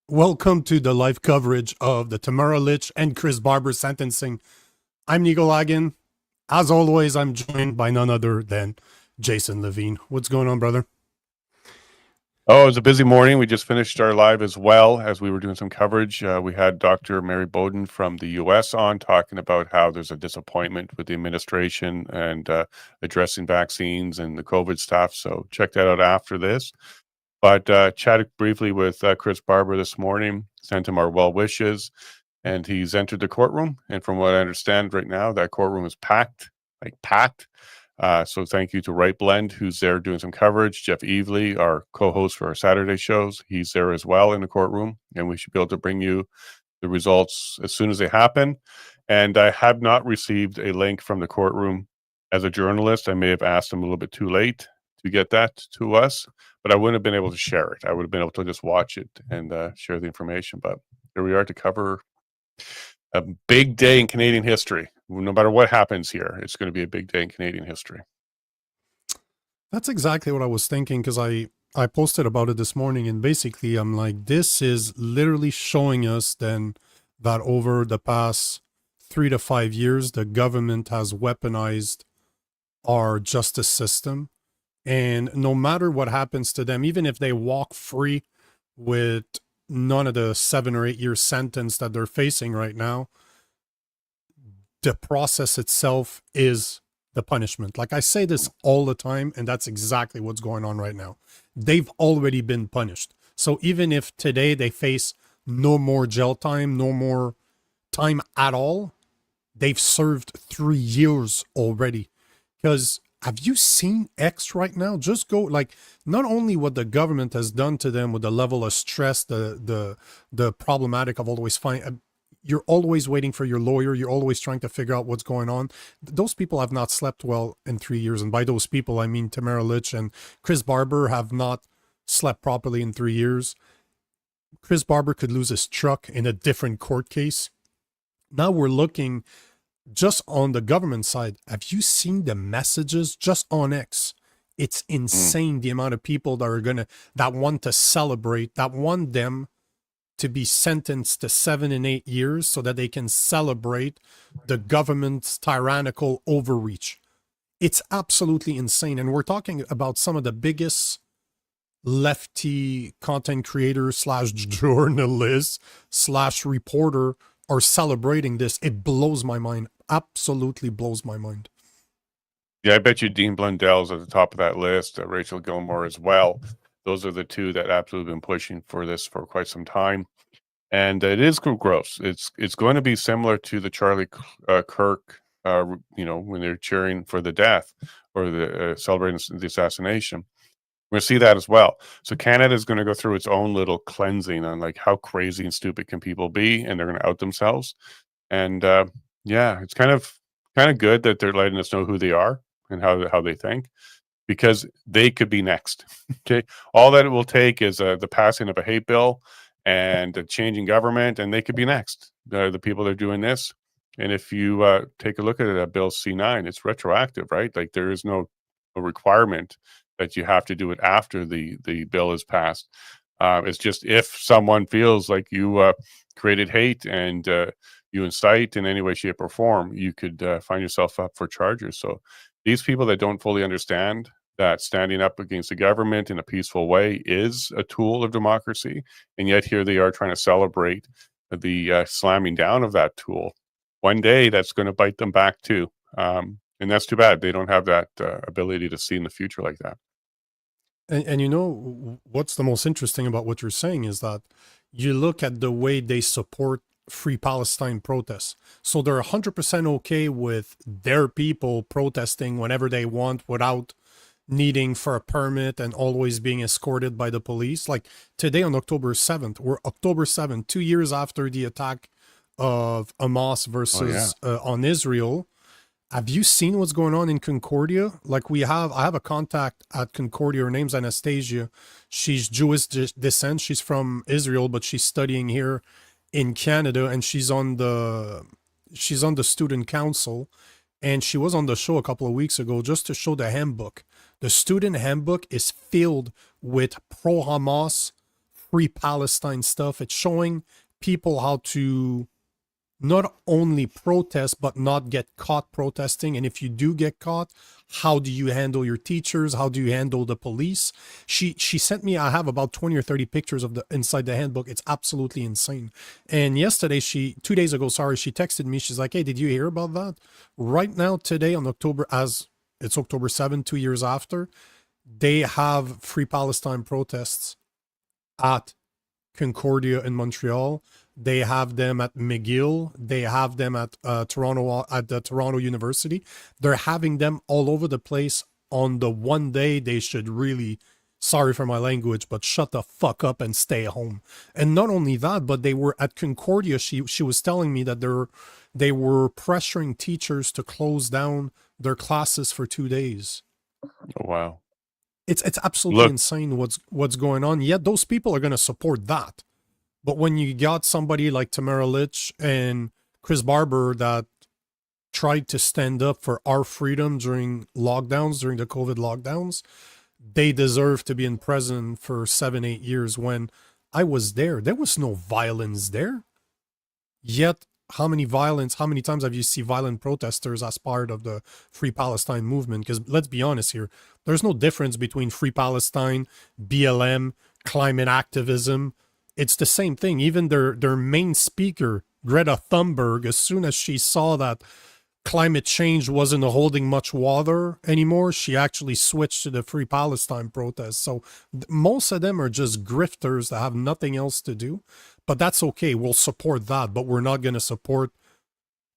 Welcome to the live coverage of the Tamara Lich and Chris Barber sentencing. I'm Nico Lagan. As always, I'm joined by none other than Jason Lavigne. What's going on, brother? Oh, it was a busy morning. We just finished our live as well as we were doing some coverage. We had Dr. Mary Bowden from the US on talking about how there's a disappointment with the administration and addressing vaccines and the COVID stuff. So check that out after this. But chatted briefly with Chris Barber this morning, sent him our well wishes, and he's entered the courtroom. And from what I understand right now, that courtroom is packed, like packed. So thank you to Right Blend, who's there doing some coverage. Jeff Evely, our co-host for our Saturday shows, he's there as well in the courtroom, and we should be able to bring you the results as soon as they happen. And I have not received a link from the courtroom. As a journalist, I may have asked them a little bit too late to get that to us, but I wouldn't have been able to share it. I would have been able to just watch it and share the information. But here we are to cover a big day in Canadian history. No matter what happens here, it's going to be a big day in Canadian history. That's exactly what I was thinking because I posted about it this morning, and basically I'm like, this is literally showing us then that over the past 3 to 5 years, the government has weaponized our justice system. And no matter what happens to them, even if they walk free with none of the 7 or 8 year sentence that they're facing right now, the process itself is the punishment. Like I say this all the time, and that's exactly what's going on right now. They've already been punished. So even if today they face no more jail time, no more time at all, they've served 3 years already. Because have you seen X right now? Just go, like, not only what the government has done to them with the level of stress, the problematic of always finding, you're always waiting for your lawyer. You're always trying to figure out what's going on. Those people have not slept well in 3 years. And by those people, I mean Tamara Lich and Chris Barber have not slept properly in 3 years. Chris Barber could lose his truck in a different court case. Now we're looking just on the government side. Have you seen the messages just on X? It's insane the amount of people that want to celebrate, that want them to be sentenced to 7 and 8 years so that they can celebrate the government's tyrannical overreach. It's absolutely insane. And we're talking about some of the biggest lefty content creators slash journalists slash reporter are celebrating this. It blows my mind. Absolutely blows my mind. Yeah, I bet you Dean Blundell's at the top of that list, Rachel Gilmore as well. Those are the two that absolutely been pushing for this for quite some time. And it is gross. It's going to be similar to the Charlie Kirk, when they're cheering for the death or the celebrating the assassination. We're going to see that as well. So Canada is going to go through its own little cleansing on like how crazy and stupid can people be, and they're going to out themselves. And yeah, it's kind of good that they're letting us know who they are and how they think, because they could be next. Okay, all that it will take is the passing of a hate bill and a changing government, and they could be next. The people that are doing this. And if you take a look at it, Bill C9, it's retroactive, right? Like there is no requirement that you have to do it after the bill is passed. It's just if someone feels like you created hate and you incite in any way, shape, or form, you could find yourself up for charges. So these people that don't fully understand that standing up against the government in a peaceful way is a tool of democracy, and yet here they are trying to celebrate the slamming down of that tool. One day that's going to bite them back too. And that's too bad. They don't have that ability to see in the future like that. And you know, what's the most interesting about what you're saying is that you look at the way they support Free Palestine protests. So they're 100% okay with their people protesting whenever they want without needing for a permit and always being escorted by the police. Like today on October 7th, we're October 7th, 2 years after the attack of Hamas versus on Israel. Have you seen what's going on in Concordia? Like I have a contact at Concordia. Her name's Anastasia. She's Jewish descent. She's from Israel, but she's studying here in Canada, and she's on the student council. And she was on the show a couple of weeks ago just to show the handbook. The student handbook is filled with pro-Hamas free Palestine stuff. It's showing people how to not only protest but not get caught protesting, and if you do get caught, how do you handle your teachers, how do you handle the police. She sent me, I have about 20 or 30 pictures of the inside the handbook. It's absolutely insane. And yesterday, 2 days ago, sorry, she texted me. She's like, hey, did you hear about that? Right now, today, on October, as it's October 7th, 2 years after, they have free Palestine protests at Concordia in Montreal. They have them at McGill. They have them at Toronto, at the Toronto University. They're having them all over the place on the one day they should really, sorry for my language, but shut the fuck up and stay home. And not only that, but they were at Concordia. She was telling me that they were pressuring teachers to close down their classes for 2 days. Oh, wow. It's absolutely Look, insane what's going on. Yet those people are going to support that. But when you got somebody like Tamara Lich and Chris Barber that tried to stand up for our freedom during lockdowns, during the COVID lockdowns, they deserve to be in prison for 7-8 years. When I was there was no violence there. Yet how many times have you seen violent protesters as part of the Free Palestine movement? Because let's be honest here, there's no difference between Free Palestine, BLM, climate activism. It's the same thing. Even their main speaker, Greta Thunberg, as soon as she saw that climate change wasn't holding much water anymore, she actually switched to the Free Palestine protests. So most of them are just grifters that have nothing else to do. But that's okay. We'll support that, but we're not going to support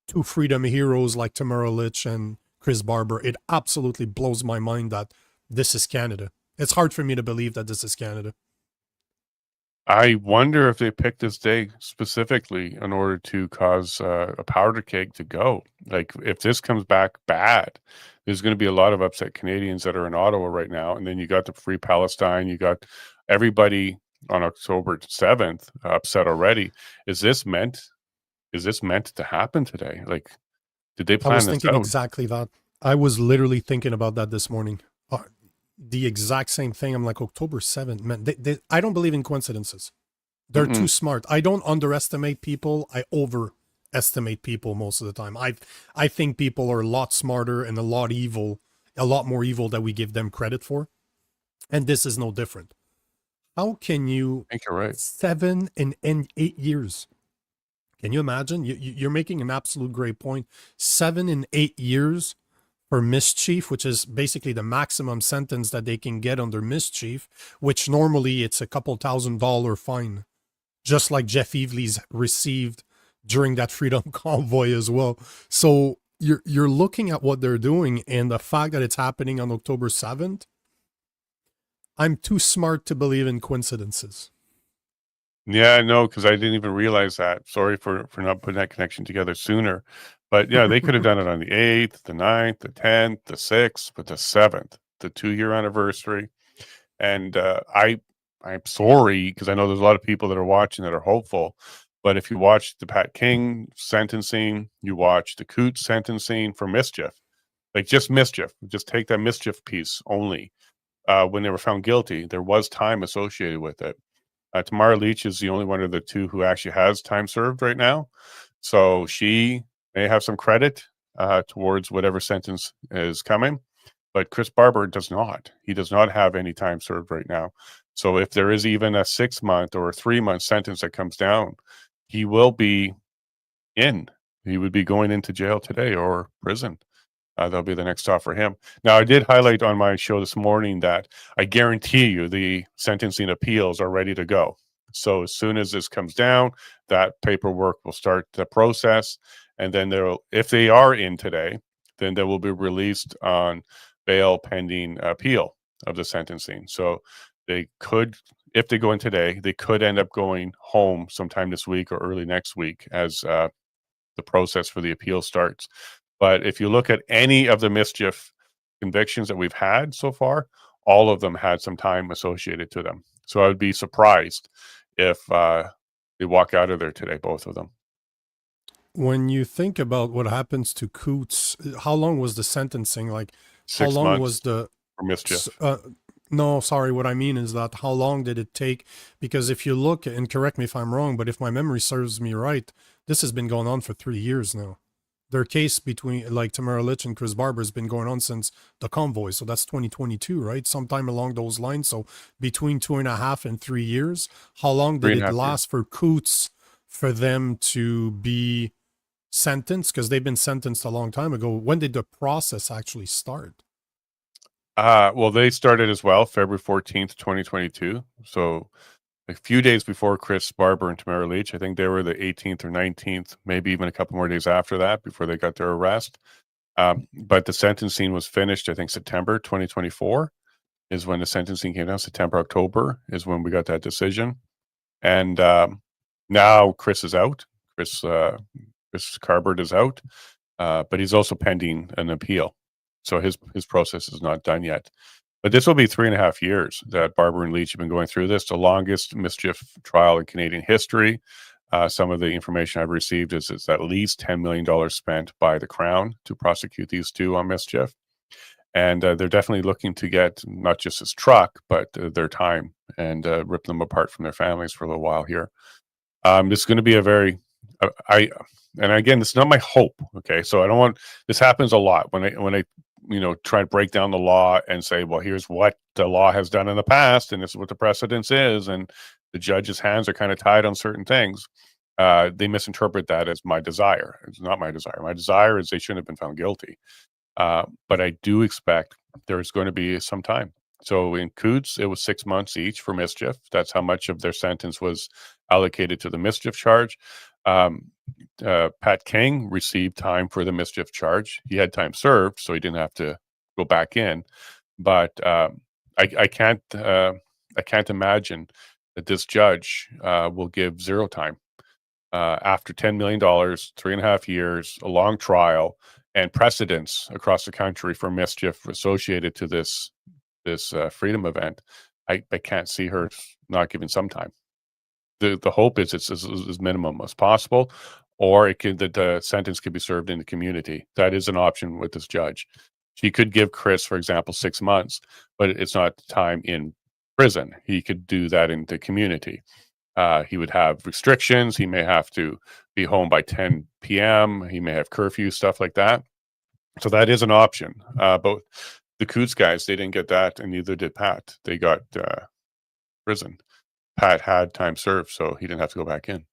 two freedom heroes like Tamara Lich and Chris Barber. It absolutely blows my mind that this is Canada. It's hard for me to believe that this is Canada. I wonder if they picked this day specifically in order to cause a powder keg to go. Like, if this comes back bad, there's going to be a lot of upset Canadians that are in Ottawa right now. And then you got the Free Palestine, you got everybody on October 7th upset already. Is this meant to happen today? Like, did they I plan was this thinking out? exactly that. I was literally thinking about that this morning. The exact same thing. I'm like, October 7th, man. I don't believe in coincidences. They're too smart. I don't underestimate people. I overestimate people most of the time. I think people are a lot smarter and a lot more evil than we give them credit for. And this is no different. How can you, I think you're right. 7 and 8 years? Can you imagine? You're making an absolute great point. 7 and 8 years for mischief, which is basically the maximum sentence that they can get under mischief, which normally it's a couple $1,000 fine, just like Jeff Eveley's received during that freedom convoy as well. So you're looking at what they're doing, and the fact that it's happening on October 7th, I'm too smart to believe in coincidences. Yeah, no, because I didn't even realize that. Sorry for not putting that connection together sooner. But yeah, they could have done it on the 8th, the 9th, the 10th, the 6th, but the 7th, the 2-year anniversary. And I'm sorry, because I know there's a lot of people that are watching that are hopeful. But if you watch the Pat King sentencing, you watch the Coots sentencing for mischief, like just mischief, just take that mischief piece only. When they were found guilty, there was time associated with it. Tamara Lich is the only one of the two who actually has time served right now. So she may have some credit towards whatever sentence is coming. But Chris Barber does not. He does not have any time served right now. So if there is even a 6-month or a 3-month sentence that comes down, he will be in. He would be going into jail today or prison. That'll be the next stop for him. Now, I did highlight on my show this morning that I guarantee you the sentencing appeals are ready to go. So as soon as this comes down, that paperwork will start the process. And then if they are in today, then they will be released on bail pending appeal of the sentencing. So they could, if they go in today, they could end up going home sometime this week or early next week as the process for the appeal starts. But if you look at any of the mischief convictions that we've had so far, all of them had some time associated to them. So I would be surprised if they walk out of there today, both of them. When you think about what happens to Coots, how long was the sentencing? Like, how 6 long months was the for mischief. No, sorry. What I mean is that how long did it take? Because if you look, and correct me if I'm wrong, but if my memory serves me right, this has been going on for 3 years now. Their case between like Tamara Lich and Chris Barber has been going on since the convoy. So that's 2022, right? Sometime along those lines. So between 2.5 and 3 years, how long Three did and a it half years. last for Coots for them to be sentenced? Because they've been sentenced a long time ago. When did the process actually start? Well, they started as well, February 14th, 2022. So a few days before Chris Barber and Tamara Lich. I think they were the 18th or 19th, maybe even a couple more days after that before they got their arrest. But the sentencing was finished, I think, September 2024 is when the sentencing came down. September, October is when we got that decision. And now Chris is out. Chris Carbert is out, but he's also pending an appeal. So his process is not done yet. But this will be 3.5 years that Barber and Lich have been going through this, the longest mischief trial in Canadian history. Some of the information I've received is it's at least $10 million spent by the Crown to prosecute these two on mischief. And they're definitely looking to get not just his truck, but their time and rip them apart from their families for a little while here. This is going to be a very, and again, this is not my hope. Okay, so I don't want, this happens a lot when I try to break down the law and say, well, here's what the law has done in the past, and this is what the precedence is, and the judge's hands are kind of tied on certain things. They misinterpret that as my desire. It's not my desire. My desire is they shouldn't have been found guilty. But I do expect there's going to be some time. So in Coots, it was 6 months each for mischief. That's how much of their sentence was allocated to the mischief charge. Pat King received time for the mischief charge. He had time served, so he didn't have to go back in. But I can't imagine that this judge will give zero time after $10 million, 3.5 years, a long trial, and precedents across the country for mischief associated to this freedom event. I can't see her not giving some time. The hope is it's as minimum as possible, or the sentence could be served in the community. That is an option with this judge. She could give Chris, for example, 6 months, but it's not time in prison. He could do that in the community. He would have restrictions. He may have to be home by 10 p.m. He may have curfew, stuff like that. So that is an option. But the Coots guys, they didn't get that, and neither did Pat. They got prison. Pat had time served, so he didn't have to go back in.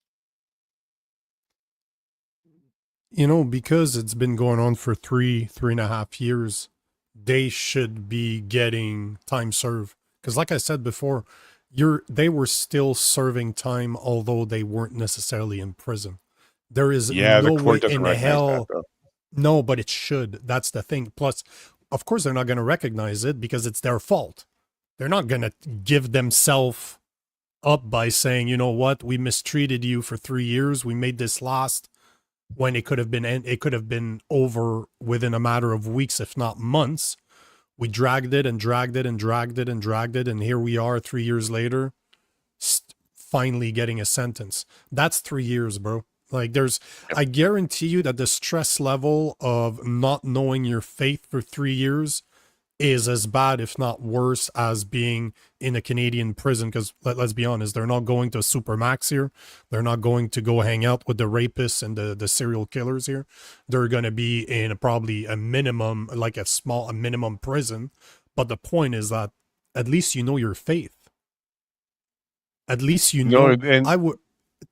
Because it's been going on for 3.5 years, they should be getting time served. Because like I said before, they were still serving time, although they weren't necessarily in prison. There is no way in hell. No, but it should. That's the thing. Plus, of course, they're not going to recognize it because it's their fault. They're not going to give themselves up by saying, you know what, we mistreated you for 3 years. We made this last when it could have been over within a matter of weeks, if not months. We dragged it and dragged it and dragged it and dragged it, and here we are 3 years later, finally getting a sentence. That's 3 years, bro. Like I guarantee you that the stress level of not knowing your faith for 3 years is as bad, if not worse, as being in a Canadian prison. Because let's be honest, they're not going to Supermax here. They're not going to go hang out with the rapists and the serial killers here. They're going to be in probably a minimum, like a minimum prison. But the point is that at least you know your faith. At least you know. I would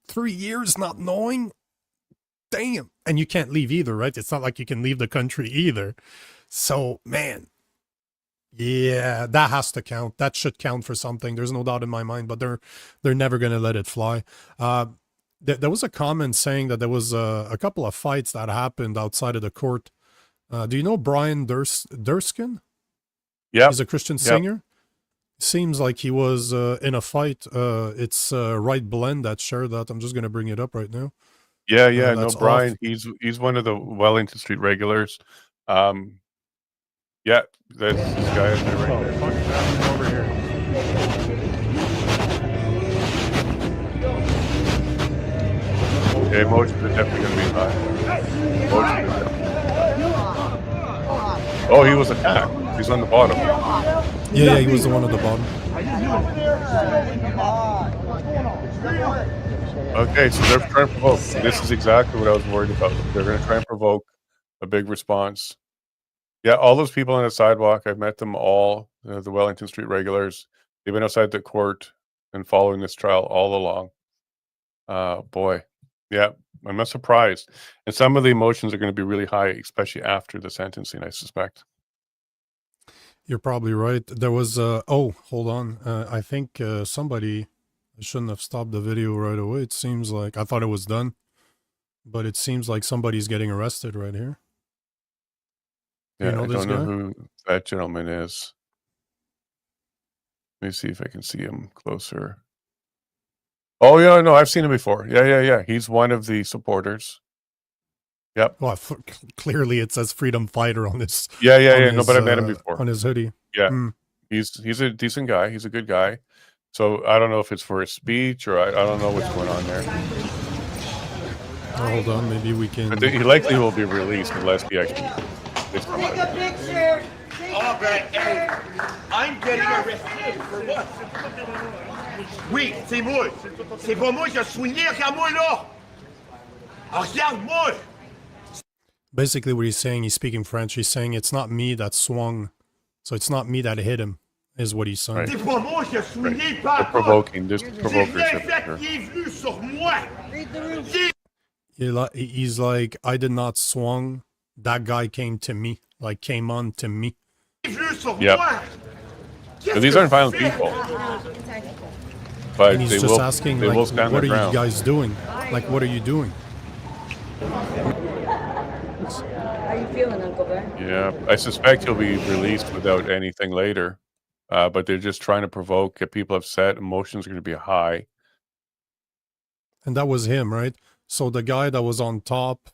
3 years not knowing. Damn. And you can't leave either, right? It's not like you can leave the country either. So, man. Yeah, that has to count. That should count for something. There's no doubt in my mind, but they're never going to let it fly. There was a comment saying that there was a couple of fights that happened outside of the court. Do you know Brian Durskin? Yeah. He's a Christian singer. Seems like he was in a fight. It's Right Blend that shared that. I'm just going to bring it up right now. Yeah. No, Brian, he's one of the Wellington Street regulars. Yeah, this guy is right there. Over here. Okay, emotions are definitely going to be high. Oh, he was attacked. He's on the bottom. Yeah, he was the one at the bottom. Okay, so they're trying to provoke. This is exactly what I was worried about. They're going to try and provoke a big response. Yeah, all those people on the sidewalk, I've met them all, the Wellington Street regulars. They've been outside the court and following this trial all along. Boy, yeah, I'm not surprised. And some of the emotions are going to be really high, especially after the sentencing, I suspect. You're probably right. There was oh, hold on. I think somebody shouldn't have stopped the video right away. It seems like I thought it was done, but it seems like somebody's getting arrested right here. Yeah, You know I this don't know guy? who that gentleman is. Let me see if I can see him closer. Oh, yeah, no, I've seen him before. Yeah. He's one of the supporters. Yep. Well, clearly it says freedom fighter on this. Yeah. No, but I met him before. On his hoodie. Yeah. Mm. He's a decent guy. He's a good guy. So I don't know if it's for his speech or I don't know what's going on there. Oh, hold on, maybe we can. But he likely will be released unless he actually. Take a picture. All right, hey, I'm getting arrested for what? Oui, c'est moi. C'est pas moi qui ai soigné, regarde-moi là. Regarde-moi. Basically, what he's saying, he's speaking French. He's saying it's not me that swung, so it's not me that hit him, is what he's saying. Right. C'est pas moi qui ai soigné, They're pas provoking, just J'ai rien provokership. fait qui est venu sur moi. He's like, I did not swung. That guy came to me, like came on to me. Yep. So these aren't violent people, but And he's they just will. asking, They like, will stand what their are ground. you guys doing? Like, what are you doing? How are you feeling, Uncle Ben? Yeah, I suspect he'll be released without anything later. But they're just trying to provoke, get people upset. Emotions are going to be high. And that was him, right? So the guy that was on top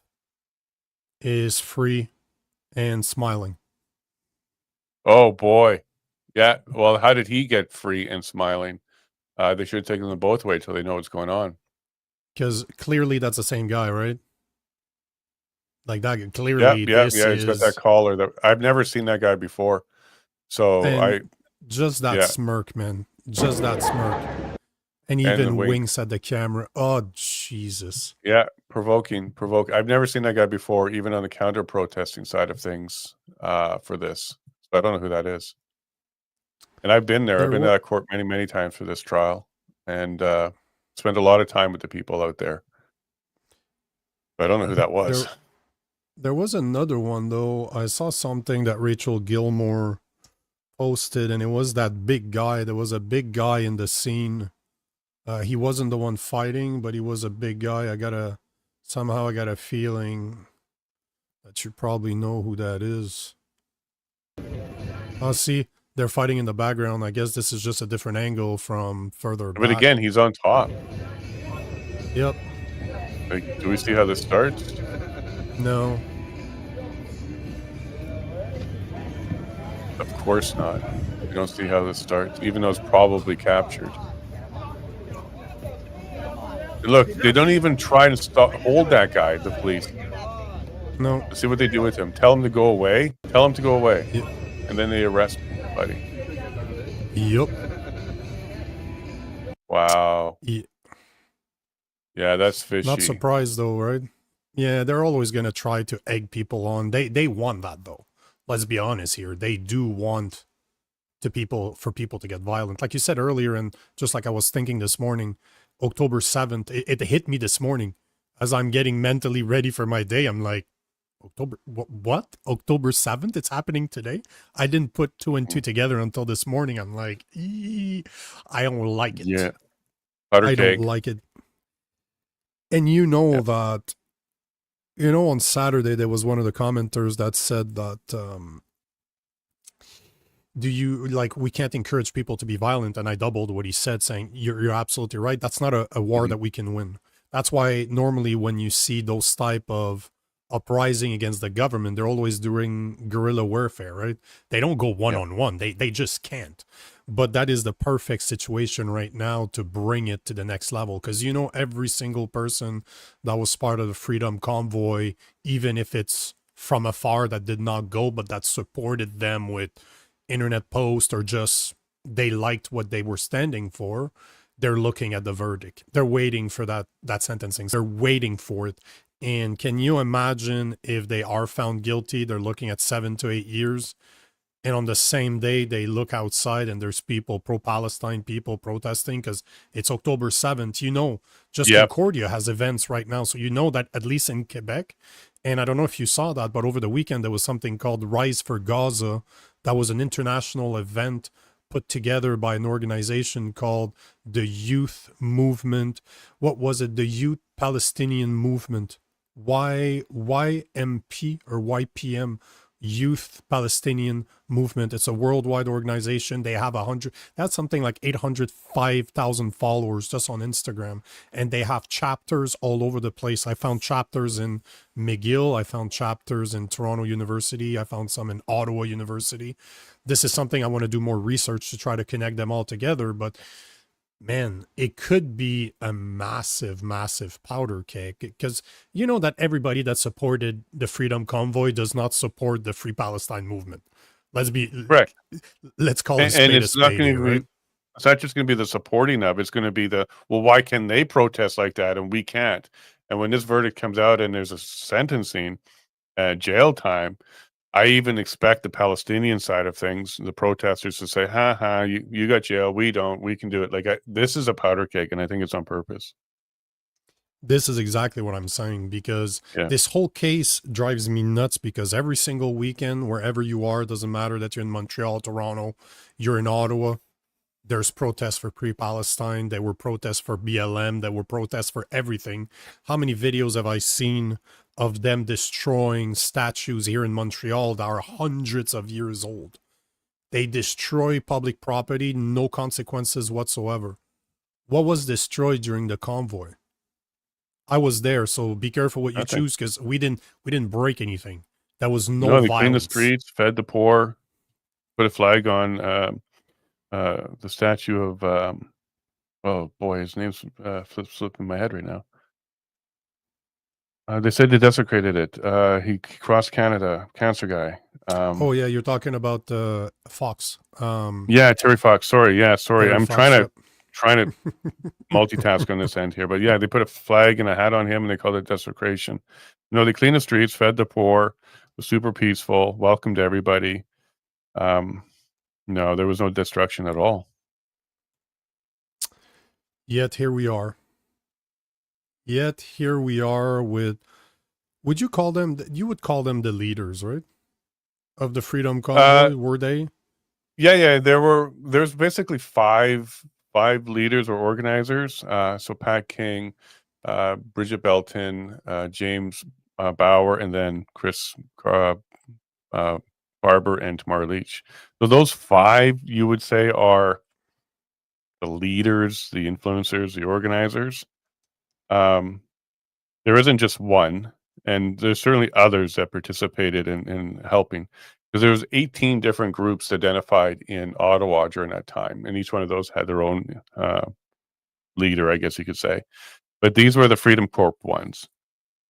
is free and smiling. Oh boy, yeah. Well, how did he get free and smiling? They should have taken them both away till they know what's going on. Because clearly that's the same guy, right? Like that, Yeah, clearly this yeah. He's got that is... collar. That I've never seen that guy before. So And just that yeah. smirk, man. Just that smirk. And the even wink. winks at the camera. Oh, Jesus. Yeah, provoke. I've never seen that guy before, even on the counter protesting side of things. For this, so I don't know who that is. And I've been there. I've been to that court many times for this trial, and spent a lot of time with the people out there. But I don't know who that was. There was another one, though. I saw something that Rachel Gilmore posted, and it was that big guy. There was a big guy in the scene. He wasn't the one fighting, but he was a big guy. Somehow I got a feeling that you probably know who that is. See, they're fighting in the background. I guess this is just a different angle from further back. But again, he's on top. Yep. Like, do we see how this starts? No. Of course not. We don't see how this starts, even though it's probably captured. Look, they don't even try to hold that guy, the police. No. Let's see what they do with him. Tell him to go away. Tell him to go away. Yep. And then they arrest him, buddy. Yep. Wow. Yeah. Yeah, that's fishy. Not surprised though, right? Yeah, they're always gonna try to egg people on. They want that though. Let's be honest here. They do want for people to get violent. Like you said earlier, and just like I was thinking this morning, October 7th, it hit me this morning as I'm getting mentally ready for my day. I'm like, what? October 7th? It's happening today? I didn't put 2 and 2 together until this morning. I'm like, I don't like it. Yeah. I don't like it. And you know that, on Saturday, there was one of the commenters that said that, we can't encourage people to be violent. And I doubled what he said, saying, you're absolutely right. That's not a war that we can win. That's why normally when you see those type of uprising against the government, they're always doing guerrilla warfare, right? They don't go one-on-one. They just can't. But that is the perfect situation right now to bring it to the next level. Because, every single person that was part of the Freedom Convoy, even if it's from afar that did not go, but that supported them with internet post or just they liked what they were standing for, they're looking at the verdict. They're waiting for that sentencing. They're waiting for it. And can you imagine if they are found guilty, they're looking at 7 to 8 years, and on the same day they look outside and there's people, pro-Palestine people protesting because it's October 7th. You know, just Yep. Concordia has events right now. So you know that at least in Quebec, and I don't know if you saw that, but over the weekend there was something called Rise for Gaza. That was an international event put together by an organization called the Youth Movement. What was it? The Youth Palestinian Movement. YMP or YPM, Youth Palestinian Movement. It's a worldwide organization. They have that's something like 805,000 followers just on Instagram. And they have chapters all over the place. I found chapters in McGill. I found chapters in Toronto University. I found some in Ottawa University. This is something I want to do more research to try to connect them all together. But man, it could be a massive, massive powder keg, because you know that everybody that supported the Freedom Convoy does not support the Free Palestine movement. Let's call it a spade it's a not spade going here, to right? be. It's not just going to be the supporting of. It's going to be the, well, why can they protest like that and we can't? And when this verdict comes out and there's a sentencing, jail time, I even expect the Palestinian side of things, the protesters, to say, "Ha ha, you got jail, we don't. We can do it." Like this is a powder keg, and I think it's on purpose. This is exactly what I'm saying, because Yeah. this whole case drives me nuts, because every single weekend, wherever you are, doesn't matter that you're in Montreal, Toronto, you're in Ottawa, there's protests for pre-Palestine. There were protests for BLM. There were protests for everything. How many videos have I seen of them destroying statues here in Montreal that are hundreds of years old? They destroy public property, no consequences whatsoever. What was destroyed during the convoy? I was there, so be careful what you Nothing. choose, because we didn't break anything. There was no They cleaned the violence. streets, fed the poor, put a flag on the statue of oh boy, his name's slipping my head right now. They said they desecrated it. He crossed Canada, cancer guy. Oh yeah, you're talking about Fox. Yeah, Terry Fox. Sorry. Yeah, sorry. Terry I'm Fox, trying yep. to multitask on this end here. But yeah, they put a flag and a hat on him and they called it desecration. No, they cleaned the streets, fed the poor, was super peaceful, welcomed everybody. No, there was no destruction at all. Yet here we are. With, would you call them, you would call them the leaders, right? Of the Freedom Convoy, were they? Yeah. There's basically five leaders or organizers. So Pat King, Bridget Belton, James Bauer, and then Chris Barber and Tamara Lich. So those five, you would say, are the leaders, the influencers, the organizers. There isn't just one, and there's certainly others that participated in helping, because there was 18 different groups identified in Ottawa during that time, and each one of those had their own leader, I guess you could say. But these were the Freedom Corp ones.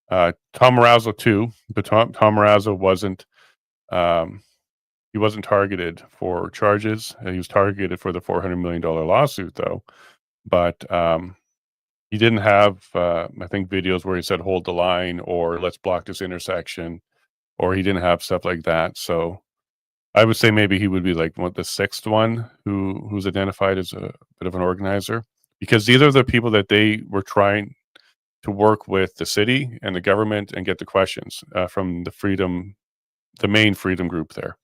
Tom Marazzo too, but Tom Marazzo wasn't. He wasn't targeted for charges. He was targeted for the $400 million lawsuit, though. But he didn't have, I think, videos where he said, "Hold the line," or "Let's block this intersection," or he didn't have stuff like that. So I would say maybe he would be like the sixth one who's identified as a bit of an organizer, because these are the people that they were trying to work with the city and the government and get the questions from the main freedom group there.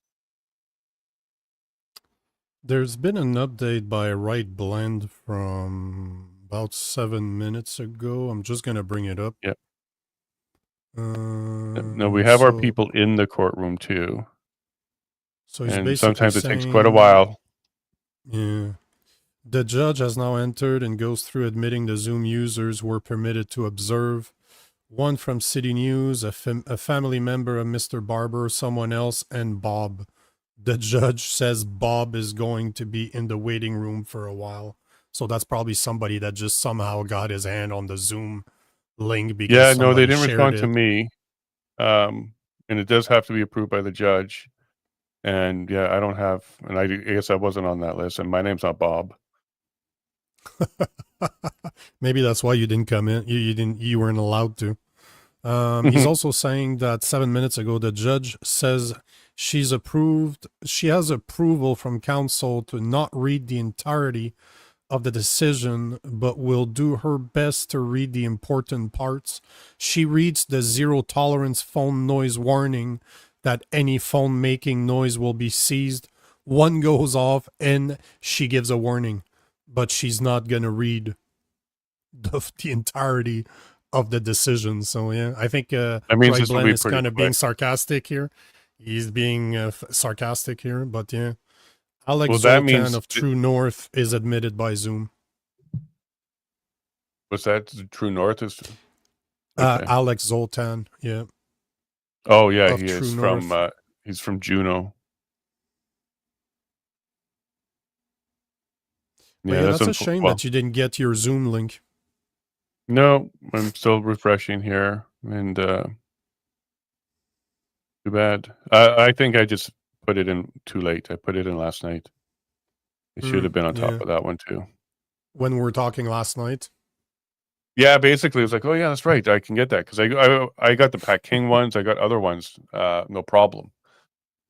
There's been an update by Right Blend from about 7 minutes ago. I'm just gonna bring it up. Yep. No, we have our people in the courtroom too. So he's and basically sometimes it takes quite a while. Yeah. The judge has now entered and goes through admitting the Zoom users were permitted to observe. One from City News, a family member of Mr. Barber, someone else, and Bob. The judge says Bob is going to be in the waiting room for a while. So that's probably somebody that just somehow got his hand on the Zoom link. Because Yeah, no, they somebody didn't shared respond it. to me. And it does have to be approved by the judge. And yeah, I don't have, and I guess I wasn't on that list, and my name's not Bob. Maybe that's why you didn't come in. You weren't allowed to. He's also saying that 7 minutes ago, the judge says she has approval from counsel to not read the entirety of the decision, but will do her best to read the important parts. She reads the zero tolerance phone noise warning that any phone making noise will be seized. One goes off and she gives a warning, but she's not going to read the entirety of the decision. So yeah, I think Brightland is kind of being sarcastic here. He's being sarcastic here, but yeah. Alex Zoltan of True North is admitted by Zoom. What's that? True North is? Okay. Alex Zoltan, yeah. Oh yeah, he is from he's from Juneau. Yeah, that's a shame that you didn't get your Zoom link. No, I'm still refreshing here, and too bad. I think I just put it in too late. I put it in last night. It should have been on top of that one too. When we were talking last night? Yeah, basically it was like, oh yeah, that's right. I can get that because I got the Pat King ones. I got other ones, no problem.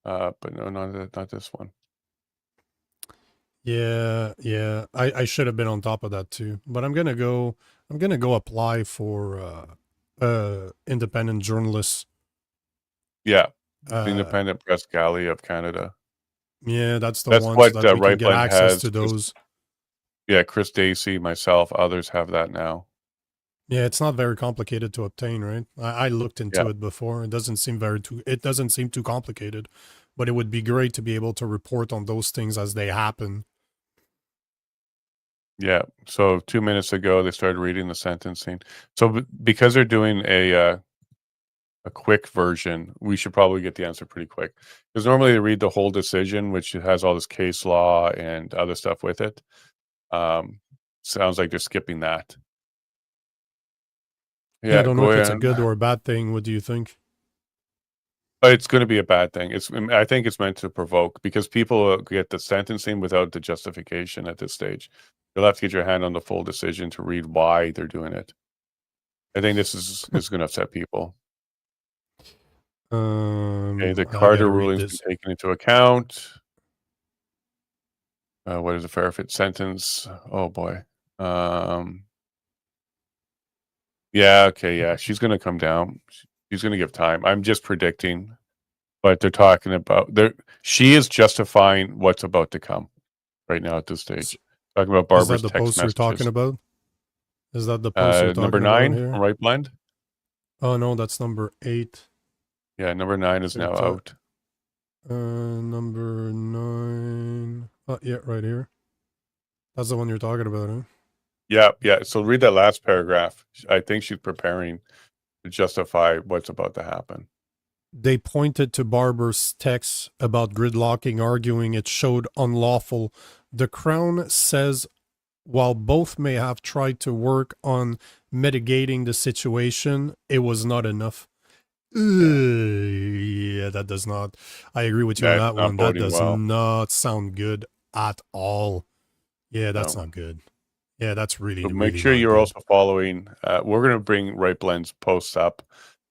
But no, not this one. Yeah. I should have been on top of that too. But I'm gonna go apply for independent journalists. Yeah. Independent Press Galley of Canada. Yeah, that's the ones that we can get access to those. Yeah, Chris Dacey, myself, others have that now. Yeah, it's not very complicated to obtain, right? I looked into it before. It doesn't seem too complicated, but it would be great to be able to report on those things as they happen. Yeah. So 2 minutes ago, they started reading the sentencing. So because they're doing a quick version, we should probably get the answer pretty quick. Because normally they read the whole decision, which has all this case law and other stuff with it. Sounds like they're skipping that. Yeah, I don't know if it's a good or a bad thing. What do you think? It's going to be a bad thing. I think it's meant to provoke because people get the sentencing without the justification at this stage. You'll have to get your hand on the full decision to read why they're doing it. I think this is going to upset people. Okay, the Carter ruling's been taken into account. What is a fair fit sentence? Oh boy. Yeah, okay, yeah. She's going to come down. She's going to give time. I'm just predicting, but they're talking about she is justifying what's about to come right now at this stage. Talking about Barbara's text messages. Is that the post you're talking about? Is that the post you're talking number 9 from Right Blend? Oh no, that's number 8. Yeah, number 9 is now out. Number 9. Oh, yeah, right here. That's the one you're talking about, huh? Yeah. So read that last paragraph. I think she's preparing to justify what's about to happen. They pointed to Barber's text about gridlocking, arguing it showed unlawful. The Crown says while both may have tried to work on mitigating the situation, it was not enough. Yeah, that does not. I agree with you on that one. That does not sound good at all. Yeah, that's not good. Yeah, that's really. So make sure you're also following. We're going to bring Right Blend's posts up,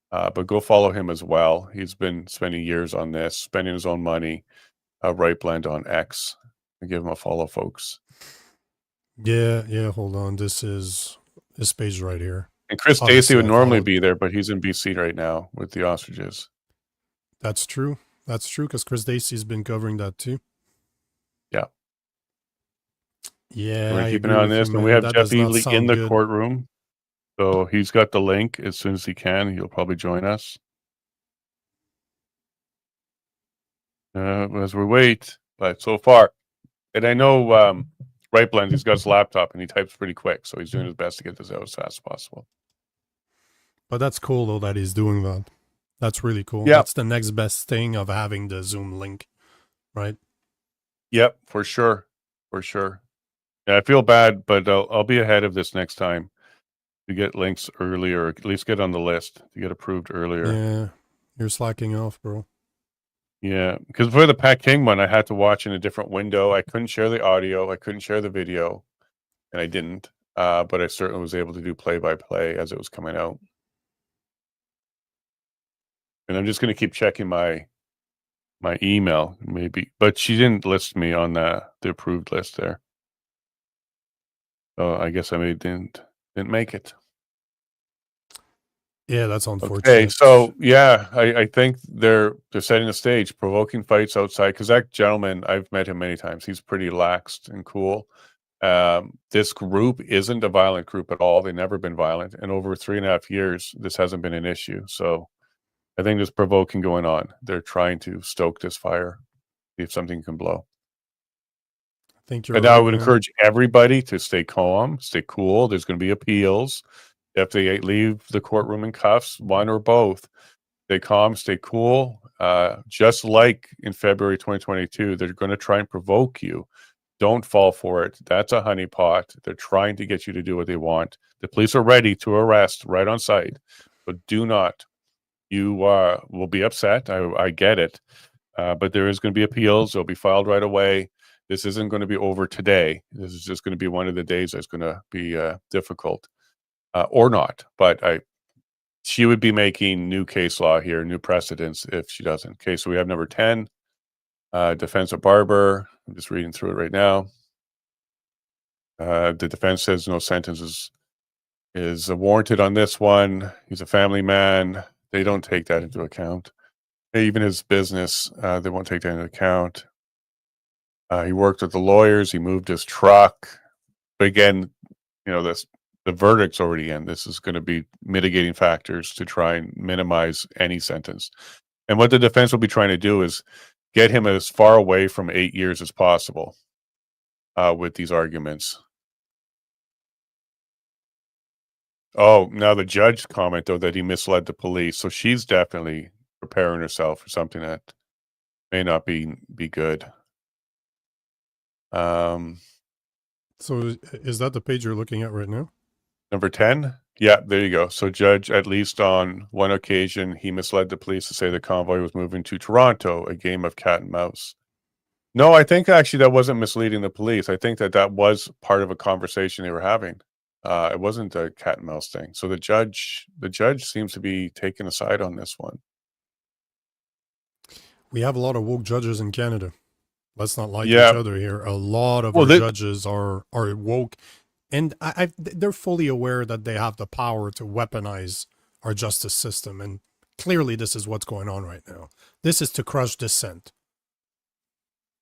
but go follow him as well. He's been spending years on this, spending his own money. Right Blend on X. Give him a follow, folks. Yeah. Hold on. This page right here. And Chris Dacey would normally be there, but he's in BC right now with the ostriches. That's true. Because Chris Dacey's been covering that too. Yeah. Yeah. We're keeping an eye on this, and we have Jeff Ely in the courtroom. So he's got the link as soon as he can. He'll probably join us. As we wait, but so far, and I know Right Blend, he's got his laptop and he types pretty quick, so he's doing his best to get this out as fast as possible. But that's cool though that he's doing that. That's really cool. Yeah. That's the next best thing of having the Zoom link, right? Yep, for sure. Yeah, I feel bad, but I'll be ahead of this next time to get links earlier, at least get on the list to get approved earlier. Yeah, you're slacking off, bro. Yeah, because for the Pat King one, I had to watch in a different window. I couldn't share the audio. I couldn't share the video, and I didn't. But I certainly was able to do play-by-play as it was coming out. And I'm just going to keep checking my email, maybe. But she didn't list me on the approved list there. So I guess I didn't make it. Yeah, that's unfortunate. Okay, so yeah, I think they're setting the stage, provoking fights outside. Because that gentleman, I've met him many times. He's pretty laxed and cool. This group isn't a violent group at all. They've never been violent, and over 3.5 years, this hasn't been an issue. So I think there's provoking going on. They're trying to stoke this fire, see if something can blow. I think you're And right, I would man. encourage everybody to stay calm, stay cool. There's going to be appeals. If they leave the courtroom in cuffs, one or both, stay calm, stay cool. Just like in February 2022, they're going to try and provoke you. Don't fall for it. That's a honeypot. They're trying to get you to do what they want. The police are ready to arrest right on site, but do not. You will be upset. I get it. But there is going to be appeals. They'll be filed right away. This isn't going to be over today. This is just going to be one of the days that's going to be difficult, or not. But she would be making new case law here, new precedents if she doesn't. Okay, so we have number 10, defense of Barber. I'm just reading through it right now. The defense says no sentence is warranted on this one. He's a family man. They don't take that into account. Even his business, they won't take that into account. He worked with the lawyers. He moved his truck. But again, the verdict's already in. This is going to be mitigating factors to try and minimize any sentence. And what the defense will be trying to do is get him as far away from 8 years as possible with these arguments. Oh, now the judge comment, though, that he misled the police. So she's definitely preparing herself for something that may not be good. So is that the page you're looking at right now? Number 10? Yeah, there you go. So judge, at least on one occasion, he misled the police to say the convoy was moving to Toronto, a game of cat and mouse. No, I think actually that wasn't misleading the police. I think that was part of a conversation they were having. It wasn't a cat and mouse thing. So the judge seems to be taking a side on this one. We have a lot of woke judges in Canada. Let's not like Yeah. each other here. A lot of our judges are woke, and they're fully aware that they have the power to weaponize our justice system. And clearly, this is what's going on right now. This is to crush dissent.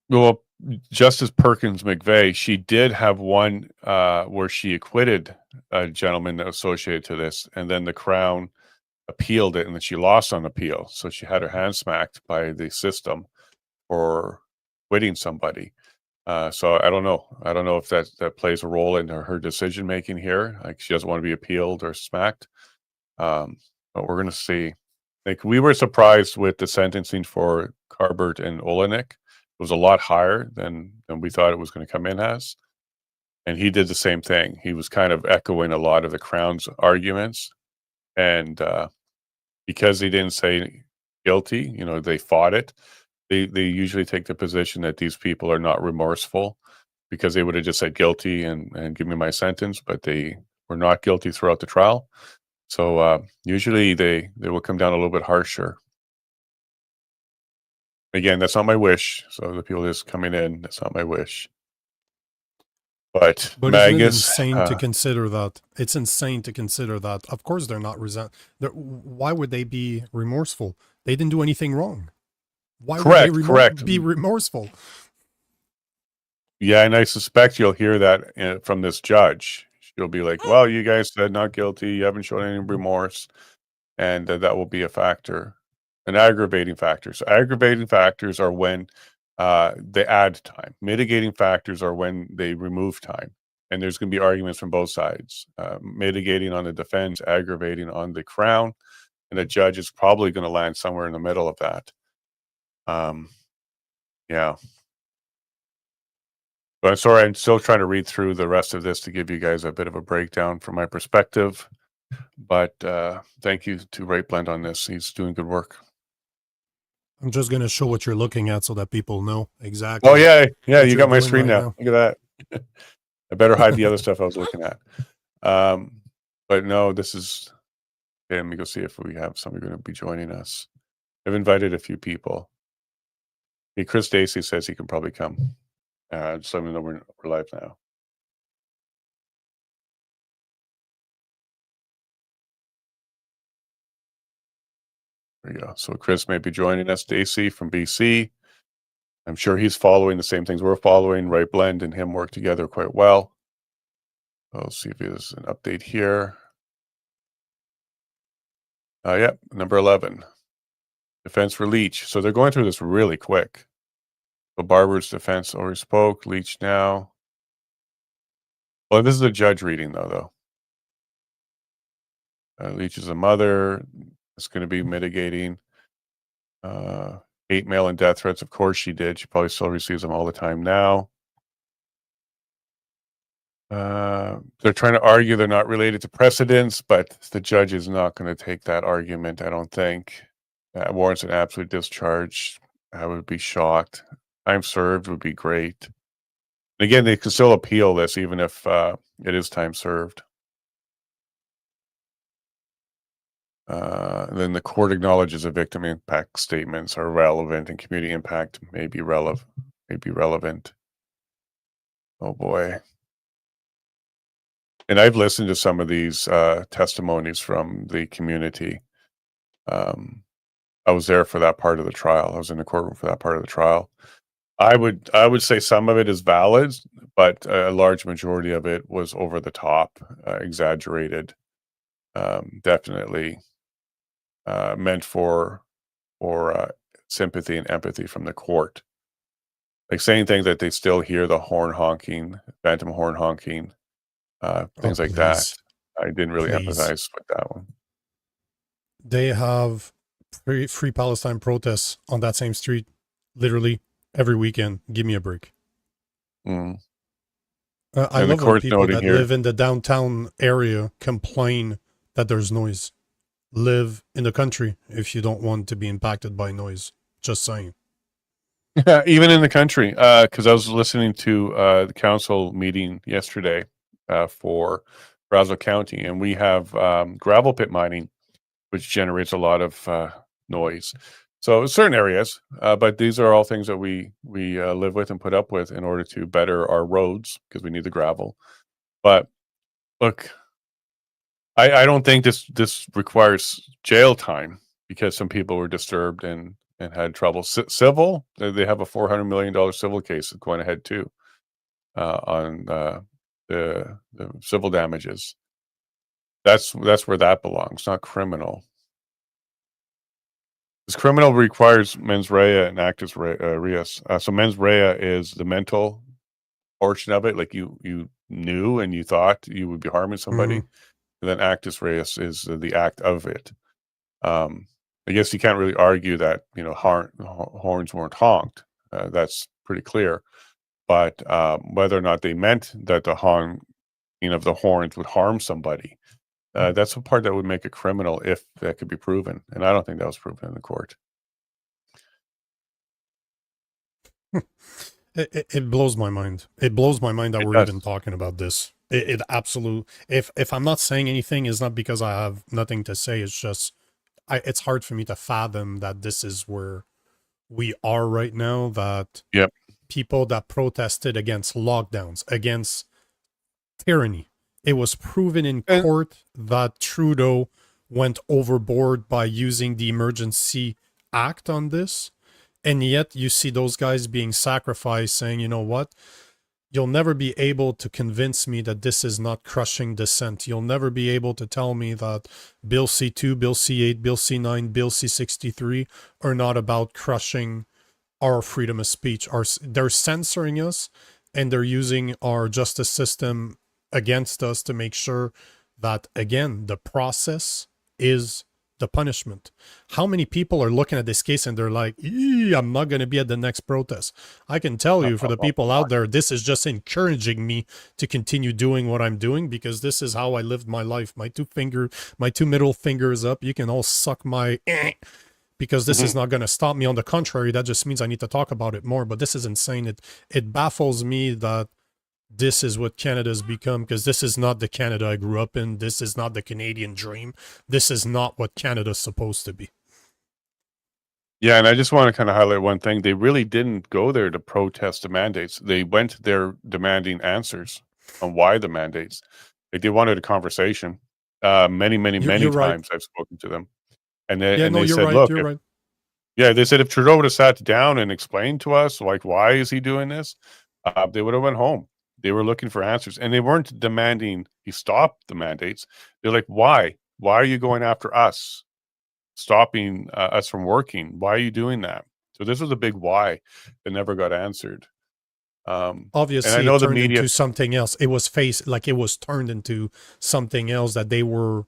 Well, Justice Perkins McVeigh, she did have one where she acquitted a gentleman associated to this, and then the Crown appealed it, and then she lost on appeal. So she had her hand smacked by the system for quitting somebody. So I don't know. I don't know if that plays a role in her decision making here. Like, she doesn't want to be appealed or smacked. But we're going to see. Like, we were surprised with the sentencing for Carbert and Olenek. It was a lot higher than we thought it was going to come in as. And he did the same thing. He was kind of echoing a lot of the Crown's arguments. And because they didn't say guilty, they fought it. They usually take the position that these people are not remorseful, because they would have just said guilty and give me my sentence, but they were not guilty throughout the trial. So usually they will come down a little bit harsher. Again, that's not my wish. So the people just coming in, that's not my wish. But Magus, isn't it insane to consider that? It's insane to consider that. Of course, they're not why would they be remorseful? They didn't do anything wrong. Why would they be remorseful? Yeah, and I suspect you'll hear that from this judge. She'll be like, well, you guys said not guilty. You haven't shown any remorse. And that will be a factor, an aggravating factor. So aggravating factors are when they add time. Mitigating factors are when they remove time. And there's going to be arguments from both sides. Mitigating on the defense, aggravating on the Crown. And the judge is probably going to land somewhere in the middle of that. Yeah. But I'm sorry, I'm still trying to read through the rest of this to give you guys a bit of a breakdown from my perspective. But thank you to Right Blend on this. He's doing good work. I'm just going to show what you're looking at so that people know exactly. Oh yeah, yeah. what You you're got my doing screen right now. Look at that. I better hide the other stuff I was looking at. But no, this is. Okay, let me go see if we have somebody going to be joining us. I've invited a few people. Hey, Chris Dacey says he can probably come. Just let me know we're live now. There we go. So Chris may be joining us. Dacey from BC. I'm sure he's following the same things we're following. Right Blend and him work together quite well. I'll see if there's an update here. Yep, number 11. Defense for Leach. So they're going through this really quick. So Barber's defense already spoke. Leach now. Well, this is a judge reading, though. Leach is a mother. It's going to be mitigating. 8 mail and death threats. Of course she did. She probably still receives them all the time now. They're trying to argue they're not related to precedents, but the judge is not going to take that argument, I don't think. Warrants an absolute discharge. I would be shocked. Time served would be great. And again, they can still appeal this even if it is time served. Then the court acknowledges the victim impact statements are relevant and community impact may be relevant. Oh boy. And I've listened to some of these testimonies from the community. I was there for that part of the trial. I was in the courtroom for that part of the trial. I would say some of it is valid, but a large majority of it was over the top, exaggerated. Definitely meant for sympathy and empathy from the court. Like saying things that they still hear the horn honking, phantom horn honking, things like that. I didn't really empathize with that one. They have free Palestine protests on that same street, literally every weekend. Give me a break. Mm. I love when people that live in the downtown area complain that there's noise. Live in the country if you don't want to be impacted by noise. Just saying. Yeah, even in the country, because I was listening to the council meeting yesterday for Brazeau County, and we have gravel pit mining, which generates a lot of noise. So certain areas, but these are all things that we live with and put up with in order to better our roads because we need the gravel. But look, I don't think this requires jail time because some people were disturbed and had trouble. Civil, they have a $400 million civil case going ahead too on the civil damages. That's where that belongs, not criminal. This criminal requires mens rea and actus reus. So mens rea is the mental portion of it, like you knew and you thought you would be harming somebody. And then actus reus is the act of it. I guess you can't really argue that horns weren't honked. That's pretty clear. But whether or not they meant that the honking of the horns would harm somebody, that's the part that would make it criminal if that could be proven. And I don't think that was proven in the court. It blows my mind. It blows my mind that we're even talking about this. It absolutely. If I'm not saying anything, it's not because I have nothing to say. It's just it's hard for me to fathom that this is where we are right now. That people that protested against lockdowns, against tyranny, it was proven in court that Trudeau went overboard by using the Emergency Act on this. And yet you see those guys being sacrificed saying, you know what? You'll never be able to convince me that this is not crushing dissent. You'll never be able to tell me that Bill C2, Bill C8, Bill C9, Bill C63 are not about crushing our freedom of speech. They're censoring us and they're using our justice system against us to make sure that, again, the process is the punishment. How many people are looking at this case and they're like, I'm not going to be at the next protest? I can tell you, for the people out there, this is just encouraging me to continue doing what I'm doing because this is how I lived my life. My two middle fingers up. You can all suck my because this is not going to stop me. On the contrary, that just means I need to talk about it more. But this is insane. It baffles me that this is what Canada's become, because this is not the Canada I grew up in. This is not the Canadian dream. This is not what Canada's supposed to be. Yeah, and I just want to kind of highlight one thing. They really didn't go there to protest the mandates. They went there demanding answers on why the mandates. Like, they wanted a conversation. Many You're right. times I've spoken to them. And they, Yeah, and no, they you're said, right. look, You're if, right. yeah, they said if Trudeau would have sat down and explained to us, like, why is he doing this? They would have went home. They were looking for answers, and they weren't demanding he stop the mandates. They're like, why? Why are you going after us? Stopping us from working? Why are you doing that? So this was a big why that never got answered. And I Obviously, know it the turned media. into something else. It was it was turned into something else, that they were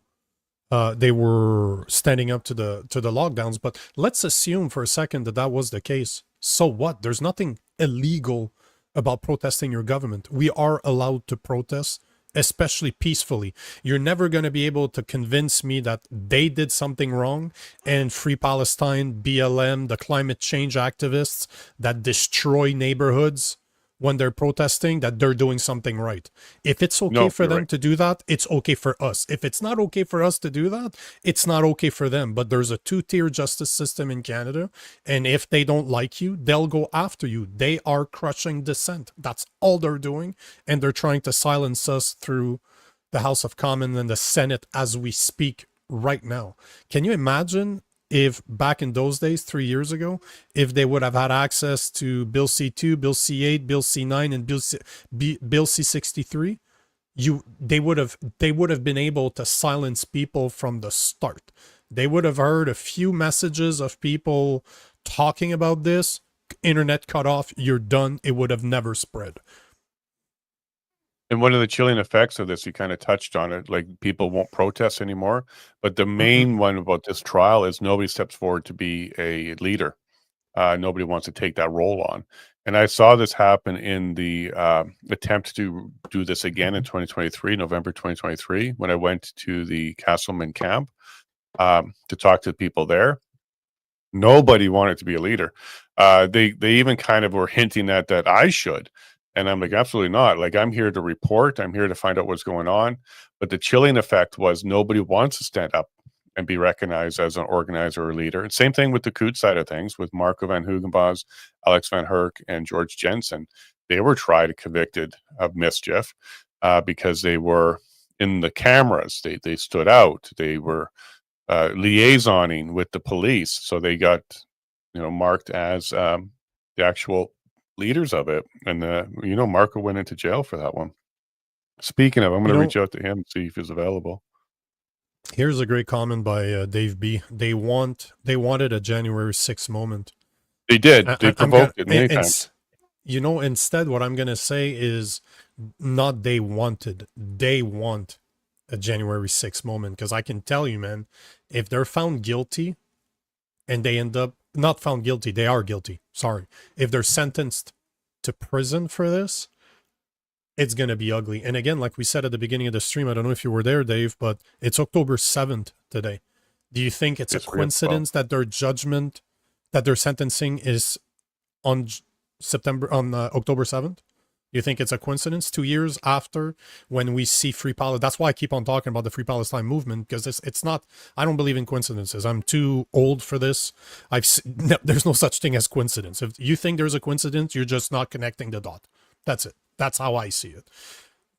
standing up to the lockdowns. But let's assume for a second that that was the case. So what? There's nothing illegal about protesting your government. We are allowed to protest, especially peacefully. You're never going to be able to convince me that they did something wrong, and Free Palestine, BLM, the climate change activists that destroy neighborhoods when they're protesting, that they're doing something right. If it's okay No, for you're them right. to do that, it's okay for us. If it's not okay for us to do that, it's not okay for them. But there's a two-tier justice system in Canada, and if they don't like you, they'll go after you. They are crushing dissent. That's all they're doing, and they're trying to silence us through the House of Commons and the Senate as we speak right now. Can you imagine if back in those days, 3 years ago, if they would have had access to Bill C2, Bill C8, Bill C9, and Bill C63, they would have been able to silence people from the start. They would have heard a few messages of people talking about this, internet cut off, you're done. It would have never spread. And one of the chilling effects of this, you kind of touched on it, like people won't protest anymore. But the main one about this trial is nobody steps forward to be a leader. Nobody wants to take that role on. And I saw this happen in the attempt to do this again in 2023, November 2023, when I went to the Castleman camp to talk to the people there. Nobody wanted to be a leader. They even kind of were hinting at that I should. And I'm like, absolutely not. Like, I'm here to report. I'm here to find out what's going on. But the chilling effect was nobody wants to stand up and be recognized as an organizer or leader. And same thing with the Coot side of things with Marco van Hugenbos, Alex van Herk, and George Jensen. They were tried and convicted of mischief because they were in the cameras. They stood out. They were liaisoning with the police. So they got, marked as the actual leaders of it. And, Marco went into jail for that one. Speaking of, I'm going to reach out to him and see if he's available. Here's a great comment by Dave B. They wanted a January 6th moment. They did. They provoked it many times. Instead, what I'm going to say is not they wanted. They want a January 6th moment. Because I can tell you, man, if they're found guilty and they end up not found guilty, they are guilty. Sorry. If they're sentenced to prison for this, it's going to be ugly. And again, like we said at the beginning of the stream, I don't know if you were there, Dave, but it's October 7th today. Do you think it's a coincidence that their judgment, that their sentencing is on October 7th? You think it's a coincidence 2 years after when we see Free Palestine? That's why I keep on talking about the Free Palestine movement, because it's not, I don't believe in coincidences. I'm too old for this. There's no such thing as coincidence. If you think there's a coincidence, you're just not connecting the dot. That's it. That's how I see it.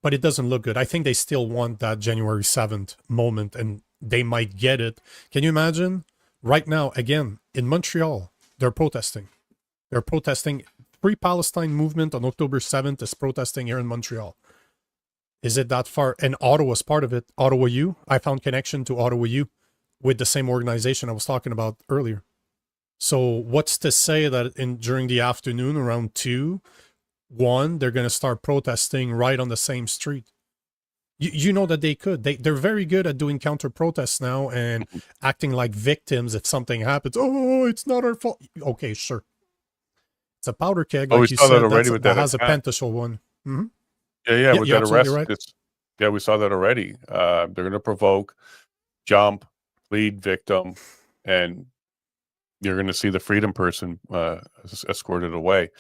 But it doesn't look good. I think they still want that January 7th moment, and they might get it. Can you imagine? Right now, again, in Montreal, they're protesting. They're protesting. Free Palestine movement on October 7th is protesting here in Montreal. Is it that far? And Ottawa's part of it. Ottawa U. I found connection to Ottawa U with the same organization I was talking about earlier. So what's to say that during the afternoon around 2, 1, they're going to start protesting right on the same street? You know that they could. They're very good at doing counter protests now and acting like victims if something happens. Oh, it's not our fault. Okay, sure. It's a powder keg, like we you saw said, that already with that has a attack. pentential one. Mm-hmm. Yeah, with that arrest. Right. Yeah, we saw that already. They're going to provoke, jump, plead victim, and you're going to see the freedom person escorted away.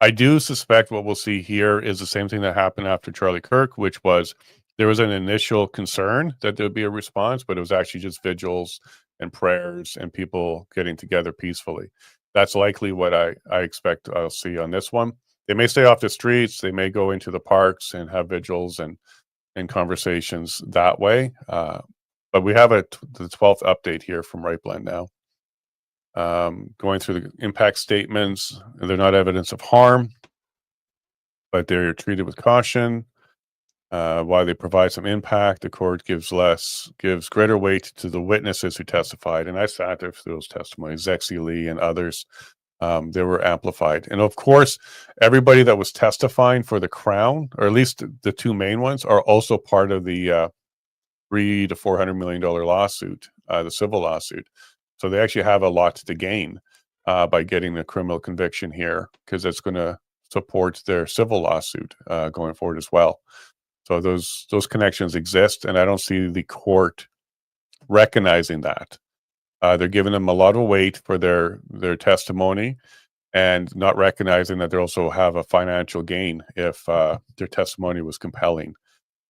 I do suspect what we'll see here is the same thing that happened after Charlie Kirk, which was there was an initial concern that there would be a response, but it was actually just vigils and prayers and people getting together peacefully. That's likely what I expect I'll see on this one. They may stay off the streets. They may go into the parks and have vigils and conversations that way. But we have the 12th update here from Right Blend now. Going through the impact statements, they're not evidence of harm, but they're treated with caution. While they provide some impact, the court gives greater weight to the witnesses who testified. And I sat there for those testimonies, Zexi Lee and others. They were amplified. And of course, everybody that was testifying for the Crown, or at least the two main ones, are also part of the $300 to $400 million lawsuit, the civil lawsuit. So they actually have a lot to gain by getting the criminal conviction here, because it's going to support their civil lawsuit going forward as well. So those connections exist, and I don't see the court recognizing that. They're giving them a lot of weight for their testimony, and not recognizing that they also have a financial gain if their testimony was compelling.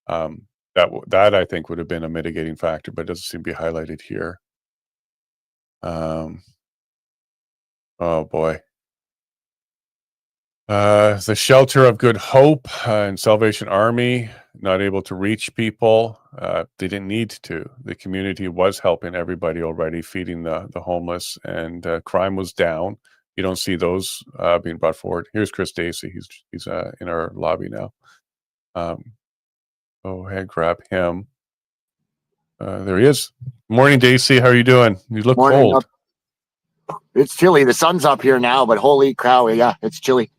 That I think would have been a mitigating factor, but it doesn't seem to be highlighted here. Oh boy. The Shelter of Good Hope and Salvation Army not able to reach people. They didn't need to. The community was helping everybody already, feeding the homeless, and crime was down. You don't see those being brought forward. Here's Chris Dacey. He's in our lobby now. Go ahead, grab him. There he is. Morning, Dacey. How are you doing? You look cold. It's chilly. The sun's up here now, but holy cow, yeah, it's chilly.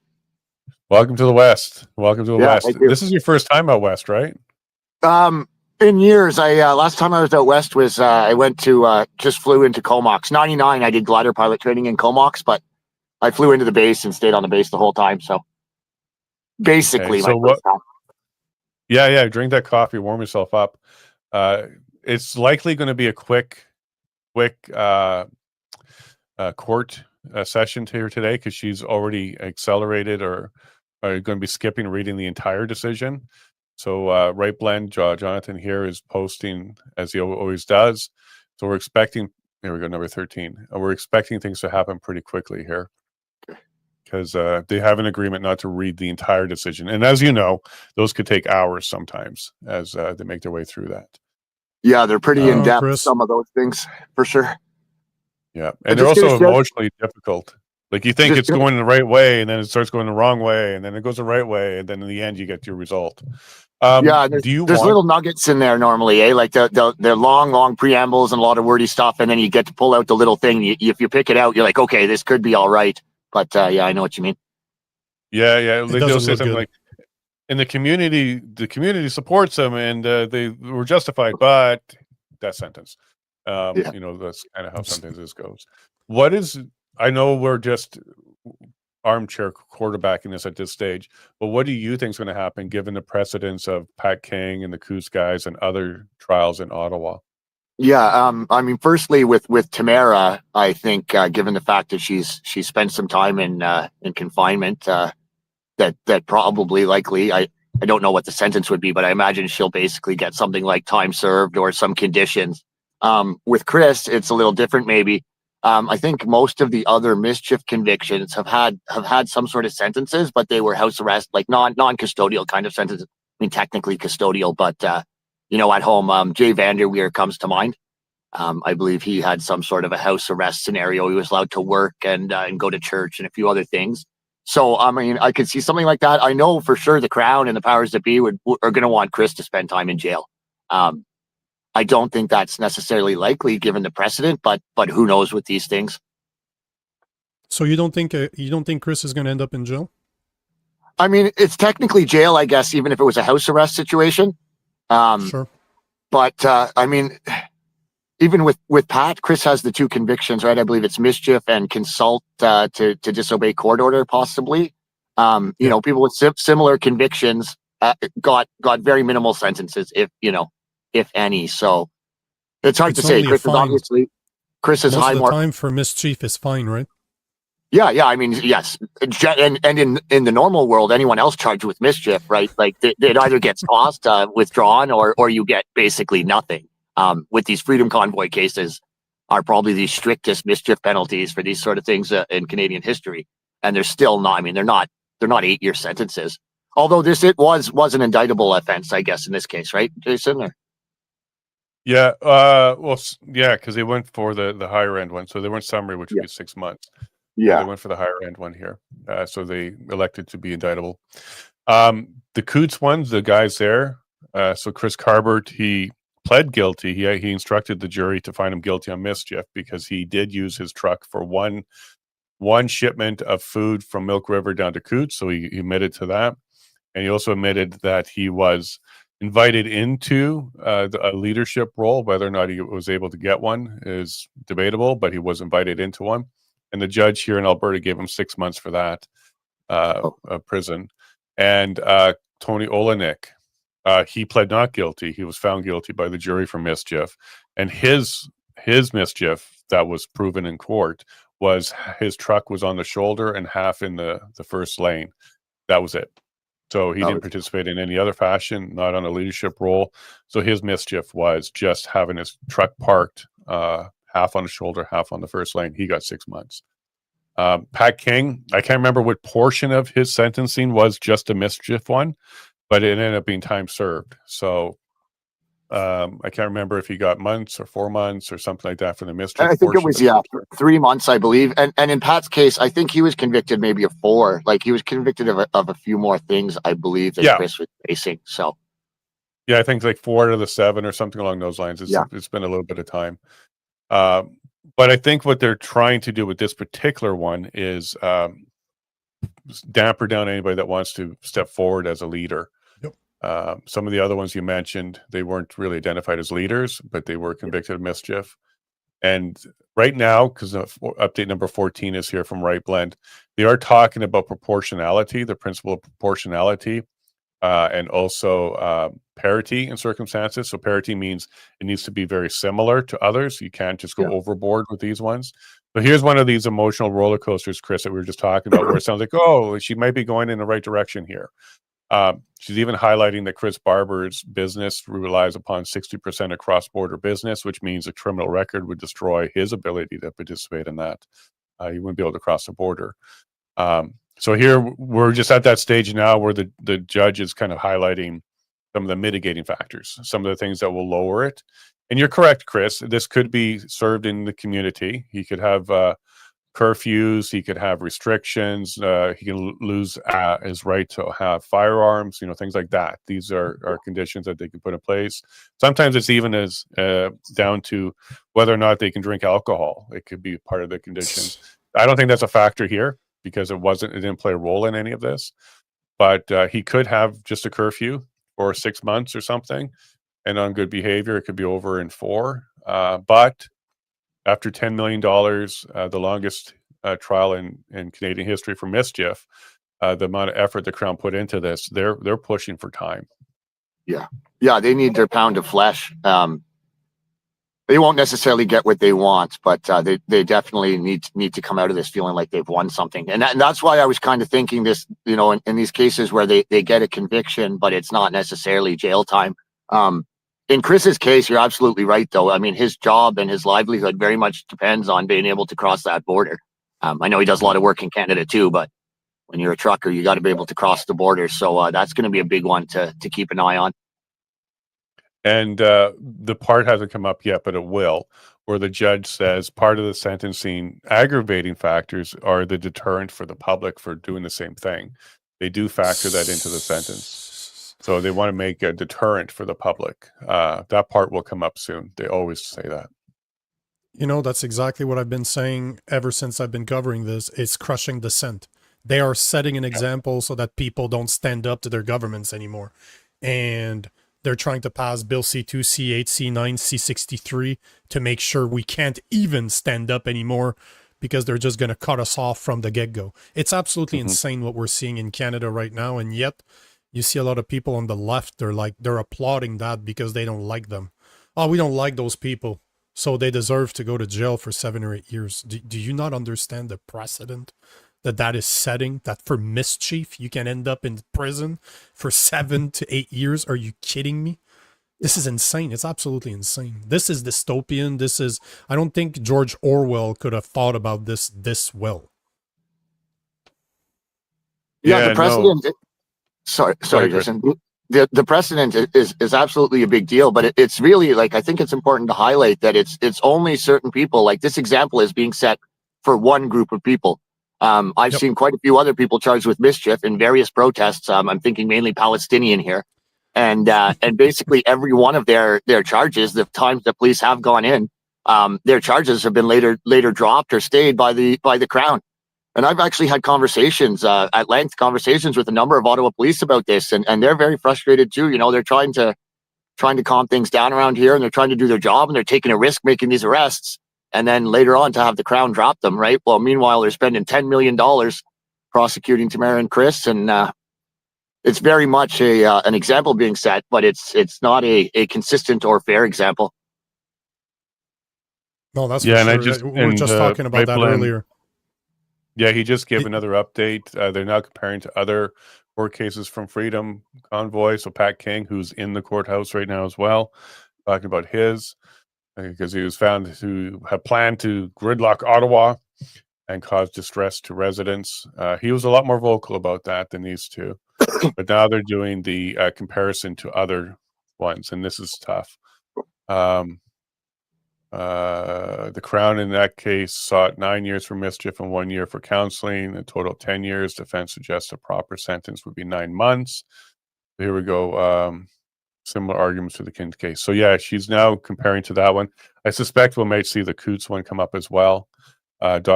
Welcome to the West. Welcome to the West. This is your first time out West, right? In years, last time I was out West was I went to just flew into Comox. 99, I did glider pilot training in Comox, but I flew into the base and stayed on the base the whole time. So basically, okay, so my first time. Yeah. Drink that coffee, warm yourself up. It's likely going to be a quick court session here today, because she's already accelerated or are going to be skipping reading the entire decision. So Right Blend, Jonathan here is posting as he always does. So we're expecting, here we go, number 13. We're expecting things to happen pretty quickly here, because they have an agreement not to read the entire decision. And as you know, those could take hours sometimes as they make their way through that. Yeah, they're pretty in-depth, Chris. some of those things, for sure. Yeah, and they're also emotionally difficult. Like, you think it's going the right way, and then it starts going the wrong way, and then it goes the right way, and then in the end you get your result. Yeah, there's little nuggets in there normally, eh? Like they're long preambles and a lot of wordy stuff, and then you get to pull out the little thing. If you pick it out, you're like, okay, this could be all right. But yeah, I know what you mean. Yeah. They'll say something like, "In the community supports them, and they were justified," but that sentence. You know, that's kind of how sometimes this goes. I know we're just armchair quarterbacking this at this stage, but what do you think is going to happen given the precedence of Pat King and the Coos guys and other trials in Ottawa? Yeah, I mean, firstly, with Tamara, I think given the fact that she's spent some time in confinement, that probably likely, I don't know what the sentence would be, but I imagine she'll basically get something like time served or some conditions. With Chris, it's a little different, maybe. I think most of the other mischief convictions have had some sort of sentences, but they were house arrest, like non-custodial kind of sentences. I mean, technically custodial, but you know, at home. Jay Vanderweer comes to mind. I believe he had some sort of a house arrest scenario. He was allowed to work and go to church and a few other things. So, I mean, I could see something like that. I know for sure the Crown and the powers that be are going to want Chris to spend time in jail. I don't think that's necessarily likely given the precedent, but who knows with these things. So you don't think Chris is going to end up in jail? I mean, it's technically jail, I guess, even if it was a house arrest situation. Sure. But I mean, even with Pat, Chris has the two convictions, right? I believe it's mischief and consult to disobey court order, possibly. You know, people with similar convictions got very minimal sentences, if any. So it's hard to say. Chris's Most high of the mark. time for mischief is fine, right? Yeah, I mean, yes, and in the normal world, anyone else charged with mischief, right? Like it either gets tossed, withdrawn, or you get basically nothing. With these freedom convoy cases, are probably the strictest mischief penalties for these sort of things in Canadian history, and they're still not. I mean, they're not 8-year sentences. Although it was an indictable offense, I guess, in this case, right, Jason? Or? Yeah, yeah, because they went for the higher end one, so they went summary, which would be 6 months. They went for the higher end one here, so they elected to be indictable. The Coots ones, the guys there. So Chris Carbert, he pled guilty. He instructed the jury to find him guilty on mischief because he did use his truck for one shipment of food from Milk River down to Coots, so he admitted to that, and he also admitted that he was invited into a leadership role. Whether or not he was able to get one is debatable, but he was invited into one. And the judge here in Alberta gave him 6 months for that prison. And Tony Olenek, he pled not guilty. He was found guilty by the jury for mischief. And his mischief that was proven in court was his truck was on the shoulder and half in the first lane. That was it. So he didn't participate in any other fashion, not on a leadership role. So his mischief was just having his truck parked half on the shoulder, half on the first lane. He got 6 months. Pat King, I can't remember what portion of his sentencing was just a mischief one, but it ended up being time served. So I can't remember if he got months or 4 months or something like that for the mischief. I think it was 3 months, I believe. And in Pat's case, I think he was convicted maybe of 4. Like he was convicted of a few more things, I believe, that Chris was facing. So yeah, I think like 4 out of the 7 or something along those lines. It's been a little bit of time. But I think what they're trying to do with this particular one is damper down anybody that wants to step forward as a leader. Yep. Some of the other ones you mentioned, they weren't really identified as leaders, but they were convicted of mischief. And right now, because update number 14 is here from Right Blend, they are talking about proportionality, the principle of proportionality, and also parity in circumstances. So parity means it needs to be very similar to others. You can't just go overboard with these ones. But here's one of these emotional roller coasters, Chris, that we were just talking about, where it sounds like, oh, she might be going in the right direction here. She's even highlighting that Chris Barber's business relies upon 60% of cross-border business, which means a criminal record would destroy his ability to participate in that. He wouldn't be able to cross the border. So here we're just at that stage now where the judge is kind of highlighting some of the mitigating factors, some of the things that will lower it. And you're correct, Chris. This could be served in the community. He could have curfews. He could have restrictions. He can lose his right to have firearms, things like that. These are conditions that they can put in place. Sometimes it's even as down to whether or not they can drink alcohol. It could be part of the conditions. I don't think that's a factor here, because it didn't play a role in any of this, but he could have just a curfew for 6 months or something, and on good behavior, it could be over in 4. But after $10 million, the longest trial in Canadian history for mischief, the amount of effort the Crown put into this, they're pushing for time. Yeah, they need their pound of flesh. They won't necessarily get what they want, but they definitely need to come out of this feeling like they've won something. And that's why I was kind of thinking this, in these cases where they get a conviction, but it's not necessarily jail time. In Chris's case, you're absolutely right, though. I mean, his job and his livelihood very much depends on being able to cross that border. I know he does a lot of work in Canada too, but when you're a trucker, you got to be able to cross the border. So that's going to be a big one to keep an eye on. And the part hasn't come up yet, but it will, where the judge says part of the sentencing aggravating factors are the deterrent for the public for doing the same thing. They do factor that into the sentence. So they want to make a deterrent for the public. That part will come up soon. They always say that. That's exactly what I've been saying ever since I've been covering this. It's crushing dissent. They are setting an example so that people don't stand up to their governments anymore. And they're trying to pass Bill C2, C8, C9, C63 to make sure we can't even stand up anymore, because they're just going to cut us off from the get-go. It's absolutely insane what we're seeing in Canada right now, and yet you see a lot of people on the left, they're applauding that because they don't like them. Oh, we don't like those people. so they deserve to go to jail for 7 or 8 years. Do you not understand the precedent that is setting, that for mischief you can end up in prison for 7 to 8 years? Are you kidding me? This is insane. It's absolutely insane. This is dystopian. This is, I don't think George Orwell could have thought about this well. Yeah, the precedent. No. Sorry, Chris. Jason. The precedent is absolutely a big deal, but it's really, like, I think it's important to highlight that it's only certain people. Like, this example is being set for one group of people. I've seen quite a few other people charged with mischief in various protests. I'm thinking mainly Palestinian here, and basically every one of their charges, the times the police have gone in, their charges have been later dropped or stayed by the Crown. And I've actually had conversations at length, conversations with a number of Ottawa police about this, and they're very frustrated too. You know, they're trying to calm things down around here, and they're trying to do their job, and they're taking a risk making these arrests, and then later on to have the Crown drop them, right? Well, meanwhile, they're spending $10 million prosecuting Tamara and Chris, and it's very much an example being set, but it's not a consistent or fair example. No, that's Yeah, for and sure. We were just talking about that earlier. Yeah, he just gave another update. They're now comparing to other court cases from Freedom Convoy. So Pat King, who's in the courthouse right now as well, talking about his, because he was found to have planned to gridlock Ottawa and cause distress to residents. He was a lot more vocal about that than these two. But now they're doing the comparison to other ones, and this is tough. The Crown in that case sought 9 years for mischief and 1 year for counseling, a total of 10 years. Defense suggests a proper sentence would be 9 months. Here we go. Similar arguments to the King case. So yeah, she's now comparing to that one. I suspect we might see the Coots one come up as well. Pastor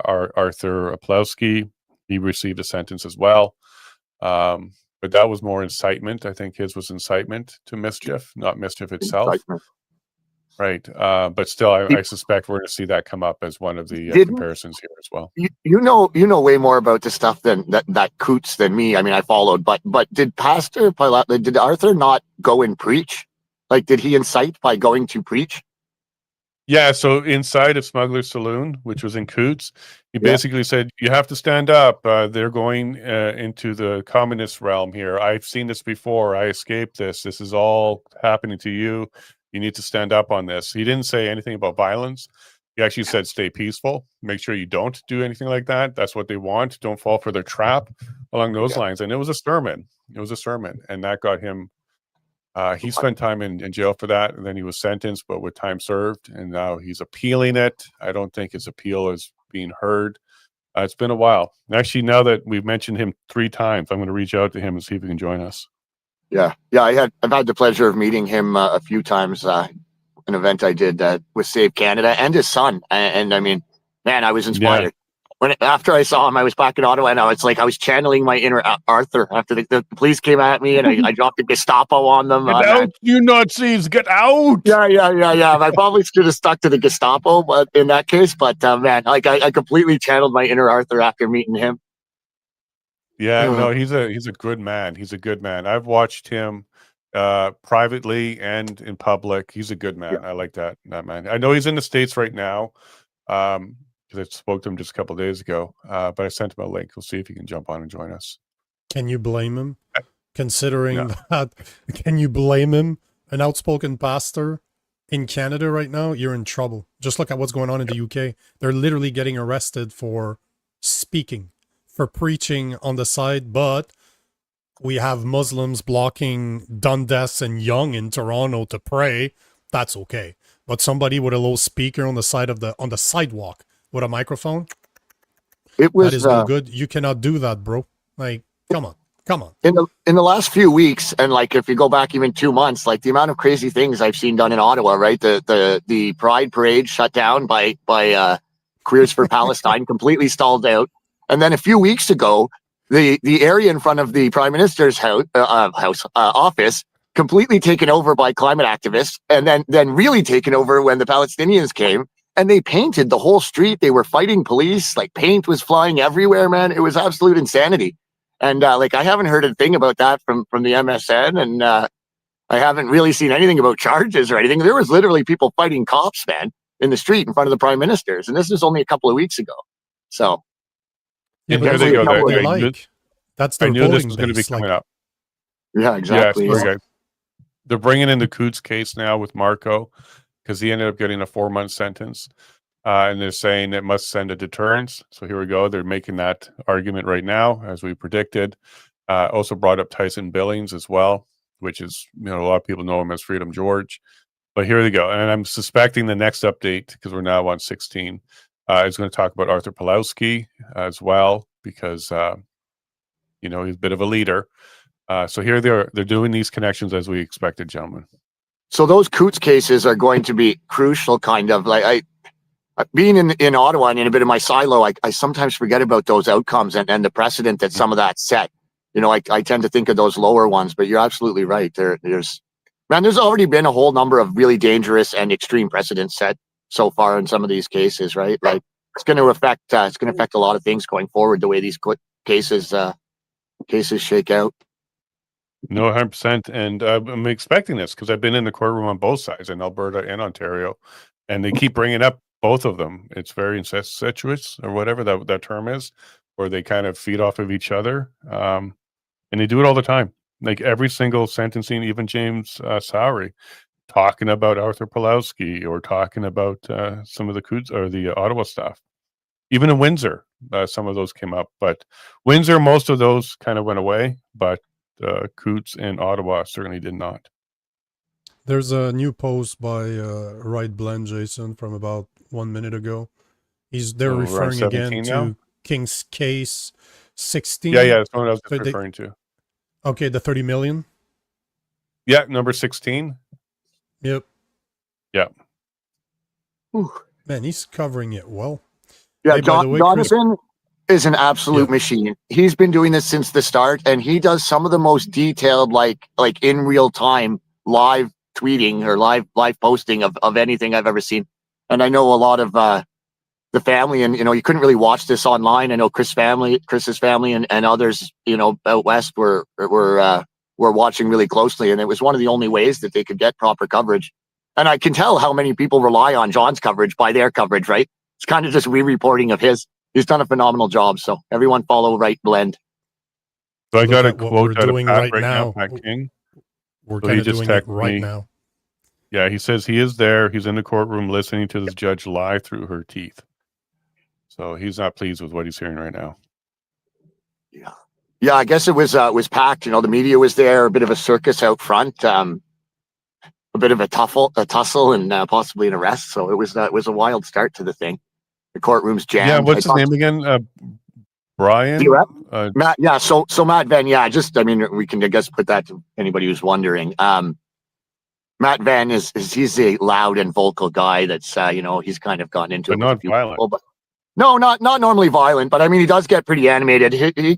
Arthur Aplowski, he received a sentence as well. But that was more incitement. I think his was incitement to mischief, not mischief itself. Incitement. Right. But still, I suspect we're going to see that come up as one of the comparisons here as well. You know way more about this stuff than that Coots than me. I mean, I followed, but did Arthur not go and preach? Like, did he incite by going to preach? Yeah, so inside of Smuggler's Saloon, which was in Coots, he basically said, you have to stand up. They're going into the communist realm here. I've seen this before. I escaped this. This is all happening to you. You need to stand up on this. He didn't say anything about violence. He actually said, stay peaceful. Make sure you don't do anything like that. That's what they want. Don't fall for their trap along those lines. And it was a sermon. It was a sermon. And that got him. He spent time in jail for that. And then he was sentenced, but with time served. And now he's appealing it. I don't think his appeal is being heard. It's been a while. Actually, now that we've mentioned him 3 times, I'm going to reach out to him and see if he can join us. Yeah. I've had the pleasure of meeting him a few times. An event I did with Save Canada and his son, and I mean, man, I was inspired. After I saw him, I was back in Ottawa, and I was channeling my inner Arthur. After the police came at me, and I dropped the Gestapo on them. Get out, you Nazis! Get out! Yeah. I probably should have stuck to the Gestapo, but in that case, man, like I completely channeled my inner Arthur after meeting him. Yeah, no, he's a good man. He's a good man. I've watched him privately and in public. He's a good man. I like that man. I know he's in the States right now, because I spoke to him just a couple of days ago. But I sent him a link. We'll see if he can jump on and join us. Can you blame him? Considering that, can you blame him? An outspoken pastor in Canada right now, you're in trouble. Just look at what's going on in the UK. They're literally getting arrested for speaking, for preaching on the side, but we have Muslims blocking Dundas and Young in Toronto to pray. That's okay. But somebody with a little speaker on the side of on the sidewalk with a microphone, that is no good. You cannot do that, bro. Like, come on. In the last few weeks, and like if you go back even 2 months, like the amount of crazy things I've seen done in Ottawa, right? The Pride Parade shut down by Queers for Palestine, completely stalled out. And then a few weeks ago, the area in front of the Prime Minister's office completely taken over by climate activists, and then really taken over when the Palestinians came, and they painted the whole street. They were fighting police, like paint was flying everywhere, man. It was absolute insanity. And like I haven't heard a thing about that from the MSN, and I haven't really seen anything about charges or anything. There was literally people fighting cops, man, in the street in front of the prime ministers, and this was only a couple of weeks ago. So, Yeah, And but here those they are go. the people they I knew, like. That's I their knew this voting was going to be base. coming Like, up. yeah, exactly. Yeah, sorry, guys. They're bringing in the Coots case now with Marco because he ended up getting a 4-month sentence. And they're saying it must send a deterrence. So here we go. They're making that argument right now, as we predicted. Also brought up Tyson Billings as well, which is, a lot of people know him as Freedom George. But here they go. And I'm suspecting the next update, because we're now on 16, is going to talk about Arthur Pawlowski as well, because, he's a bit of a leader. So here they're doing these connections as we expected, gentlemen. So those Coots cases are going to be crucial, kind of. Like being in Ottawa and in a bit of my silo, I sometimes forget about those outcomes and the precedent that some of that set. I tend to think of those lower ones, but you're absolutely right. There's already been a whole number of really dangerous and extreme precedents set so far in some of these cases, right? Like it's going to affect a lot of things going forward, the way these cases shake out. No, 100%. And I'm expecting this because I've been in the courtroom on both sides, in Alberta and Ontario, and they keep bringing up both of them. It's very incestuous, or whatever that term is, where they kind of feed off of each other. And they do it all the time. Like every single sentencing, even James Sowery, talking about Arthur Pawlowski or talking about some of the Coots or the Ottawa stuff. Even in Windsor, some of those came up. But Windsor, most of those kind of went away. But Coots and Ottawa certainly did not. there's a new post by Right Blend Jason from about 1 minute ago. They're So we're on referring again 17 now? to King's case 16. Yeah, that's what I was So just referring to. Okay, the 30 million. Yeah, number 16. Yep. Yeah. Whew. Man, he's covering it well. Yeah, Hey, by the way, Chris- Jonathan is an absolute Yeah. machine. He's been doing this since the start, and he does some of the most detailed, like in real time live tweeting or live posting of anything I've ever seen. And I know a lot of the family, and you couldn't really watch this online. I know Chris's family, and others, out west were watching really closely, and it was one of the only ways that they could get proper coverage. And I can tell how many people rely on John's coverage by their coverage, right? It's kind of just re-reporting of his. He's done a phenomenal job. So everyone follow Right Blend. So I Look got a at what quote we're out of doing Pat right now. Pat King. We're So kind he of just doing it texted right me. now. Yeah, he says he is there. He's in the courtroom listening to this judge lie through her teeth. So he's not pleased with what he's hearing right now. Yeah, I guess it was packed. The media was there, a bit of a circus out front, a bit of a tussle, and possibly an arrest. So it was a wild start to the thing. The courtroom's jammed. Yeah, what's his name again? Brian? Matt, yeah, so Matt Venn, yeah, we can, I guess, put that to anybody who's wondering. Matt Venn he's a loud and vocal guy that's, he's kind of gone into But it not with a few violent. people, but no, not normally violent, but he does get pretty animated.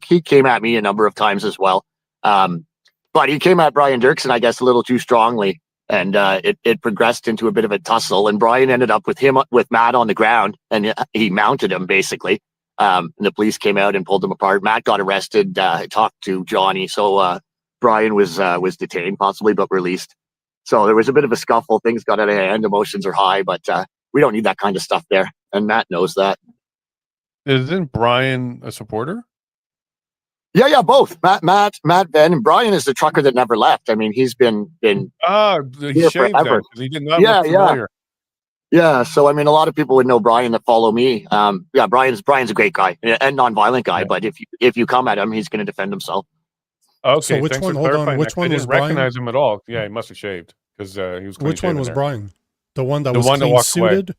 He came at me a number of times as well. But he came at Brian Dirksen, I guess, a little too strongly, and it progressed into a bit of a tussle, and Brian ended up with Matt on the ground, and he mounted him basically. And the police came out and pulled them apart. Matt got arrested, talked to Johnny. So Brian was detained possibly, but released. So there was a bit of a scuffle. Things got out of hand. Emotions are high, but we don't need that kind of stuff there. And Matt knows that. Isn't Brian a supporter? Yeah, both. Matt Venn, and Brian is the trucker that never left. He's been He here shaved forever. that because he did not look familiar. Yeah, so a lot of people would know Brian that follow me. Brian's a great guy and non-violent guy, but if you come at him, he's going to defend himself. Okay, So which thanks one? for Hold clarifying on. Which that. one I was didn't Brian? recognize him at all. Yeah, he must have shaved because he was. Which one was there. Brian? The one that The was one that clean walked away. suited.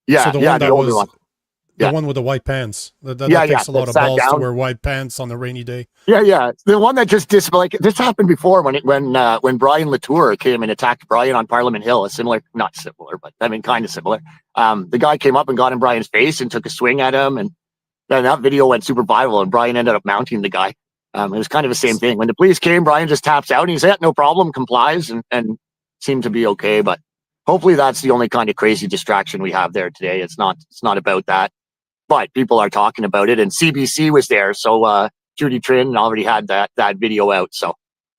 Yeah, So the yeah, one the that older was one. the Yeah. one with the white pants. That Yeah, takes a that lot of sat balls to down. wear white pants on a rainy day. Yeah, the one that just this happened before when Brian Latour came and attacked Brian on Parliament Hill. Not similar, but kind of similar. The guy came up and got in Brian's face and took a swing at him, and then that video went super viral. And Brian ended up mounting the guy. It was kind of the same thing. When the police came, Brian just taps out and he's no problem, complies, and seemed to be okay. But hopefully that's the only kind of crazy distraction we have there today. It's not about that. But people are talking about it, and CBC was there. So Judy Trin already had that video out. So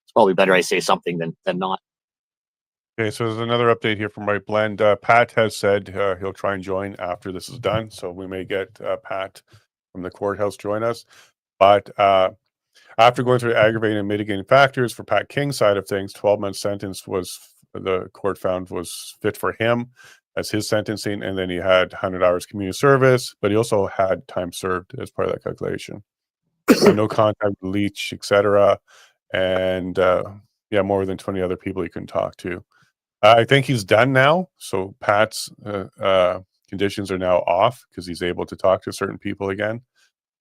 it's probably better I say something than not. Okay, so there's another update here from Right Blend. Pat has said he'll try and join after this is done, so we may get Pat from the courthouse join us. But after going through aggravating and mitigating factors for Pat King's side of things, 12-month sentence was the court found was fit for him as his sentencing, and then he had 100 hours community service, but he also had time served as part of that calculation. No contact with Leach, etc., and more than 20 other people he can talk to. I think he's done now. So Pat's conditions are now off because he's able to talk to certain people again.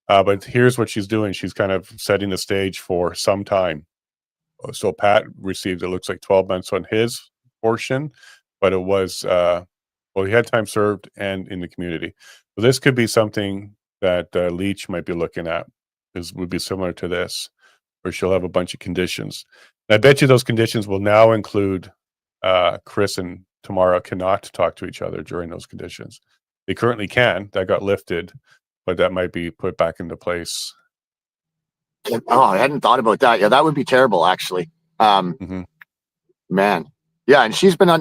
But here's what she's doing. She's kind of setting the stage for some time. So Pat received, it looks like 12 months on his portion, but it was, he had time served and in the community. So this could be something that Leach might be looking at. This would be similar to this, where she'll have a bunch of conditions. And I bet you those conditions will now include Chris and Tamara cannot talk to each other during those conditions. They currently can. That got lifted, but that might be put back into place. Oh, I hadn't thought about that. Yeah, that would be terrible, actually. Man. Yeah, and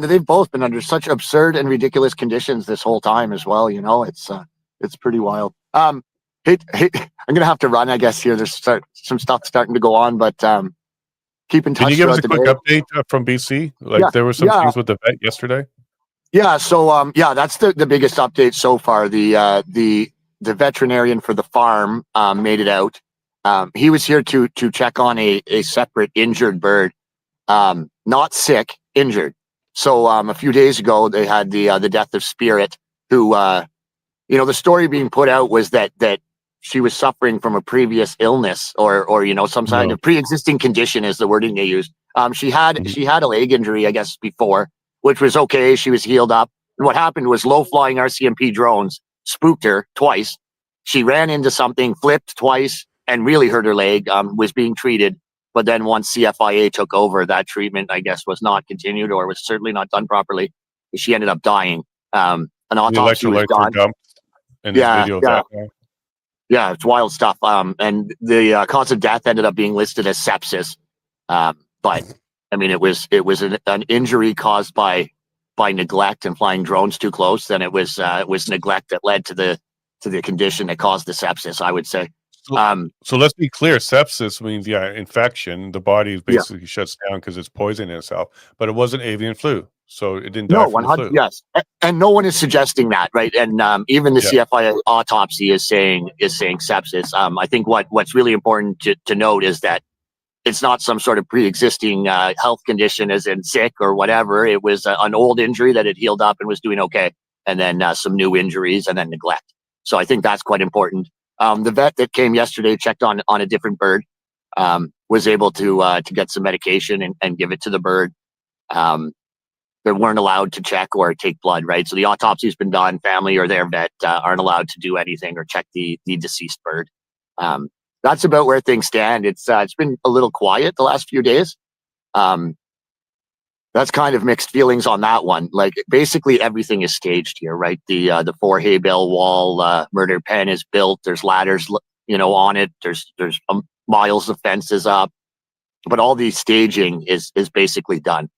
they've both been under such absurd and ridiculous conditions this whole time as well. It's pretty wild. Hey, I'm gonna have to run, I guess, here. There's some stuff starting to go on, but keep in touch. Can you give us a quick update from BC? There were some things with the vet yesterday. Yeah, so that's the biggest update so far. The veterinarian for the farm made it out. He was here to check on a separate injured bird, not sick, injured. So a few days ago they had the death of Spirit, who the story being put out was that she was suffering from a previous illness or some kind of pre-existing condition is the wording they used. She had a leg injury, I guess, before, which was okay. She was healed up. And what happened was low-flying RCMP drones spooked her twice. She ran into something, flipped twice, and really hurt her leg, was being treated. But then once CFIA took over, that treatment, I guess, was not continued or was certainly not done properly. She ended up dying. An autopsy was done. Yeah, it's wild stuff. And the cause of death ended up being listed as sepsis. But I mean, it was an injury caused by neglect and flying drones too close. Then it was neglect that led to the condition that caused the sepsis, I would say. So let's be clear. Sepsis means infection. The body basically shuts down because it's poisoning itself. But it wasn't avian flu, so it didn't die from the flu. Yes, and no one is suggesting that, right? And even the CFIA autopsy is saying sepsis. I think what's really important to note is that it's not some sort of pre-existing health condition, as in sick or whatever. It was an old injury that had healed up and was doing okay, and then some new injuries and then neglect. So I think that's quite important. The vet that came yesterday checked on a different bird, was able to get some medication and give it to the bird. They weren't allowed to check or take blood, right? So the autopsy's been done. Family or their vet aren't allowed to do anything or check the deceased bird. That's about where things stand. It's been a little quiet the last few days. That's kind of mixed feelings on that one. Like basically everything is staged here, right? The 4 hay bale wall murder pen is built. There's ladders, on it. There's miles of fences up, but all the staging is basically done.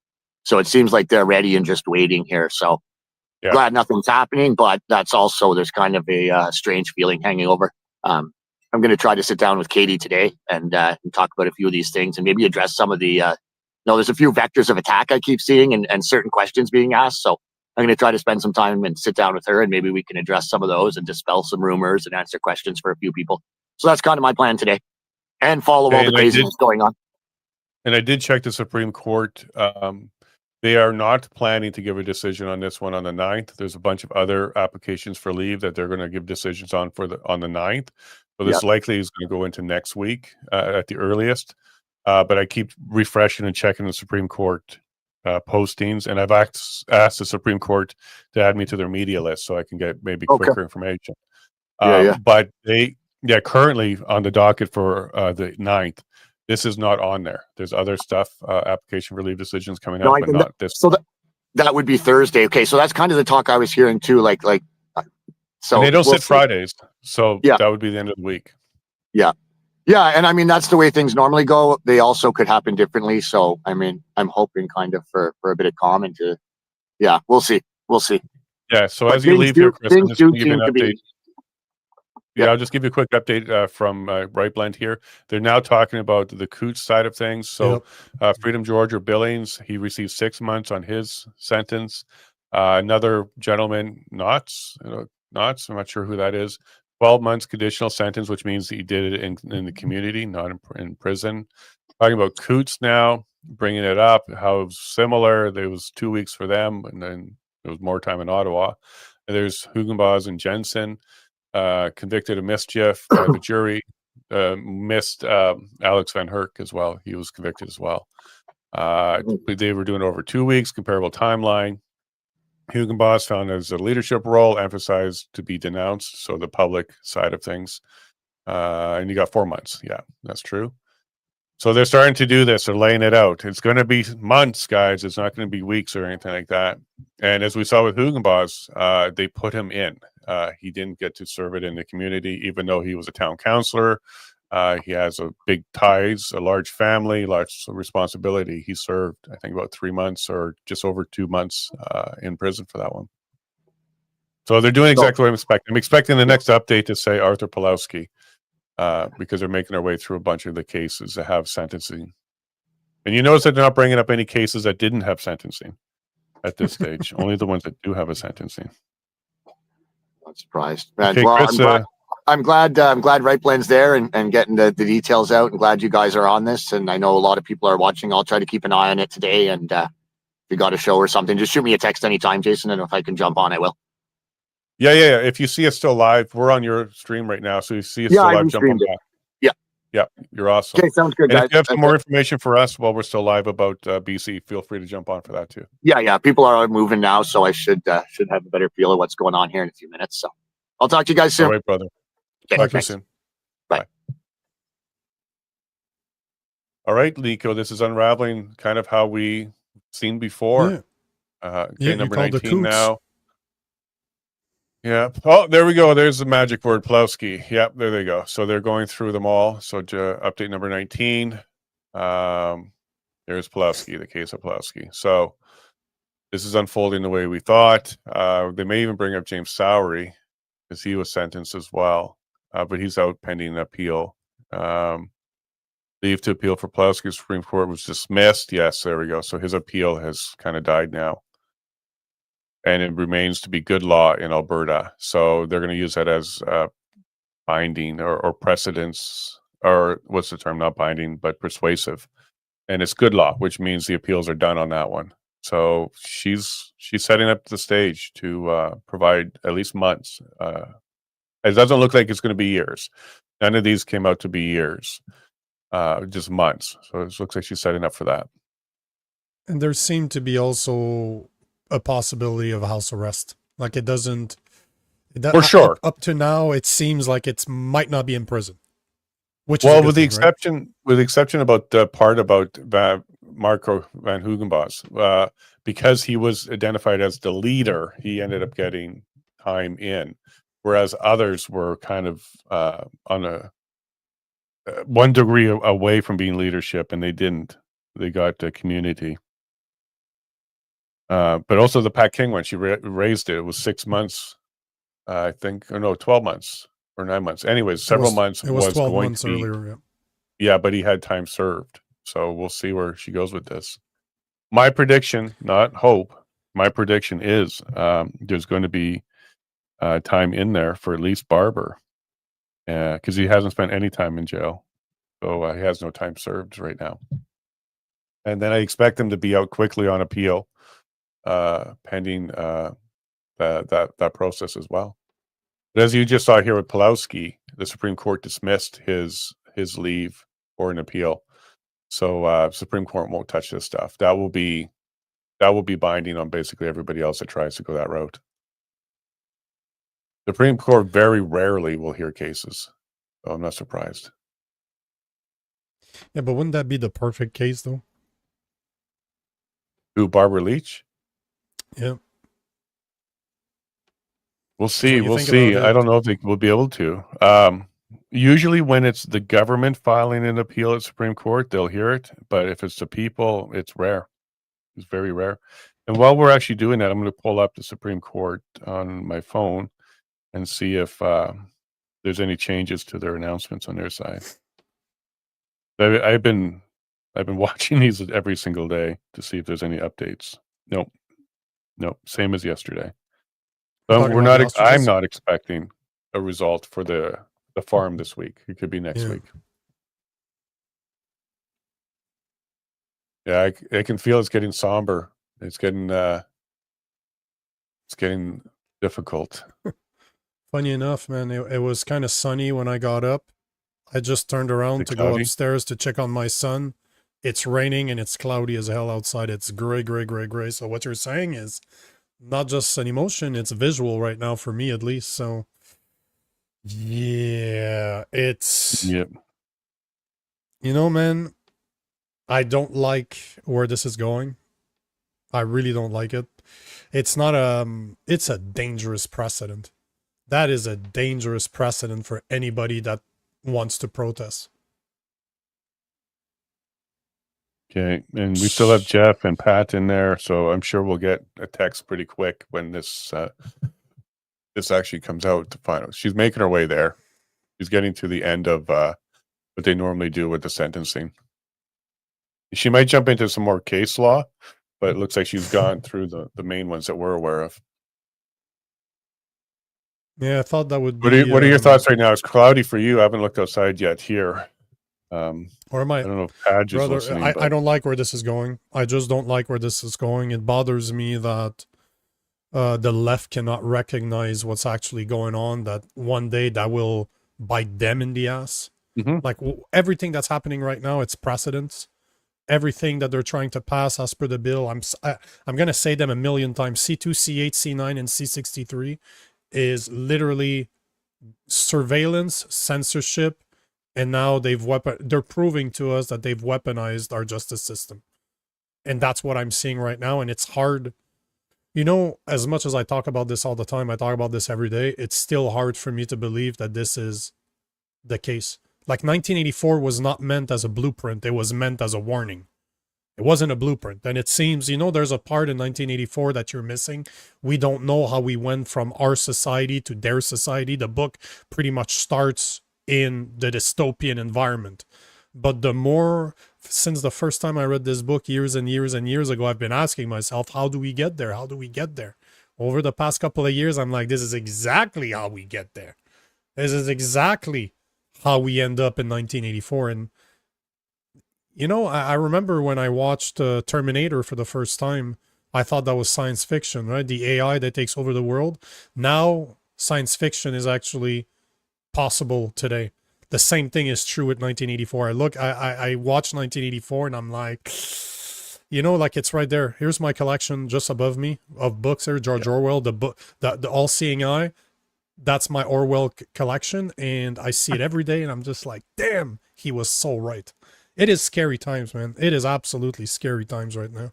So it seems like they're ready and just waiting here. So glad nothing's happening, but that's also, there's kind of a strange feeling hanging over. I'm going to try to sit down with Katie today and talk about a few of these things and maybe address some of the, there's a few vectors of attack I keep seeing and certain questions being asked. So I'm going to try to spend some time and sit down with her and maybe we can address some of those and dispel some rumors and answer questions for a few people. So that's kind of my plan today and follow all the craziness going on. And I did check the Supreme Court. They are not planning to give a decision on this one on the 9th. There's a bunch of other applications for leave that they're going to give decisions on on the 9th. So this likely is going to go into next week at the earliest. But I keep refreshing and checking the Supreme Court postings, and I've asked the Supreme Court to add me to their media list so I can get maybe quicker information. But currently on the docket for the 9th, this is not on there. There's other stuff, application for leave decisions coming up, but not this. So that would be Thursday. Okay, so that's kind of the talk I was hearing too. So and they don't sit Fridays, so that would be the end of the week. Yeah. Yeah, and I mean that's the way things normally go. They also could happen differently. So I mean, I'm hoping kind of for a bit of calm and to, yeah, we'll see, we'll see. Yeah. So But as you leave here, Chris, I'm things just do going to give you seem an to update. be. Yeah, Yeah. I'll just give you a quick update from Right Blend here. They're now talking about the Coots side of things. So Freedom George or Billings, he received 6 months on his sentence. Another gentleman, Knotts, I'm not sure who that is. 12 months conditional sentence, which means he did it in the community, not in prison. Talking about Coots now, bringing it up, how similar. There was 2 weeks for them, and then there was more time in Ottawa. And there's Hugenbos and Jensen. Convicted of mischief. The jury missed Alex Van Herk as well. He was convicted as well. They were doing over 2 weeks, comparable timeline. Hugenbos found as a leadership role, emphasized to be denounced, so the public side of things. And you got 4 months. Yeah, that's true. So they're starting to do this. They're laying it out. It's going to be months, guys. It's not going to be weeks or anything like that. And as we saw with Hugenbos, they put him in. He didn't get to serve it in the community, even though he was a town councillor. He has a big ties, a large family, large responsibility. He served, I think, about 3 months or just over 2 months in prison for that one. So they're doing exactly what I'm expecting. I'm expecting the next update to say Arthur Pulowski. Because they're making their way through a bunch of the cases that have sentencing. And you notice that they're not bringing up any cases that didn't have sentencing at this stage. Only the ones that do have a sentencing. Not surprised. Man, Okay, well, Chris, I'm glad Right Blend's there and getting the details out. I'm glad you guys are on this. And I know a lot of people are watching. I'll try to keep an eye on it today. And if you got a show or something, just shoot me a text anytime, Jason. And if I can jump on, I will. Yeah. If you see us still live, we're on your stream right now. So you see us still live, jump on back. Yeah, you're awesome. Okay, sounds good, and guys. if you have some more information for us while we're still live about BC, feel free to jump on for that too. Yeah. People are moving now, so I should have a better feel of what's going on here in a few minutes. So I'll talk to you guys soon. All right, brother. Okay, Talk to you thanks. soon. Bye. All right, Nico, this is unraveling kind of how we seen before. Okay, number 19 now. Yeah. Oh, there we go. There's the magic word, Pulowski. Yep, there they go. So they're going through them all. So update number 19. There's Pulowski, the case of Pulowski. So this is unfolding the way we thought. They may even bring up James Sowery because he was sentenced as well, but he's out pending an appeal. Leave to appeal for Pulowski, Supreme Court was dismissed. Yes, there we go. So his appeal has kind of died now. And it remains to be good law in Alberta. So they're going to use that as binding or precedence, or what's the term? Not binding, but persuasive. And it's good law, which means the appeals are done on that one. So she's setting up the stage to provide at least months. It doesn't look like it's going to be years. None of these came out to be years, just months. So it looks like she's setting up for that. And there seemed to be also a possibility of house arrest. Like it doesn't. For sure. Up to now, it seems like it might not be in prison. Which well, is with the thing, exception, right? with the exception about the part about Marco van Hugenbos, because he was identified as the leader, he ended up getting time in, whereas others were kind of on a 1 degree away from being leadership, and they didn't. They got the community. But also the Pat King one, she raised it. It was 6 months, I think, or no, 12 months or 9 months. Anyways, several months. It was 12 going months to be, earlier. Yeah, but he had time served. So we'll see where she goes with this. My prediction, not hope, my prediction is there's going to be time in there for at least Barber, because he hasn't spent any time in jail. So he has no time served right now. And then I expect him to be out quickly on appeal, pending that process as well. But as you just saw here with Pulowski, the Supreme Court dismissed his leave for an appeal. So Supreme Court won't touch this stuff. That will be binding on basically everybody else that tries to go that route. The Supreme Court very rarely will hear cases, so I'm not surprised. Yeah, but wouldn't that be the perfect case, though? Who, Barbara Leach? Yeah. We'll see. So We'll see. I don't know if they will be able to. Usually when it's the government filing an appeal at Supreme Court, they'll hear it. But if it's the people, it's rare. It's very rare. And while we're actually doing that, I'm going to pull up the Supreme Court on my phone and see if there's any changes to their announcements on their side. I've been watching these every single day to see if there's any updates. Nope. Same as yesterday. But Talking we're about not. the I'm ostriches? not expecting a result for the farm this week. It could be next Yeah. week. Yeah, I can feel it's getting somber. It's getting difficult. Funny enough, man, it was kind of sunny when I got up. I just turned around Is it to go cloudy? upstairs to check on my son. It's raining and it's cloudy as hell outside. It's gray, gray, gray, gray. So what you're saying is not just an emotion, it's visual right now for me at least. So yeah, it's, Yep. you know, man, I don't like where this is going. I really don't like it. It's not it's a dangerous precedent. That is a dangerous precedent for anybody that wants to protest. Okay, and we still have Jeff and Pat in there, so I'm sure we'll get a text pretty quick when this actually comes out to find out. She's making her way there. She's getting to the end of what they normally do with the sentencing. She might jump into some more case law, but it looks like she's gone through the main ones that we're aware of. Yeah, I thought that would be. What are your thoughts right now? It's cloudy for you. I haven't looked outside yet here. Or am I don't know if Padge is brother, listening. I don't like where this is going. I just don't like where this is going. It bothers me that the left cannot recognize what's actually going on, that one day that will bite them in the ass. Like everything that's happening right now, it's precedents. Everything that they're trying to pass as per the bill, I'm going to say them a million times. C2, C8, C9, and C63 is literally surveillance, censorship, and now they're proving to us that they've weaponized our justice system. And that's what I'm seeing right now. And it's hard. You know, as much as I talk about this all the time, I talk about this every day, it's still hard for me to believe that this is the case. Like 1984 was not meant as a blueprint. It was meant as a warning. It wasn't a blueprint. And it seems, you know, there's a part in 1984 that you're missing. We don't know how we went from our society to their society. The book pretty much starts in the dystopian environment. But the more, since the first time I read this book years and years and years ago, I've been asking myself, how do we get there? How do we get there? Over the past couple of years, I'm like, this is exactly how we get there. This is exactly how we end up in 1984. And you know, I remember when I watched Terminator for the first time, I thought that was science fiction, right? The AI that takes over the world. Now, science fiction is actually possible today. The same thing is true with 1984. I watched 1984 and I'm like, you know, like it's right there. Here's my collection just above me of books here. George Orwell, the all-seeing eye. That's my Orwell collection, and I see it every day, and I'm just like, damn, he was so right. It is scary times, man. It is absolutely scary times right now.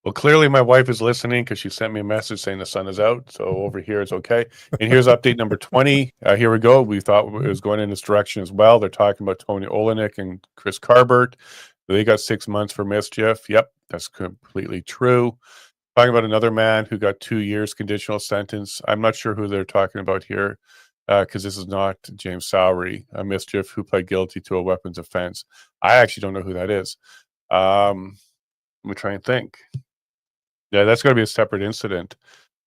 Well, clearly my wife is listening because she sent me a message saying the sun is out. So over here it's okay. And here's update number 20. Here we go. We thought it was going in this direction as well. They're talking about Tony Olenek and Chris Carbert. They got 6 months for mischief. Yep, that's completely true. Talking about another man who got 2 years conditional sentence. I'm not sure who they're talking about here because this is not James Sowery, a mischief who pled guilty to a weapons offense. I actually don't know who that is. Let me try and think. Yeah, that's going to be a separate incident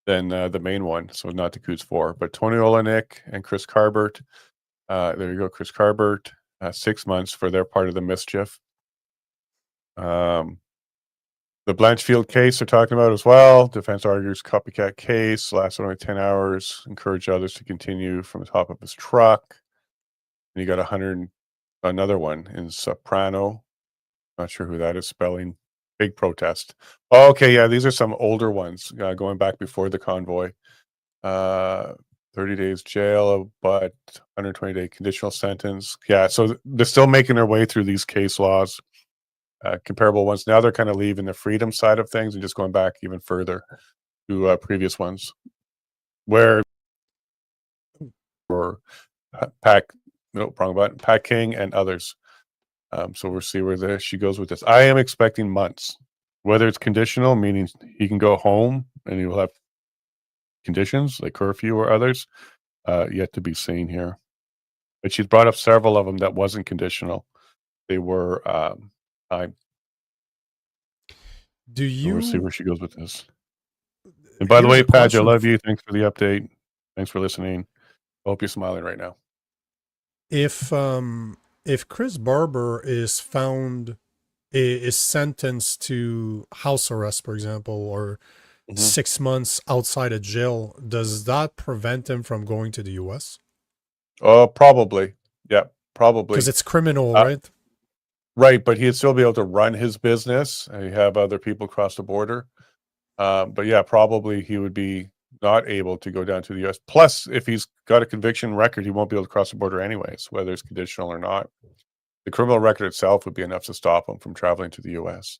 than the main one, so not the Coutts 4. But Tony Olenek and Chris Carbert, there you go, Chris Carbert, 6 months for their part of the mischief. The Blanchfield case they're talking about as well. Defense argues copycat case, lasted only 10 hours, encourage others to continue from the top of his truck. And you got another one in Soprano. Not sure who that is spelling. Big protest. Oh, okay, yeah, these are some older ones going back before the convoy. 30 days jail, but 120-day conditional sentence. Yeah, so they're still making their way through these case laws, comparable ones. Now they're kind of leaving the freedom side of things and just going back even further to previous ones, where or wrong button, Pat King and others. So we'll see where she goes with this. I am expecting months, whether it's conditional, meaning he can go home and he will have conditions like curfew or others, yet to be seen here. But she's brought up several of them that wasn't conditional. They were time. Do you? We'll see where she goes with this. And by the way, Padge, I love you. Thanks for the update. Thanks for listening. I hope you're smiling right now. If Chris Barber is found, is sentenced to house arrest, for example, or 6 months outside of jail, does that prevent him from going to the U.S.? Probably. Yeah, probably. Because it's criminal, right? Right, but he'd still be able to run his business and have other people cross the border. But yeah, probably he would be not able to go down to the U.S. Plus, if he's got a conviction record, he won't be able to cross the border anyways, whether it's conditional or not. The criminal record itself would be enough to stop him from traveling to the U.S.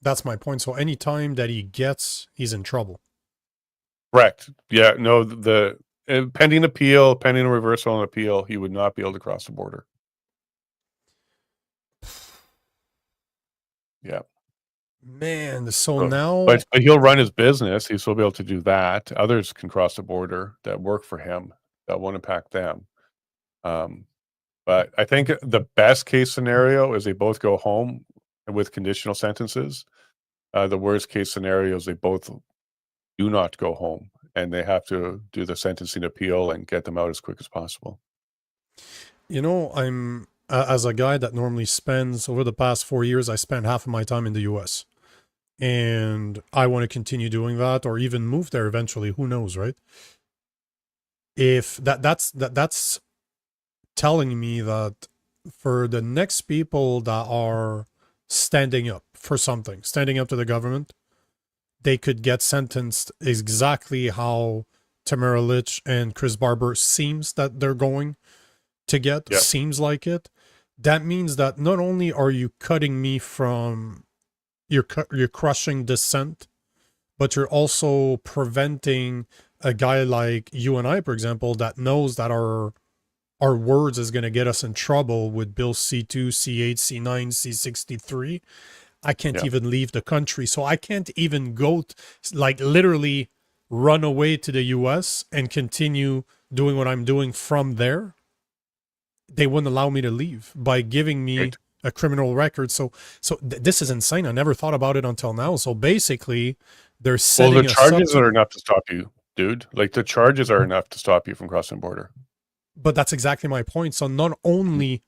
That's my point. So any time that he's in trouble. Correct. Yeah, no, pending appeal, pending a reversal and appeal, he would not be able to cross the border. Yeah. Man, so now... But he'll run his business. He'll still be able to do that. Others can cross the border that work for him. That won't impact them. But I think the best case scenario is they both go home with conditional sentences. The worst case scenario is they both do not go home and they have to do the sentencing appeal and get them out as quick as possible. You know, I'm... as a guy that normally spends, over the past 4 years, I spent half of my time in the US. And I want to continue doing that or even move there eventually. Who knows, right? If that's telling me that for the next people that are standing up for something, standing up to the government, they could get sentenced exactly how Tamara Lich and Chris Barber seems that they're going to get. Yep. Seems like it. That means that not only are you cutting me from, you're crushing dissent, but you're also preventing a guy like you and I, for example, that knows that our words is going to get us in trouble with Bill C2, C8, C9, C63. I can't even leave the country. So I can't even go, like literally run away to the US and continue doing what I'm doing from there. They wouldn't allow me to leave by giving me a criminal record. So this is insane. I never thought about it until now. So basically, they're setting the charges are enough to stop you, dude. Like the charges are enough to stop you from crossing the border. But that's exactly my point. So not only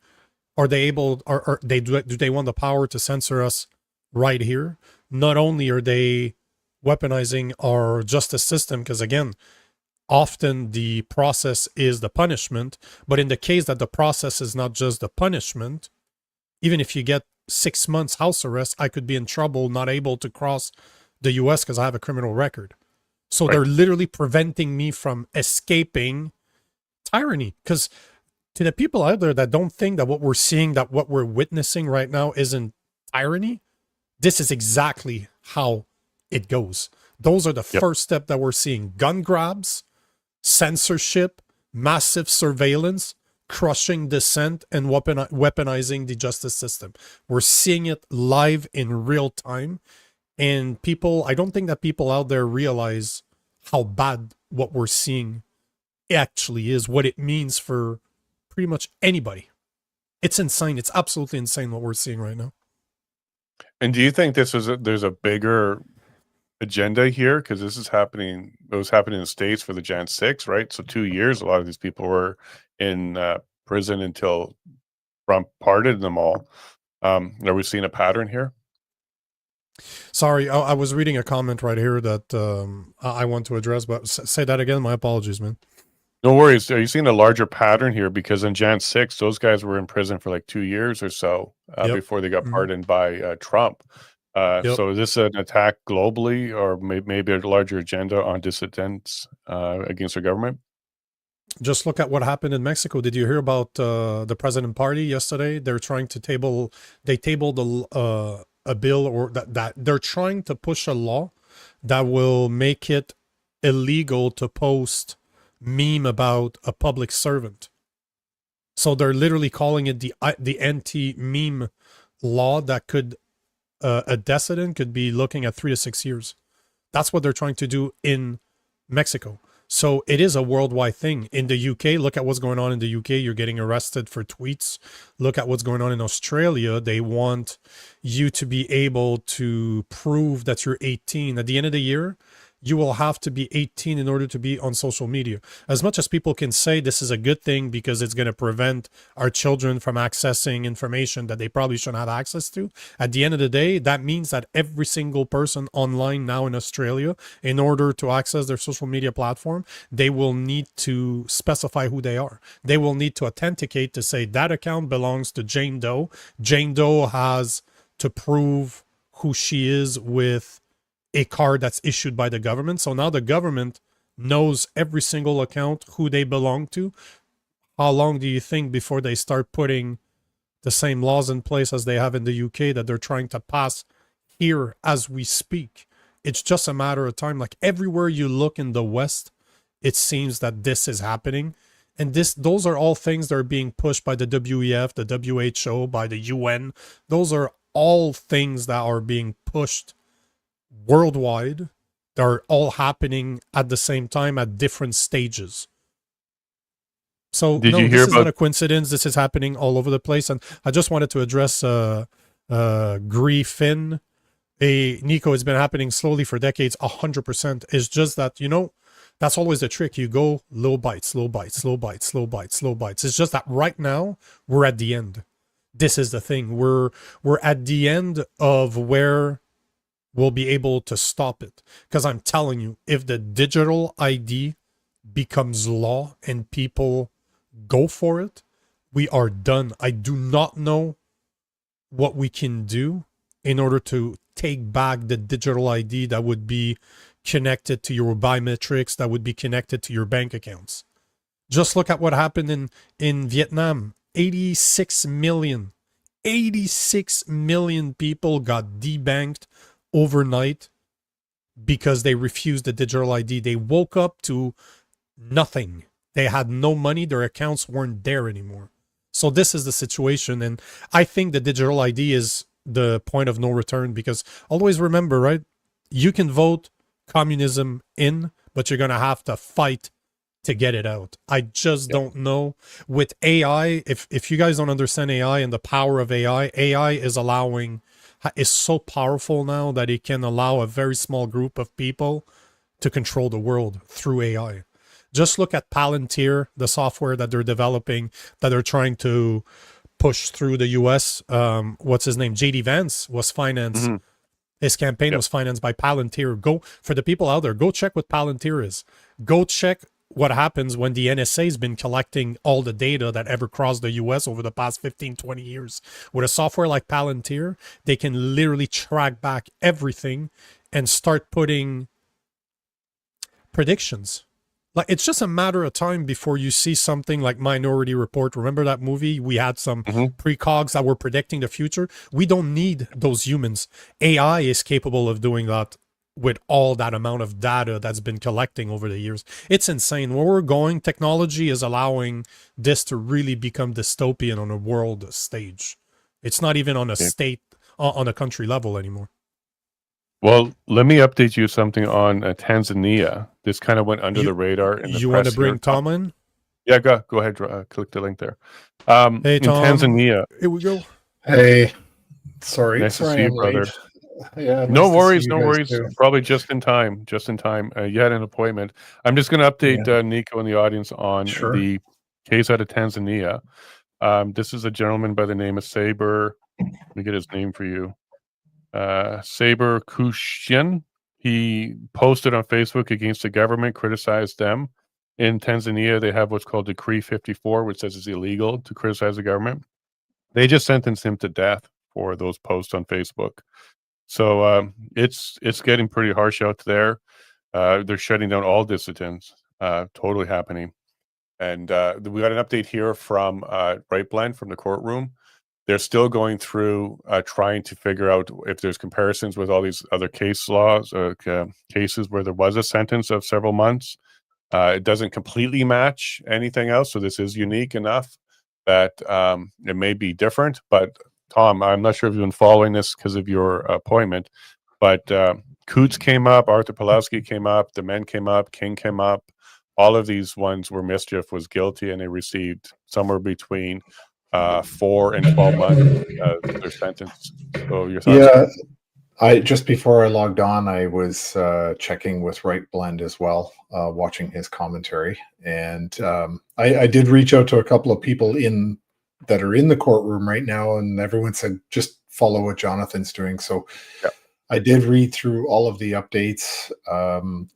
are they able, do they want the power to censor us right here? Not only are they weaponizing our justice system, because again, often the process is the punishment, but in the case that the process is not just the punishment, even if you get 6 months house arrest, I could be in trouble, not able to cross the US because I have a criminal record. So they're literally preventing me from escaping tyranny. Because to the people out there that don't think that what we're seeing, that what we're witnessing right now isn't tyranny, this is exactly how it goes. Those are the first step that we're seeing. Gun grabs, censorship, massive surveillance, crushing dissent, and weaponizing the justice system. We're seeing it live in real time. And people, I don't think that people out there realize how bad what we're seeing actually is, what it means for pretty much anybody. It's insane. It's absolutely insane what we're seeing right now. And do you think there's a bigger agenda here? Because this is happening, it was happening in the States for the Jan 6, right? So 2 years, a lot of these people were in prison until Trump pardoned them all. Are we seeing a pattern here? Sorry, I was reading a comment right here that I want to address, but say that again. My apologies, man. No worries. Are you seeing a larger pattern here? Because in Jan 6, those guys were in prison for like 2 years or so before they got pardoned by Trump. So is this an attack globally, or maybe a larger agenda on dissidents against their government? Just look at what happened in Mexico. Did you hear about the president party yesterday? They're trying to tabled a bill, or that they're trying to push a law that will make it illegal to post meme about a public servant. So they're literally calling it the anti-meme law that could a dissident could be looking at 3 to 6 years. That's what they're trying to do in Mexico. So it is a worldwide thing. In the UK, look at what's going on in the UK. You're getting arrested for tweets. Look at what's going on in Australia. They want you to be able to prove that you're 18. At the end of the year, you will have to be 18 in order to be on social media. As much as people can say this is a good thing because it's going to prevent our children from accessing information that they probably shouldn't have access to, at the end of the day, that means that every single person online now in Australia, in order to access their social media platform, they will need to specify who they are. They will need to authenticate to say that account belongs to Jane Doe. Jane Doe has to prove who she is with a card that's issued by the government. So now the government knows every single account, who they belong to. How long do you think before they start putting the same laws in place as they have in the UK that they're trying to pass here as we speak? It's just a matter of time. Like everywhere you look in the West, it seems that this is happening. And those are all things that are being pushed by the WEF, the WHO, by the UN. Those are all things that are being pushed worldwide. They're all happening at the same time at different stages. So Did no, you this hear is not about a coincidence. This is happening all over the place. And I just wanted to address Griffin. Nico, it's been happening slowly for decades. 100%. It's just that, you know, that's always the trick. You go low bites, low bites, slow bites, slow bites, slow bites. It's just that right now we're at the end. This is the thing. We're at the end of where we'll be able to stop it. Because I'm telling you, if the digital ID becomes law and people go for it, we are done. I do not know what we can do in order to take back the digital ID that would be connected to your biometrics, that would be connected to your bank accounts. Just look at what happened in Vietnam. 86 million people got debanked overnight because they refused the digital ID. They woke up to nothing. They had no money. Their accounts weren't there anymore. So this is the situation. And I think the digital ID is the point of no return, because always remember, right? You can vote communism in, but you're going to have to fight to get it out. I just don't know. With AI, if you guys don't understand AI and the power of AI is so powerful now that it can allow a very small group of people to control the world through AI. Just look at Palantir, the software that they're developing, that they're trying to push through the US. What's his name? JD Vance was financed. His campaign was financed by Palantir. Go, for the people out there, go check what Palantir is. Go check what happens when the NSA has been collecting all the data that ever crossed the US over the past 15, 20 years. With a software like Palantir, they can literally track back everything and start putting predictions. Like, it's just a matter of time before you see something like Minority Report. Remember that movie? We had some precogs that were predicting the future. We don't need those humans. AI is capable of doing that with all that amount of data that's been collecting over the years. It's insane. Where we're going, technology is allowing this to really become dystopian on a world stage. It's not even on a state, on a country level anymore. Well, let me update you something on Tanzania. This kind of went under the radar. In the you want to bring Tom in? Yeah, go ahead. Click the link there. Hey, in Tom. Tanzania. Here we go. Hey, sorry. Nice to see you, brother. Yeah, no worries. Too. Probably just in time. You had an appointment. I'm just going to update Nico and the audience on the case out of Tanzania. This is a gentleman by the name of Saber. Let me get his name for you. Saber Kushian. He posted on Facebook against the government, criticized them. In Tanzania, they have what's called Decree 54, which says it's illegal to criticize the government. They just sentenced him to death for those posts on Facebook. So it's getting pretty harsh out there. They're shutting down all dissidents. Totally happening. And we got an update here from Right Blend from the courtroom. They're still going through trying to figure out if there's comparisons with all these other cases where there was a sentence of several months. It doesn't completely match anything else, so this is unique enough that it may be different. But Tom, I'm not sure if you've been following this because of your appointment, but Coots came up, Arthur Pulowski came up, the men came up, King came up. All of these ones where Mischief was guilty, and they received somewhere between 4 and 12 months their sentence. So your thoughts? Yeah, I just before I logged on, I was checking with Right Blend as well, watching his commentary, and I did reach out to a couple of people that are in the courtroom right now, and everyone said just follow what Jonathan's doing. So Yep. I did read through all of the updates.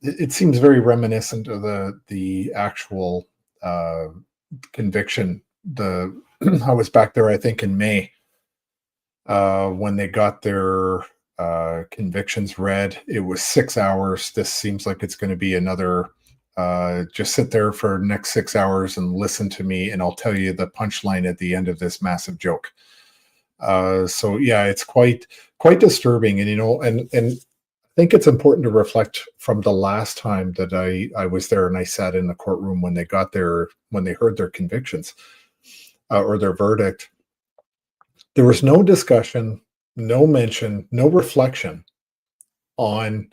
It seems very reminiscent of the actual conviction. I was back there, I think, in May when they got their convictions read. It was 6 hours. This seems like it's going to be another. Just sit there for the next 6 hours and listen to me, and I'll tell you the punchline at the end of this massive joke. So yeah, it's quite disturbing, and and I think it's important to reflect from the last time that I was there and I sat in the courtroom when they heard their convictions or their verdict. There was no discussion, no mention, no reflection on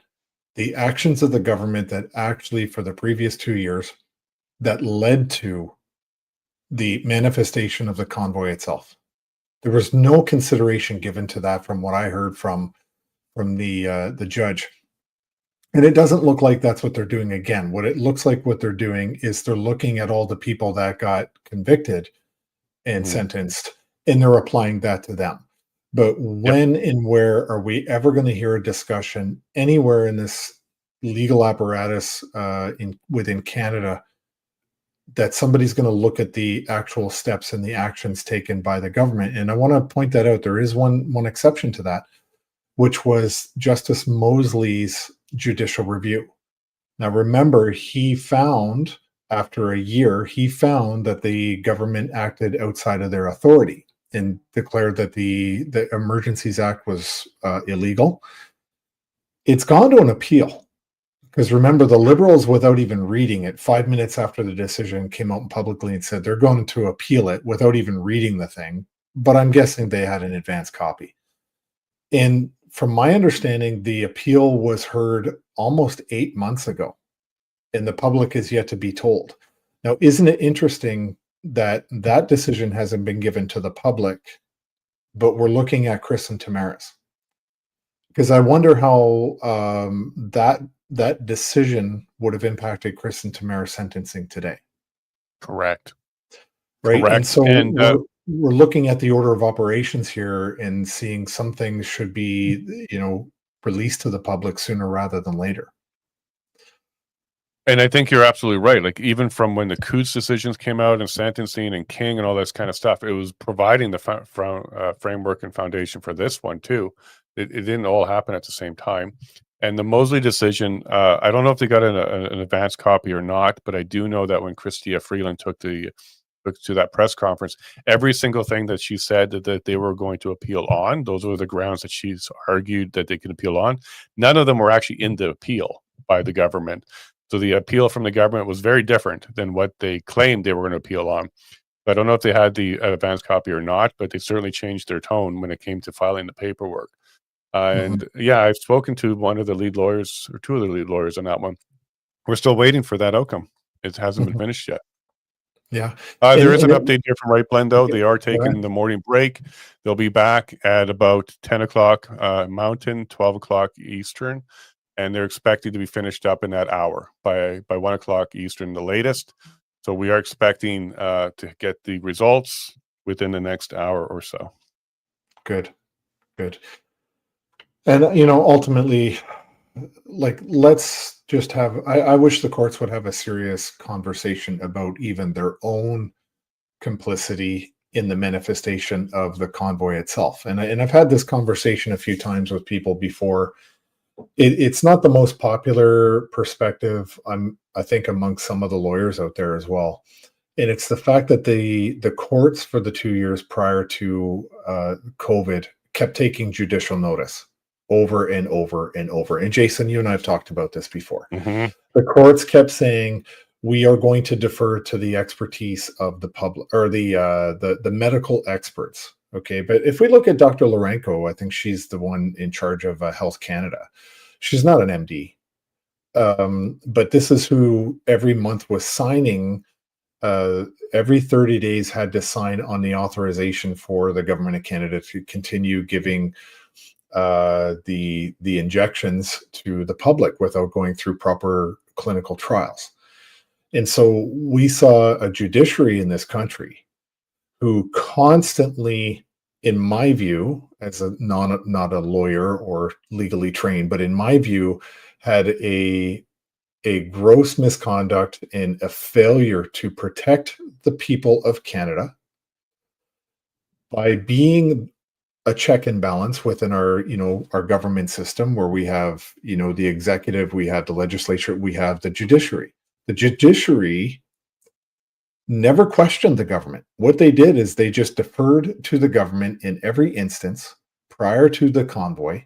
the actions of the government that actually, for the previous 2 years, that led to the manifestation of the convoy itself. There was no consideration given to that from what I heard from the judge. And it doesn't look like that's what they're doing again. What it looks like what they're doing is they're looking at all the people that got convicted and sentenced, and they're applying that to them. But when and where are we ever going to hear a discussion anywhere in this legal apparatus within Canada that somebody's going to look at the actual steps and the actions taken by the government? And I want to point that out. There is one exception to that, which was Justice Mosley's judicial review. Now, remember, he found, after a year, that the government acted outside of their authority and declared that the Emergencies Act was illegal. It's gone to an appeal. Because remember, the Liberals, without even reading it, 5 minutes after the decision, came out publicly and said they're going to appeal it without even reading the thing. But I'm guessing they had an advance copy. And from my understanding, the appeal was heard almost 8 months ago, and the public is yet to be told. Now, isn't it interesting that that decision hasn't been given to the public, but we're looking at Chris and Tamara's? Because I wonder how that decision would have impacted Chris and Tamara's sentencing today. Correct. Right. Correct. And so And, we're looking at the order of operations here and seeing some things should be, released to the public sooner rather than later. And I think you're absolutely right. Like, even from when the Coots decisions came out and sentencing and King and all this kind of stuff, it was providing the framework and foundation for this one too. It didn't all happen at the same time. And the Mosley decision, I don't know if they got an advance copy or not, but I do know that when Chrystia Freeland took to that press conference, every single thing that she said that they were going to appeal on, those were the grounds that she's argued that they can appeal on. None of them were actually in the appeal by the government. So the appeal from the government was very different than what they claimed they were going to appeal on. I don't know if they had the advance copy or not, but they certainly changed their tone when it came to filing the paperwork. And yeah, I've spoken to one of the lead lawyers, or two of the lead lawyers on that one. We're still waiting for that outcome. It hasn't been finished yet. Yeah. There is an update here from Right Blend, though. They are taking the morning break. They'll be back at about 10 o'clock Mountain, 12 o'clock Eastern, and they're expected to be finished up in that hour by 1 o'clock Eastern, the latest. So we are expecting to get the results within the next hour or so. Good. And, ultimately, let's just have, I wish the courts would have a serious conversation about even their own complicity in the manifestation of the convoy itself. And I've had this conversation a few times with people before. It's not the most popular perspective, I think, amongst some of the lawyers out there as well. And it's the fact that the courts for the 2 years prior to COVID kept taking judicial notice over and over and over. And Jason, you and I have talked about this before. The courts kept saying, we are going to defer to the expertise of the public or the medical experts. Okay, but if we look at Dr. Lorenko, I think she's the one in charge of Health Canada. She's not an MD, but this is who every month was signing. Every 30 days had to sign on the authorization for the government of Canada to continue giving the injections to the public without going through proper clinical trials. And so we saw a judiciary in this country who constantly, in my view, as not a lawyer or legally trained, but in my view, had a gross misconduct and a failure to protect the people of Canada by being a check and balance within our government system, where we have, the executive, we have the legislature, we have the judiciary. The judiciary never questioned the government. What they did is they just deferred to the government in every instance prior to the convoy.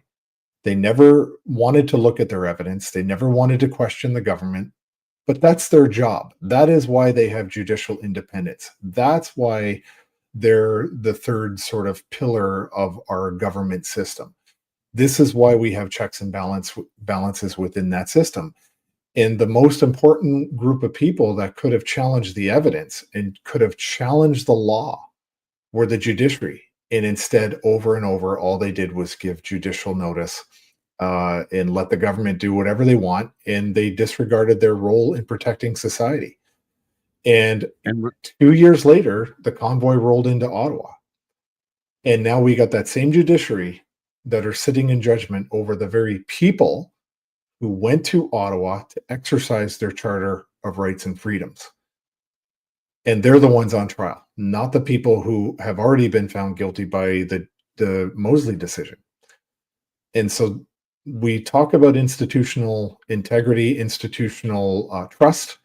They never wanted to look at their evidence. They never wanted to question the government, but that's their job. That is why they have judicial independence. That's why they're the third sort of pillar of our government system. This is why we have checks and balances within that system. And the most important group of people that could have challenged the evidence and could have challenged the law were the judiciary. And instead, over and over, all they did was give judicial notice and let the government do whatever they want. And they disregarded their role in protecting society. And 2 years later, the convoy rolled into Ottawa. And now we got that same judiciary that are sitting in judgment over the very people who went to Ottawa to exercise their Charter of Rights and Freedoms. And they're the ones on trial, not the people who have already been found guilty by the Mosley decision. And so we talk about institutional integrity, institutional trust.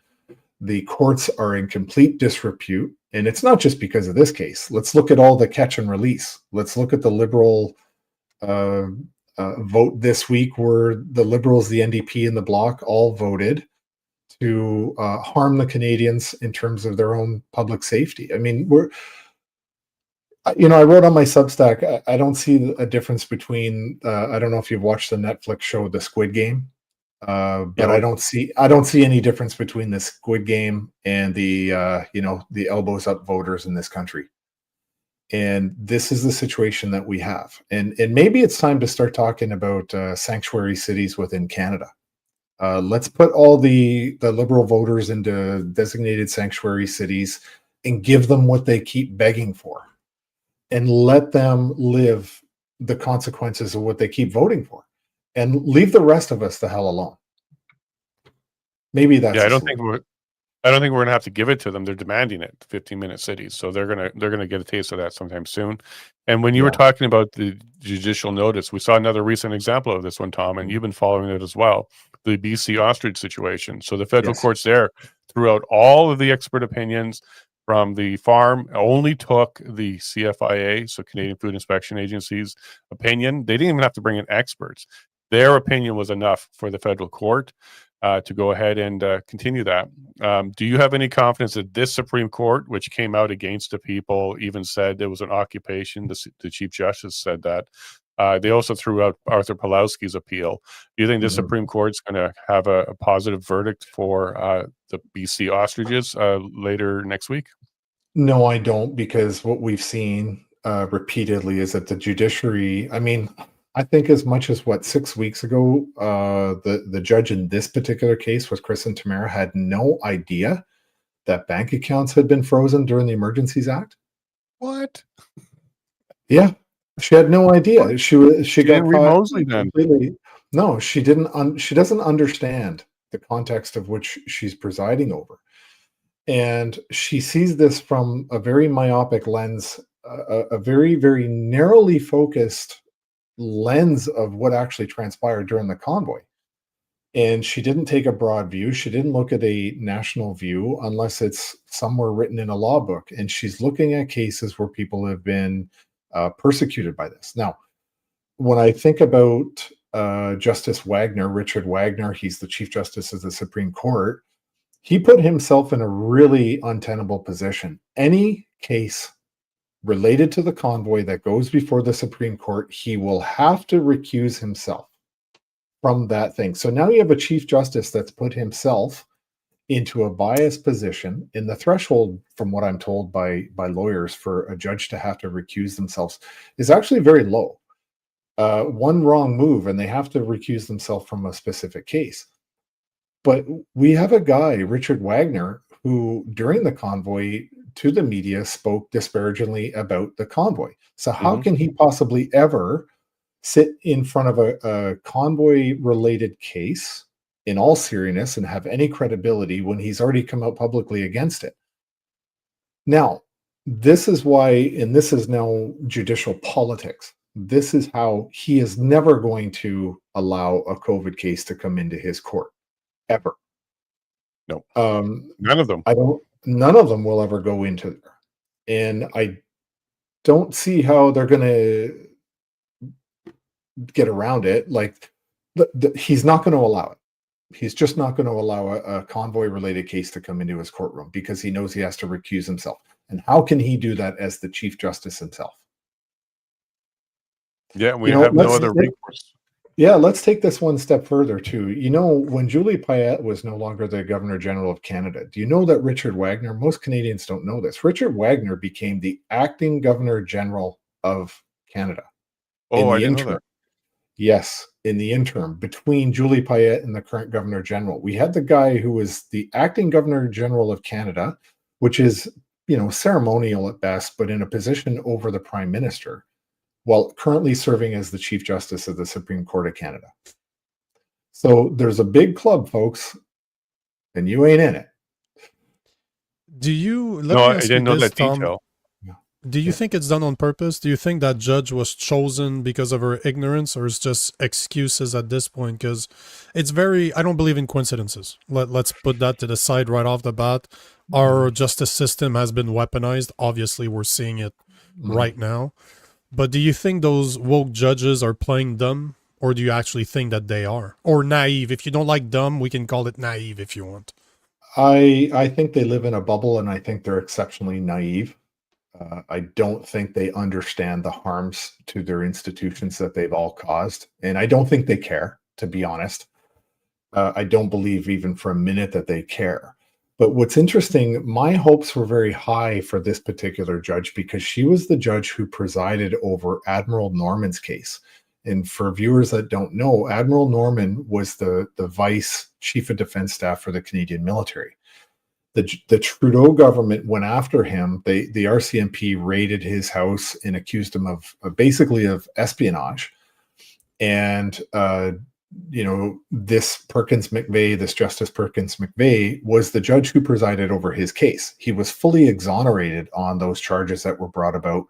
The courts are in complete disrepute. And it's not just because of this case. Let's look at all the catch and release. Let's look at the Liberal vote this week, where the Liberals, the NDP, and the Bloc all voted to harm the Canadians in terms of their own public safety. I mean, I wrote on my Substack, I don't see a difference between, I don't know if you've watched the Netflix show, The Squid Game, but yeah. I don't see any difference between the Squid Game and the elbows up voters in this country. And this is the situation that we have. And maybe it's time to start talking about sanctuary cities within Canada. Let's put all the Liberal voters into designated sanctuary cities and give them what they keep begging for. And let them live the consequences of what they keep voting for. And leave the rest of us the hell alone. Maybe that's I don't think we're going to have to give it to them. They're demanding it, 15-minute cities. So they're going to get a taste of that sometime soon. And when you were talking about the judicial notice, we saw another recent example of this one, Tom, and you've been following it as well, the BC ostrich situation. So the federal courts there threw out all of the expert opinions from the farm, only took the CFIA, so Canadian Food Inspection Agency's opinion. They didn't even have to bring in experts. Their opinion was enough for the federal court to go ahead and continue that. Do you have any confidence that this Supreme Court, which came out against the people, even said there was an occupation? The Chief Justice said that. They also threw out Arthur Pawlowski's appeal. Do you think the Supreme Court's going to have a positive verdict for the BC ostriches later next week? No, I don't, because what we've seen repeatedly is that the judiciary, I think as much as 6 weeks ago, the judge in this particular case with Chris and Tamara had no idea that bank accounts had been frozen during the Emergencies Act. What? Yeah, she had no idea. She got caught Mosley then. Completely. No, she didn't. She doesn't understand the context of which she's presiding over, and she sees this from a very myopic lens, a very, very narrowly focused lens of what actually transpired during the convoy. And she didn't take a broad view. She didn't look at a national view unless it's somewhere written in a law book. And she's looking at cases where people have been persecuted by this. Now, when I think about Justice Wagner, Richard Wagner, he's the Chief Justice of the Supreme Court. he put himself in a really untenable position. Any case related to the convoy that goes before the Supreme Court, he will have to recuse himself from that thing. So now you have a Chief Justice that's put himself into a biased position. In the threshold, from what I'm told by lawyers, for a judge to have to recuse themselves is actually very low. One wrong move and they have to recuse themselves from a specific case. But we have a guy, Richard Wagner, who during the convoy to the media spoke disparagingly about the convoy. So how can he possibly ever sit in front of a convoy related case in all seriousness and have any credibility when he's already come out publicly against it? Now, this is why, and this is now judicial politics. This is how he is never going to allow a COVID case to come into his court, ever. No, none of them. None of them will ever go into there. And I don't see how they're going to get around it. Like, he's not going to allow it. He's just not going to allow a convoy-related case to come into his courtroom because he knows he has to recuse himself. And how can he do that as the Chief Justice himself? Yeah, we have no other recourse. Yeah, let's take this one step further too. When Julie Payette was no longer the Governor General of Canada, do you know that Richard Wagner, most Canadians don't know this, Richard Wagner became the acting Governor General of Canada. Oh, I didn't know that. Yes, in the interim, between Julie Payette and the current Governor General. We had the guy who was the acting Governor General of Canada, which is, ceremonial at best, but in a position over the Prime Minister, while currently serving as the Chief Justice of the Supreme Court of Canada. So there's a big club, folks, and you ain't in it. I didn't know that detail. Do you think it's done on purpose? Do you think that judge was chosen because of her ignorance, or is just excuses at this point? Because it's I don't believe in coincidences. Let's put that to the side right off the bat. Our justice system has been weaponized. Obviously, we're seeing it right now. But do you think those woke judges are playing dumb, or do you actually think that they are? Or naive? If you don't like dumb, we can call it naive if you want. I think they live in a bubble, and I think they're exceptionally naive. I don't think they understand the harms to their institutions that they've all caused. And I don't think they care, to be honest. I don't believe even for a minute that they care. But what's interesting, my hopes were very high for this particular judge because she was the judge who presided over Admiral Norman's case. And for viewers that don't know, Admiral Norman was the Vice Chief of Defense Staff for the Canadian military. The Trudeau government went after him. The RCMP raided his house and accused him of basically of espionage. And this Justice Perkins McVeigh was the judge who presided over his case. He was fully exonerated on those charges that were brought about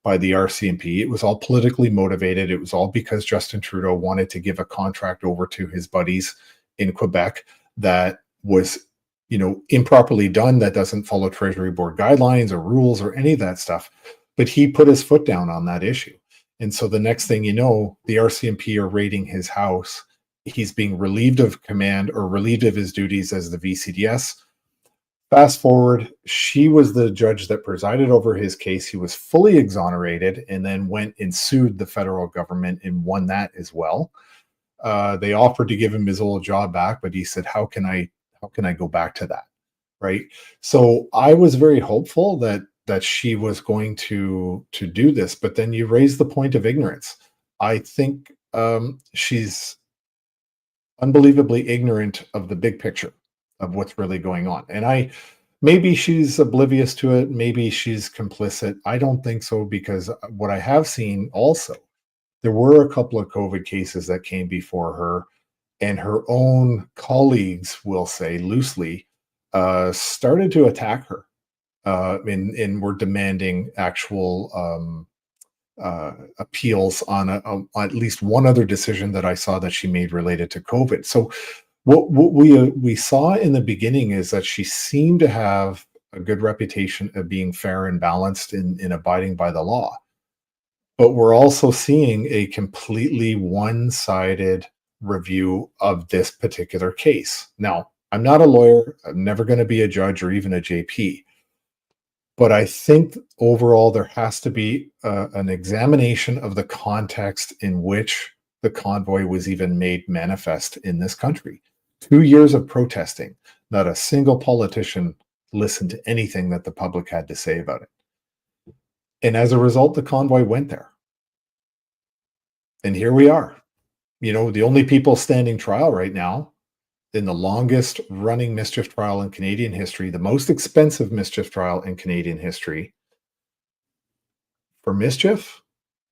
by the RCMP. It was all politically motivated. It was all because Justin Trudeau wanted to give a contract over to his buddies in Quebec that was improperly done, that doesn't follow Treasury Board guidelines or rules or any of that stuff. But he put his foot down on that issue. And so the next thing you know, the RCMP are raiding his house. He's being relieved of command or relieved of his duties as the VCDS. Fast forward, she was the judge that presided over his case. He was fully exonerated and then went and sued the federal government and won that as well. They offered to give him his old job back, but he said, how can I go back to that? Right. So I was very hopeful that she was going to do this, but then you raise the point of ignorance. I think she's unbelievably ignorant of the big picture of what's really going on. And maybe she's oblivious to it. Maybe she's complicit. I don't think so, because what I have seen also, there were a couple of COVID cases that came before her, and her own colleagues, will say loosely, started to attack her and were demanding actual appeals on at least one other decision that I saw that she made related to COVID. So what we saw in the beginning is that she seemed to have a good reputation of being fair and balanced in abiding by the law. But we're also seeing a completely one-sided review of this particular case. Now, I'm not a lawyer. I'm never going to be a judge or even a JP. But I think overall there has to be an examination of the context in which the convoy was even made manifest in this country. 2 years of protesting, not a single politician listened to anything that the public had to say about it. And as a result, the convoy went there. And here we are. You know, the only people standing trial right now in the longest running mischief trial in Canadian history, the most expensive mischief trial in Canadian history for mischief.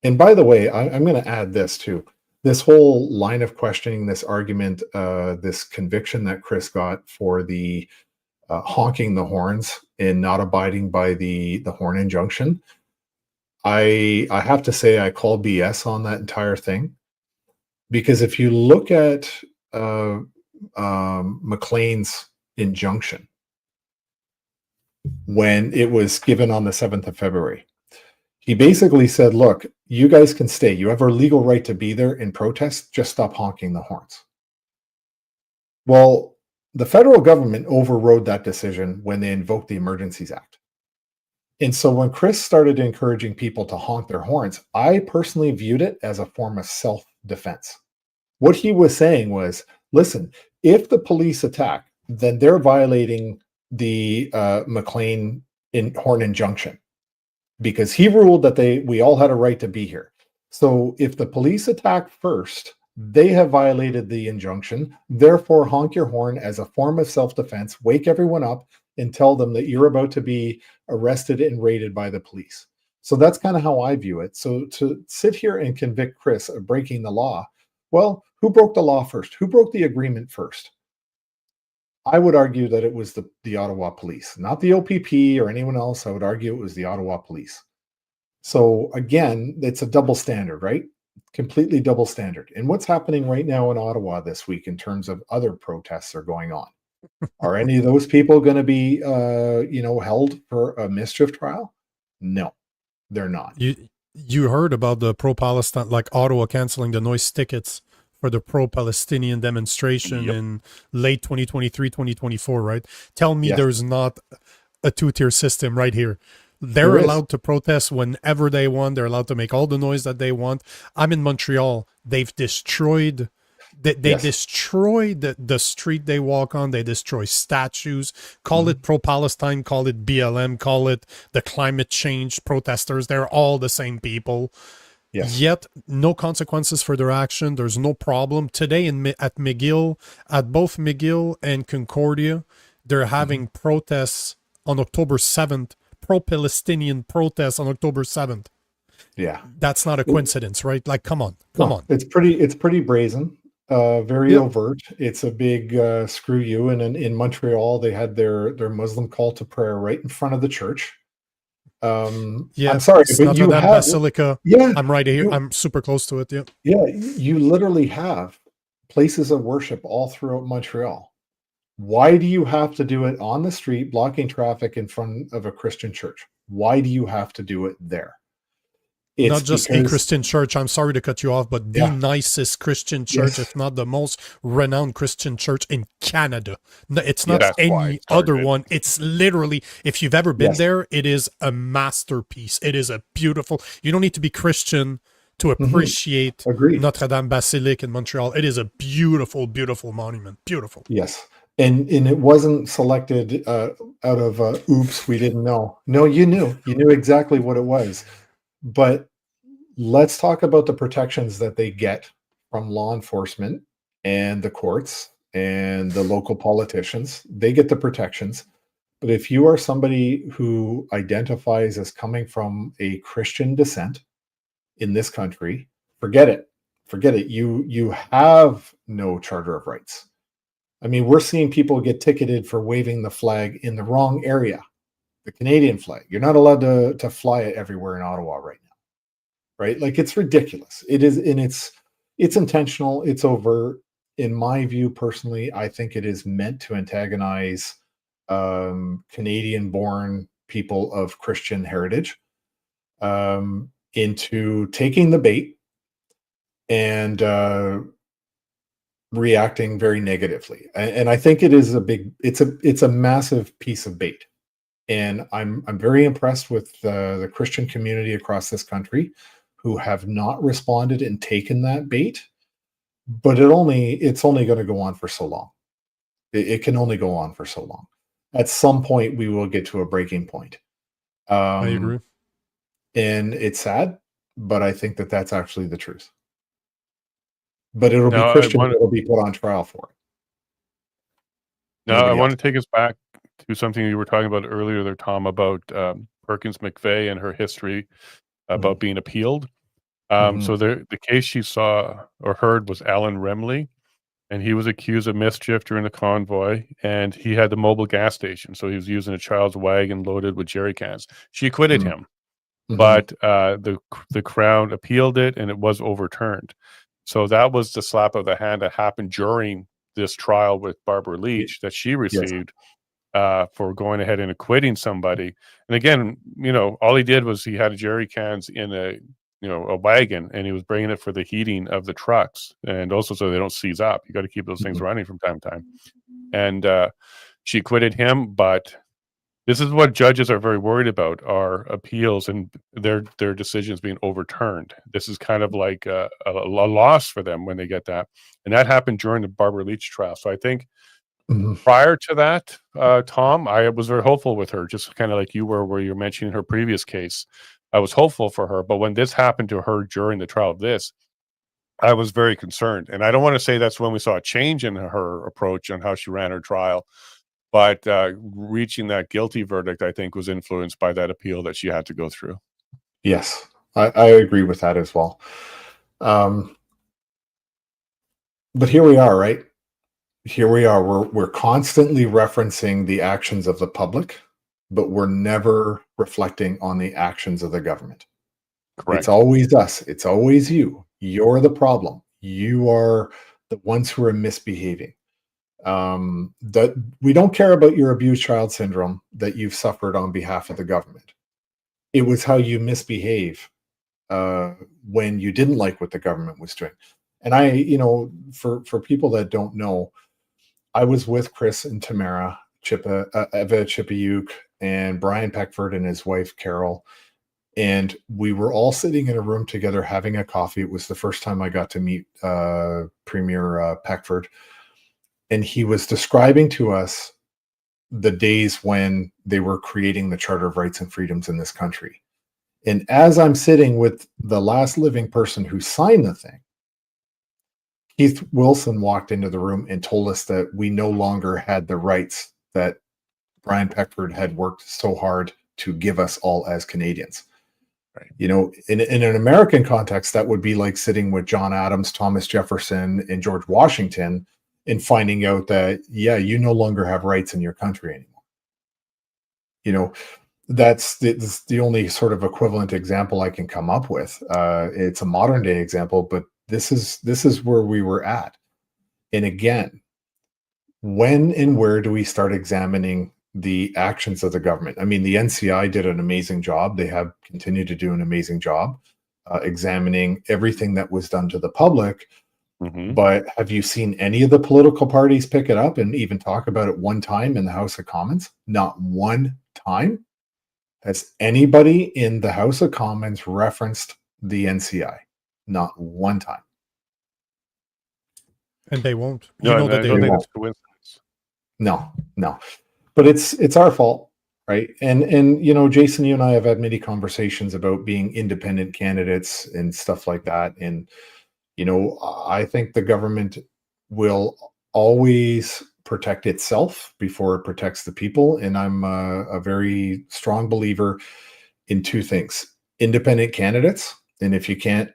And by the way, I'm going to add this too. This whole line of questioning, this argument, this conviction that Chris got for the honking the horns and not abiding by the horn injunction. I have to say I call BS on that entire thing, because if you look at McLean's injunction when it was given on the 7th of February, he basically said, look, you guys can stay. You have a legal right to be there in protest. Just stop honking the horns. Well, the federal government overrode that decision when they invoked the Emergencies Act. And so when Chris started encouraging people to honk their horns, I personally viewed it as a form of self-defense. What he was saying was, listen, if the police attack, then they're violating the McLean horn injunction, because he ruled that we all had a right to be here. So if the police attack first, they have violated the injunction. Therefore, honk your horn as a form of self-defense, wake everyone up and tell them that you're about to be arrested and raided by the police. So that's kind of how I view it. So to sit here and convict Chris of breaking the law, well, who broke the law first? Who broke the agreement first? I would argue that it was the Ottawa police, not the OPP or anyone else. I would argue it was the Ottawa police. So again, it's a double standard, right? Completely double standard. And what's happening right now in Ottawa this week in terms of other protests are going on? Are any of those people going to be, held for a mischief trial? No, they're not. You heard about the pro-Palestine, like Ottawa canceling the noise tickets for the pro-Palestinian demonstration in late 2023, 2024, right? Tell me there's not a two-tier system right here. They're allowed to protest whenever they want. They're allowed to make all the noise that they want. I'm in Montreal. They've destroyed... They destroyed the street they walk on. They destroy statues. Call it pro-Palestine, call it BLM, call it the climate change protesters. They're all the same people. Yes. Yet, no consequences for their action. There's no problem. Today at McGill, at both McGill and Concordia, they're having protests on October 7th, pro-Palestinian protests on October 7th. Yeah. That's not a coincidence, right? Like, come on. It's pretty brazen. Very overt. It's a big screw you. And in Montreal, they had their Muslim call to prayer right in front of the church. I'm sorry, but you have Basilica. Yeah, I'm right here. I'm super close to it. Yeah, you literally have places of worship all throughout Montreal. Why do you have to do it on the street, blocking traffic in front of a Christian church? Why do you have to do it there? It's not just a Christian church. I'm sorry to cut you off, but the nicest Christian church, if not the most renowned Christian church in Canada. It's not any other one. It's literally, if you've ever been there, it is a masterpiece. It is a beautiful, you don't need to be Christian to appreciate Notre Dame Basilique in Montreal. It is a beautiful, beautiful monument. Beautiful. Yes. And it wasn't selected out of oops, we didn't know. No, you knew exactly what it was. But let's talk about the protections that they get from law enforcement and the courts and the local politicians. They get the protections. But if you are somebody who identifies as coming from a Christian descent in this country, forget it. Forget it. You have no Charter of Rights. I mean, we're seeing people get ticketed for waving the flag in the wrong area. The Canadian flag. You're not allowed to fly it everywhere in Ottawa right now, right? Like, it's ridiculous. It is, and it's intentional. It's overt. In my view, personally, I think it is meant to antagonize Canadian-born people of Christian heritage into taking the bait and reacting very negatively, and I think it is it's a massive piece of bait. And I'm very impressed with the Christian community across this country who have not responded and taken that bait. But it's only going to go on for so long. It can only go on for so long. At some point, we will get to a breaking point. I agree. And it's sad, but I think that that's actually the truth. But it'll Now, be Christians that will be put on trial for it. Now, I Nobody want else. to take us back to something you were talking about earlier there, Tom, about Perkins McVeigh and her history about being appealed. So the case she saw or heard was Alan Remley, and he was accused of mischief during the convoy, and he had the mobile gas station, so he was using a child's wagon loaded with jerry cans. She acquitted him, but the Crown appealed it, and it was overturned. So that was the slap of the hand that happened during this trial with Barbara Leach that she received for going ahead and acquitting somebody. And again, all he did was he had jerry cans in a wagon, and he was bringing it for the heating of the trucks, and also so they don't seize up. You got to keep those things running from time to time. And she acquitted him, but this is what judges are very worried about: are appeals and their decisions being overturned. This is kind of like a loss for them when they get that, and that happened during the Barbara Leach trial. So I think prior to that, Tom, I was very hopeful with her, just kind of like you were, where you're mentioning her previous case. I was hopeful for her, but when this happened to her during the trial of this, I was very concerned. And I don't want to say that's when we saw a change in her approach on how she ran her trial, but reaching that guilty verdict, I think, was influenced by that appeal that she had to go through. Yes, I agree with that as well. But here we are, right? Here we are. We're constantly referencing the actions of the public, but we're never reflecting on the actions of the government. Correct. It's always us. It's always you. You're the problem. You are the ones who are misbehaving. That we don't care about your abused child syndrome that you've suffered on behalf of the government. It was how you misbehave when you didn't like what the government was doing. And for people that don't know, I was with Chris and Tamara, Eva Chipiuk, and Brian Peckford and his wife, Carol. And we were all sitting in a room together having a coffee. It was the first time I got to meet Premier Peckford. And he was describing to us the days when they were creating the Charter of Rights and Freedoms in this country. And as I'm sitting with the last living person who signed the thing, Keith Wilson walked into the room and told us that we no longer had the rights that Brian Peckford had worked so hard to give us all as Canadians. Right. In an American context, that would be like sitting with John Adams, Thomas Jefferson, and George Washington and finding out that, you no longer have rights in your country anymore. That's the only sort of equivalent example I can come up with. It's a modern day example, but this is where we were at. And again, when and where do we start examining the actions of the government? I mean, the NCI did an amazing job. They have continued to do an amazing job examining everything that was done to the public. But have you seen any of the political parties pick it up and even talk about it one time in the House of Commons? Not one time has anybody in the House of Commons referenced the NCI. Not one time. And they won't. No, that I don't think that's coincidence. No. But it's our fault, right? And Jason, you and I have had many conversations about being independent candidates and stuff like that. And I think the government will always protect itself before it protects the people. And I'm a very strong believer in two things: independent candidates. And if you can't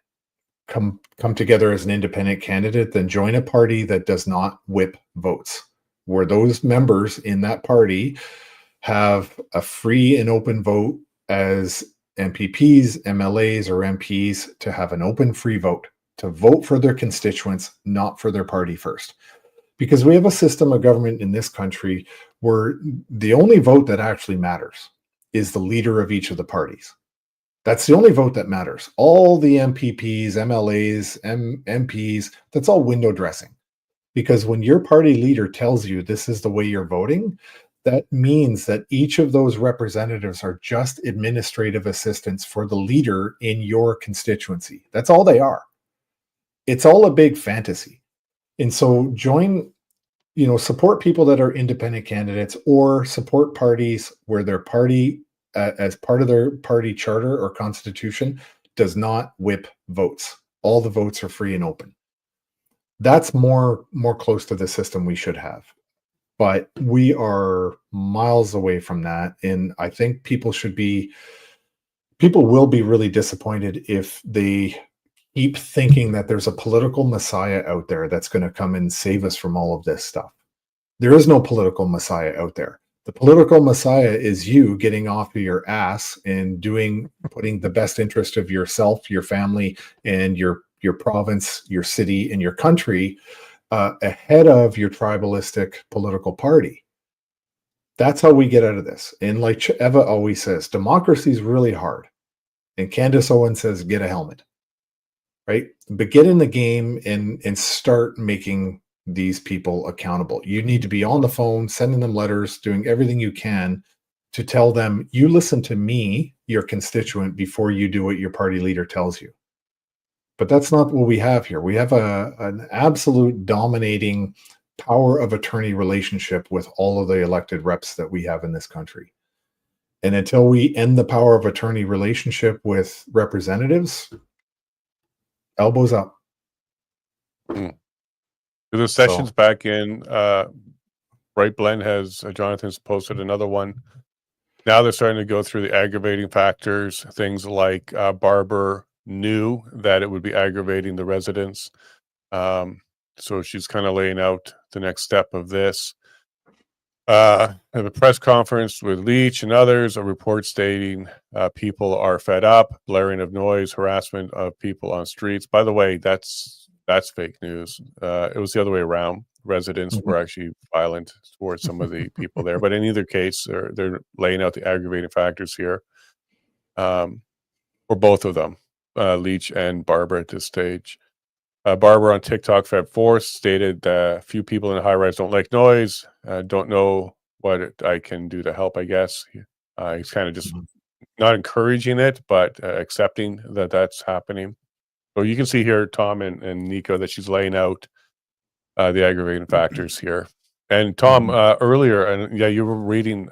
come together as an independent candidate, then join a party that does not whip votes, where those members in that party have a free and open vote as MPPs, MLAs, or MPs, to have an open, free vote, to vote for their constituents, not for their party first. Because we have a system of government in this country where the only vote that actually matters is the leader of each of the parties. That's the only vote that matters. All the MPPs, MLAs, MPs, that's all window dressing. Because when your party leader tells you this is the way you're voting, that means that each of those representatives are just administrative assistants for the leader in your constituency. That's all they are. It's all a big fantasy. And so support people that are independent candidates, or support parties where their party, as part of their party charter or constitution, does not whip votes. All the votes are free and open. That's more close to the system we should have. But we are miles away from that. And I think people will be really disappointed if they keep thinking that there's a political messiah out there that's going to come and save us from all of this stuff. There is no political messiah out there. The political messiah is you getting off of your ass and putting the best interest of yourself, your family, and your province, your city, and your country ahead of your tribalistic political party. That's how we get out of this. And like Eva always says, democracy is really hard. And Candace Owen says, get a helmet. Right? But get in the game and start making these people accountable. You need to be on the phone, sending them letters, doing everything you can to tell them, you listen to me, your constituent, before you do what your party leader tells you. But that's not what we have here. We have an absolute dominating power of attorney relationship with all of the elected reps that we have in this country. And until we end the power of attorney relationship with representatives, elbows up. The session's back in. Right Blend has, Jonathan's posted another one. Now they're starting to go through the aggravating factors, things like Barber knew that it would be aggravating the residents. So she's kind of laying out the next step of this. Have a press conference with Leach and others, a report stating people are fed up, blaring of noise, harassment of people on streets. By the way, that's fake news. It was the other way around. Residents were actually violent towards some of the people there. But in either case, they're laying out the aggravating factors here for both of them, Leach and Barber at this stage. Barber on TikTok Feb 4th stated that few people in the high rise don't like noise. Don't know what I can do to help, I guess. He's kind of just not encouraging it, but accepting that that's happening. So you can see here, Tom and Nico, that she's laying out the aggravating factors here. And Tom, earlier, and yeah, you were reading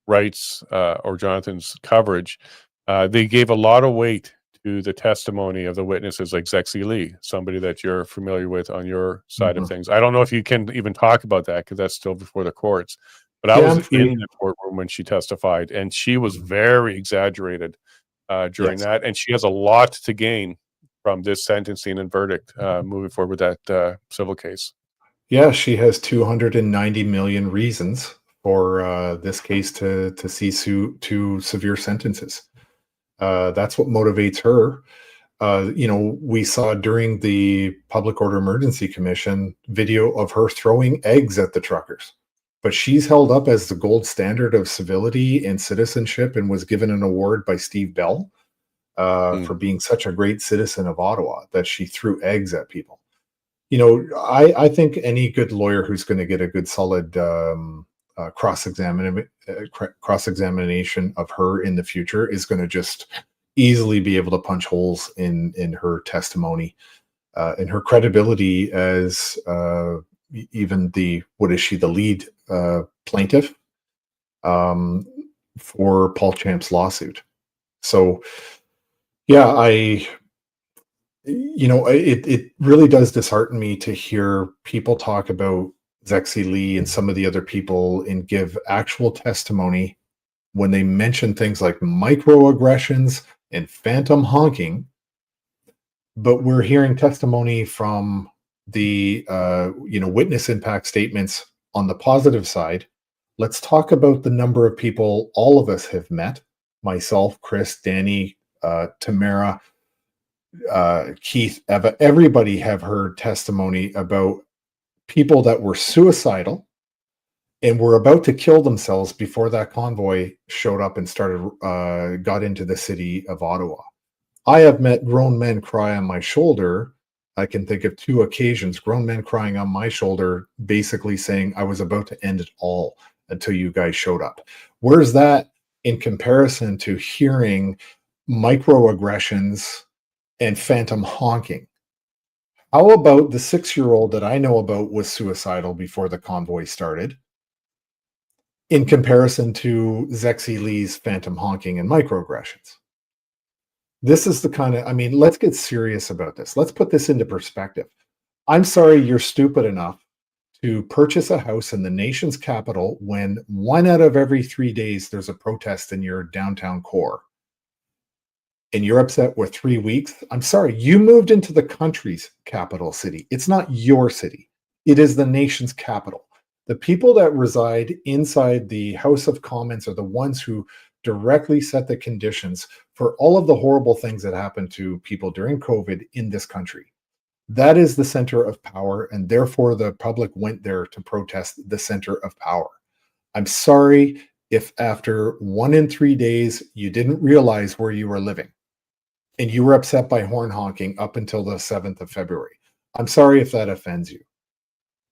Wright's or Jonathan's coverage. They gave a lot of weight to the testimony of the witnesses like Zexi Lee, somebody that you're familiar with on your side of things. I don't know if you can even talk about that because that's still before the courts. But I was in the courtroom when she testified, and she was very exaggerated during that. And she has a lot to gain from this sentencing and verdict moving forward with that civil case. Yeah, she has 290 million reasons for this case to see two severe sentences. That's what motivates her. We saw during the Public Order Emergency Commission video of her throwing eggs at the truckers. But she's held up as the gold standard of civility and citizenship and was given an award by Steve Bell for being such a great citizen of Ottawa that she threw eggs at people. I think any good lawyer who's going to get a good solid cross-examination of her in the future is going to just easily be able to punch holes in her testimony, in her credibility as even the lead plaintiff for Paul Champ's lawsuit. So yeah, it really does dishearten me to hear people talk about Zexi Lee and some of the other people and give actual testimony when they mention things like microaggressions and phantom honking. But we're hearing testimony from the witness impact statements on the positive side. Let's talk about the number of people all of us have met. Myself, Chris, Danny, Tamara, Keith, Eva, everybody have heard testimony about people that were suicidal and were about to kill themselves before that convoy showed up and got into the city of Ottawa. I have met grown men cry on my shoulder I can think of 2 occasions, grown men crying on my shoulder, basically saying I was about to end it all until you guys showed up. Where's that in comparison to hearing microaggressions and phantom honking? How about the 6-year-old that I know about was suicidal before the convoy started, in comparison to Zexi Lee's phantom honking and microaggressions? This is the kind of, I mean, let's get serious about this. Let's put this into perspective. I'm sorry you're stupid enough to purchase a house in the nation's capital when 1 out of every 3 days there's a protest in your downtown core. And you're upset with 3 weeks. I'm sorry, you moved into the country's capital city. It's not your city. It is the nation's capital. The people that reside inside the House of Commons are the ones who directly set the conditions for all of the horrible things that happened to people during COVID in this country. That is the center of power, and therefore the public went there to protest the center of power. I'm sorry if after 1 in 3 days you didn't realize where you were living and you were upset by horn honking up until the 7th of February. I'm sorry if that offends you.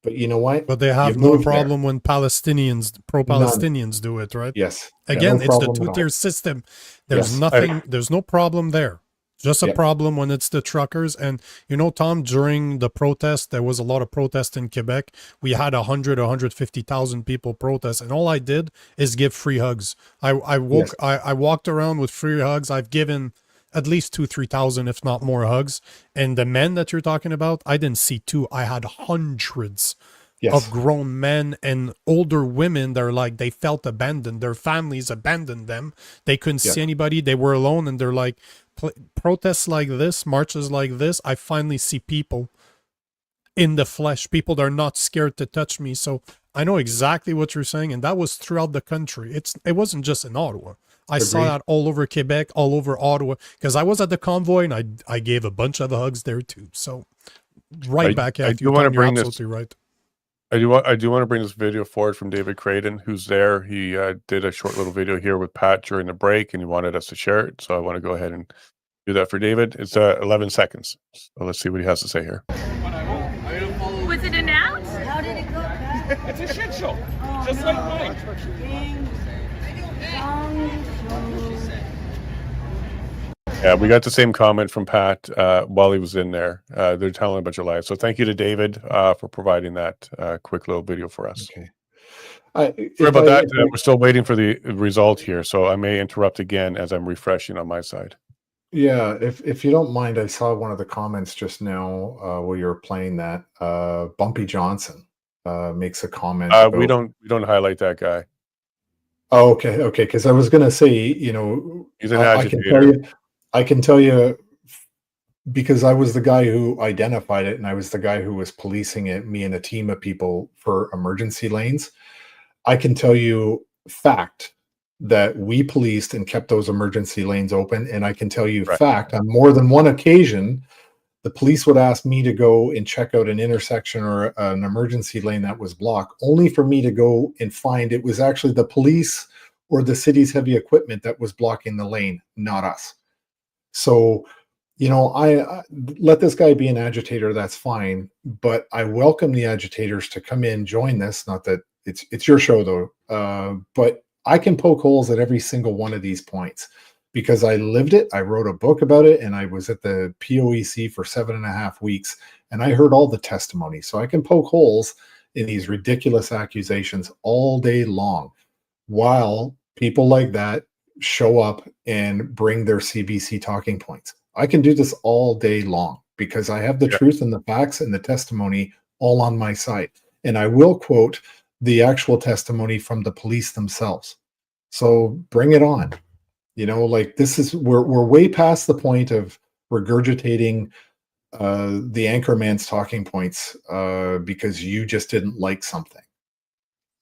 But you know what? But they have You no moved there. problem when Palestinians, pro-Palestinians do it, right? Yes. Again, no it's the problem at all. two-tier system. There's Yes. nothing, there's no problem there. Just a Yeah. problem when it's the truckers. And, you know, Tom, during the protest, there was a lot of protest in Quebec. We had 150,000 people protest. And all I did is give free hugs. I walked around with free hugs. I've given at least 2,000-3,000, if not more hugs. And the men that you're talking about, I didn't see 2. I had hundreds of grown men and older women that are like, they felt abandoned. Their families abandoned them. They couldn't see anybody. They were alone. And they're like, protests like this, marches like this, I finally see people in the flesh, people that are not scared to touch me. So I know exactly what you're saying. And that was throughout the country. It wasn't just in Ottawa. I saw that all over Quebec, all over Ottawa, because I was at the convoy and I gave a bunch of hugs there too. So back at you, Tom, you're absolutely right. I do want to bring this video forward from David Creighton, who's there. He did a short little video here with Pat during the break, and he wanted us to share it. So I want to go ahead and do that for David. It's 11 seconds. So let's see what he has to say here. Was it announced? How did it go? It's a shit show. Just like mine. Yeah, we got the same comment from Pat while he was in there. They're telling a bunch of lies. So thank you to David for providing that quick little video for us. Okay. Sorry about that. We're still waiting for the result here, so I may interrupt again as I'm refreshing on my side. Yeah, if you don't mind, I saw one of the comments just now while you were playing that. Bumpy Johnson makes a comment. We don't highlight that guy. Oh, okay, because I was going to say, you know, He's an agitator. I can tell you, because I was the guy who identified it and I was the guy who was policing it, me and a team of people for emergency lanes. I can tell you fact that we policed and kept those emergency lanes open. And I can tell you fact, on more than one occasion, the police would ask me to go and check out an intersection or an emergency lane that was blocked, only for me to go and find it was actually the police or the city's heavy equipment that was blocking the lane, not us. So, you know, I let this guy be an agitator, that's fine, but I welcome the agitators to come in, join this. Not that it's your show though, but I can poke holes at every single one of these points because I lived it. I wrote a book about it, and I was at the POEC for 7.5 weeks, and I heard all the testimony. So I can poke holes in these ridiculous accusations all day long, while people like that show up and bring their CBC talking points. I can do this all day long because I have the truth and the facts and the testimony all on my side. And I will quote the actual testimony from the police themselves. So bring it on. You know, like this is, we're way past the point of regurgitating the anchorman's talking points because you just didn't like something.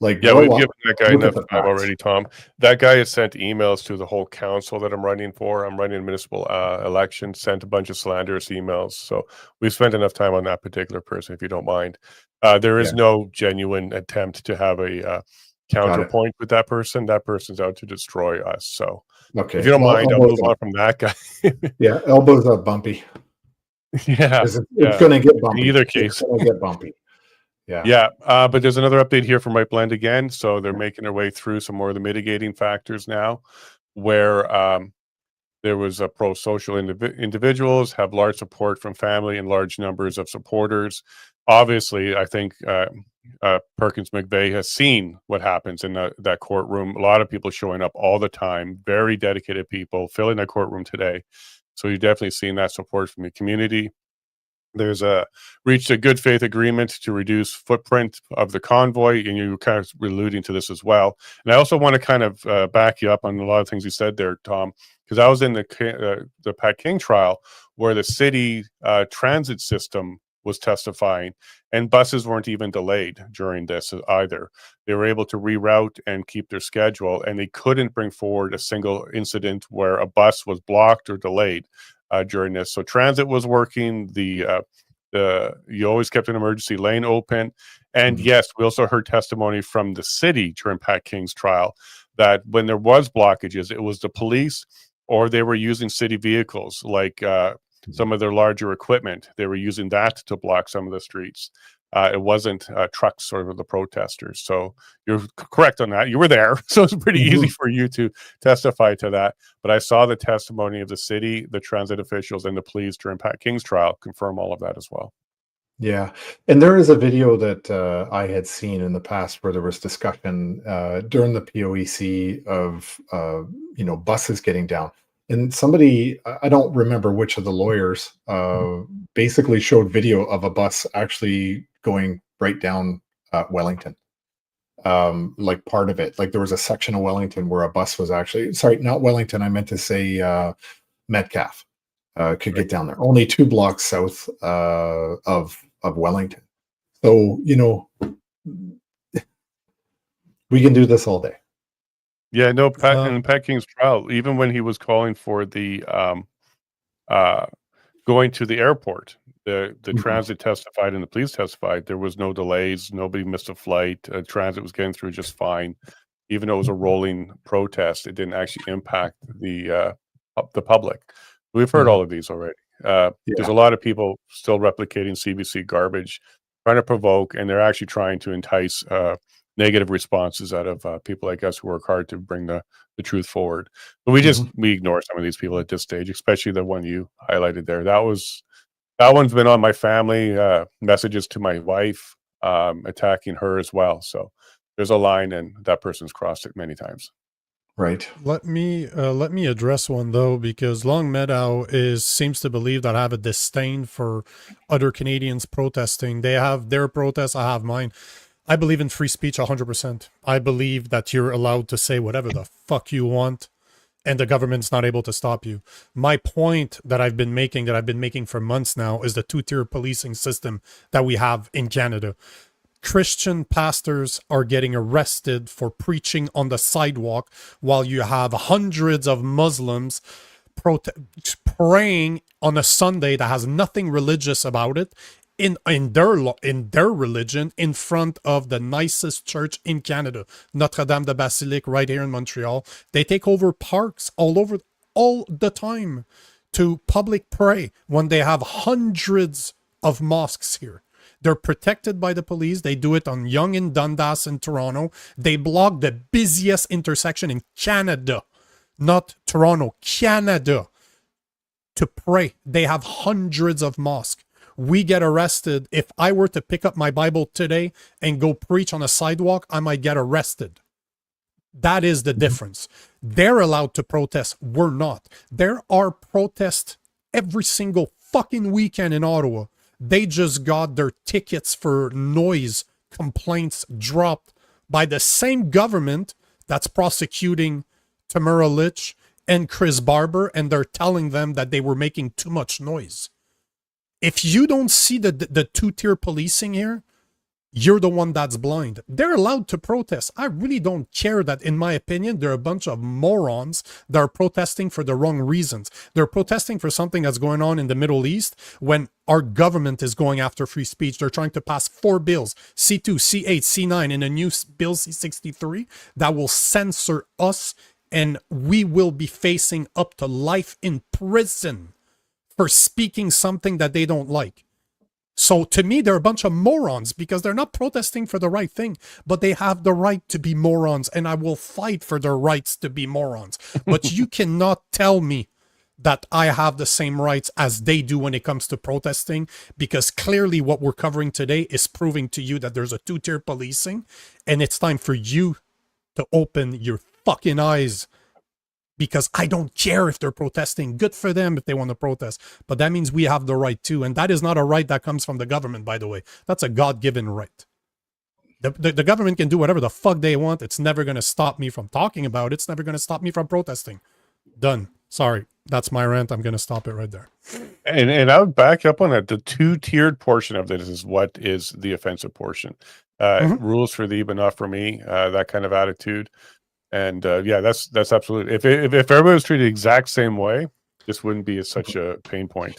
Like, yeah, we've given that guy enough time already, Tom. That guy has sent emails to the whole council that I'm running for. I'm running a municipal election, sent a bunch of slanderous emails. So we've spent enough time on that particular person, if you don't mind. There is no genuine attempt to have a counterpoint with that person. That person's out to destroy us. So if you don't mind, I'll move on from that guy. Yeah, elbows up, Bumpy. Yeah, It's yeah. going to get bumpy. In either It's case. going to get bumpy. Yeah. Yeah, but there's another update here from Right Blend again. So they're making their way through some more of the mitigating factors now, where there was a pro-social individuals have large support from family and large numbers of supporters. Obviously, I think Perkins McVeigh has seen what happens in that courtroom. A lot of people showing up all the time, very dedicated people filling that courtroom today. So you've definitely seen that support from the community. There's reached a good faith agreement to reduce footprint of the convoy, and you were kind of alluding to this as well. And I also want to kind of back you up on a lot of things you said there, Tom, because I was in the Pat King trial where the city transit system was testifying, and buses weren't even delayed during this either. They were able to reroute and keep their schedule, and they couldn't bring forward a single incident where a bus was blocked or delayed during this. So transit was working. You always kept an emergency lane open. And yes, we also heard testimony from the city during Pat King's trial that when there was blockages, it was the police or they were using city vehicles like some of their larger equipment. They were using that to block some of the streets. It wasn't trucks or the protesters. So you're correct on that. You were there. So it's pretty easy for you to testify to that. But I saw the testimony of the city, the transit officials, and the police during Pat King's trial confirm all of that as well. Yeah. And there is a video that I had seen in the past where there was discussion during the POEC of, buses getting down. And somebody, I don't remember which of the lawyers, basically showed video of a bus actually going right down Wellington. Like part of it. Like there was a section of Wellington where a bus was actually, sorry, not Wellington, I meant to say Metcalfe could get down there. Only 2 blocks south of Wellington. So, we can do this all day. Yeah, no, Pat King's trial, even when he was calling for the going to the airport, the transit testified and the police testified there was no delays, nobody missed a flight, transit was getting through just fine. Even though it was a rolling protest, it didn't actually impact the public. We've heard all of these already. There's a lot of people still replicating CBC garbage, trying to provoke, and they're actually trying to entice negative responses out of people like us who work hard to bring the truth forward. But we ignore some of these people at this stage, especially the one you highlighted there. That one's been on my family, messages to my wife, attacking her as well. So there's a line, and that person's crossed it many times. Right. Let me address one though, because Longmeadow seems to believe that I have a disdain for other Canadians protesting. They have their protests, I have mine. I believe in free speech 100%. I believe that you're allowed to say whatever the fuck you want, and the government's not able to stop you. My point that I've been making for months now, is the 2-tier policing system that we have in Canada. Christian pastors are getting arrested for preaching on the sidewalk, while you have hundreds of Muslims praying on a Sunday that has nothing religious about it, in their religion, in front of the nicest church in Canada, Notre Dame de Basilique, right here in Montreal. They take over parks all the time to public pray when they have hundreds of mosques here. They're protected by the police. They do it on Yonge and Dundas in Toronto. They block the busiest intersection in Canada, not Toronto, Canada, to pray. They have hundreds of mosques. We get arrested. If I were to pick up my Bible today and go preach on a sidewalk, I might get arrested. That is the difference. They're allowed to protest. We're not. There are protests every single fucking weekend in Ottawa. They just got their tickets for noise complaints dropped by the same government that's prosecuting Tamara Lich and Chris Barber, and they're telling them that they were making too much noise. If you don't see the 2-tier policing here, you're the one that's blind. They're allowed to protest. I really don't care that, in my opinion, they're a bunch of morons that are protesting for the wrong reasons. They're protesting for something that's going on in the Middle East when our government is going after free speech. They're trying to pass 4 bills, C2, C8, C9, and a new bill, C63, that will censor us, and we will be facing up to life in prison for speaking something that they don't like. So to me, they're a bunch of morons because they're not protesting for the right thing, but they have the right to be morons, and I will fight for their rights to be morons. But you cannot tell me that I have the same rights as they do when it comes to protesting, because clearly what we're covering today is proving to you that there's a two-tier policing, and it's time for you to open your fucking eyes, because I don't care if they're protesting. Good for them if they want to protest, but that means we have the right too, and that is not a right that comes from the government, by the way. That's a God-given right. The government can do whatever the fuck they want. It's never going to stop me from talking about it. It's never going to stop me from protesting. Done. Sorry. That's my rant. I'm going to stop it right there. And I would back up on that. The two-tiered portion of this is what is the offensive portion. Rules for thee, but not for me. That kind of attitude. And yeah, that's absolutely. If everybody was treated the exact same way, this wouldn't be such a pain point.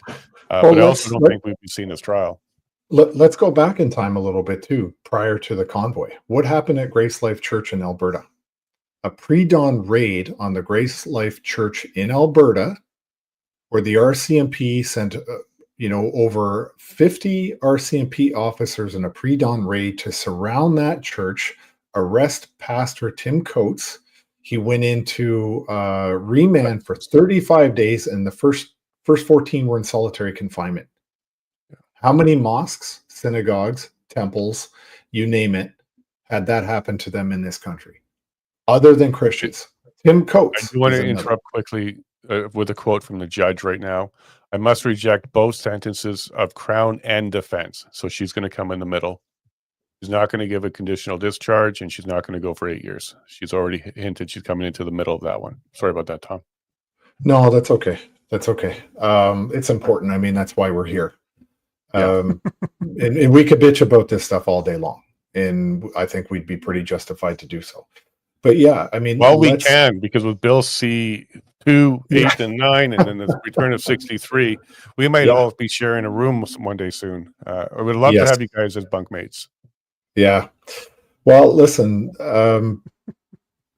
But I also don't think we'd be seeing this trial. Let's go back in time a little bit too, prior to the convoy. What happened at Grace Life Church in Alberta? A pre-dawn raid on the Grace Life Church in Alberta, where the RCMP sent, over 50 RCMP officers in a pre-dawn raid to surround that church, arrest Pastor Tim Coates. He went into remand for 35 days, and the first 14 were in solitary confinement. How many mosques, synagogues, temples, you name it, had that happen to them in this country, other than Christians? Tim Coates. I do want to interrupt quickly with a quote from the judge right now. I must reject both sentences of Crown and defense. So she's going to come in the middle. She's not going to give a conditional discharge, and she's not going to go for 8 years. She's already hinted she's coming into the middle of that one. Sorry about that, Tom. No, that's okay. That's okay. It's important. I mean, that's why we're here. And we could bitch about this stuff all day long, and I think we'd be pretty justified to do so. But yeah, I mean, well, we can, because with Bill C2, 8, and 9, and then the return of 63, we might all be sharing a room one day soon. I would love to have you guys as bunkmates. Yeah. Well, listen,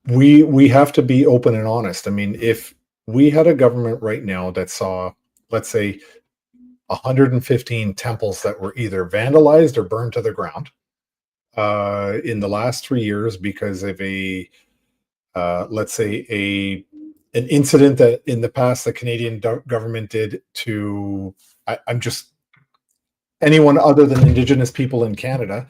we have to be open and honest. I mean, if we had a government right now that saw, let's say, 115 temples that were either vandalized or burned to the ground in the last 3 years because of let's say an incident that in the past the Canadian government did to I'm just anyone other than Indigenous people in Canada.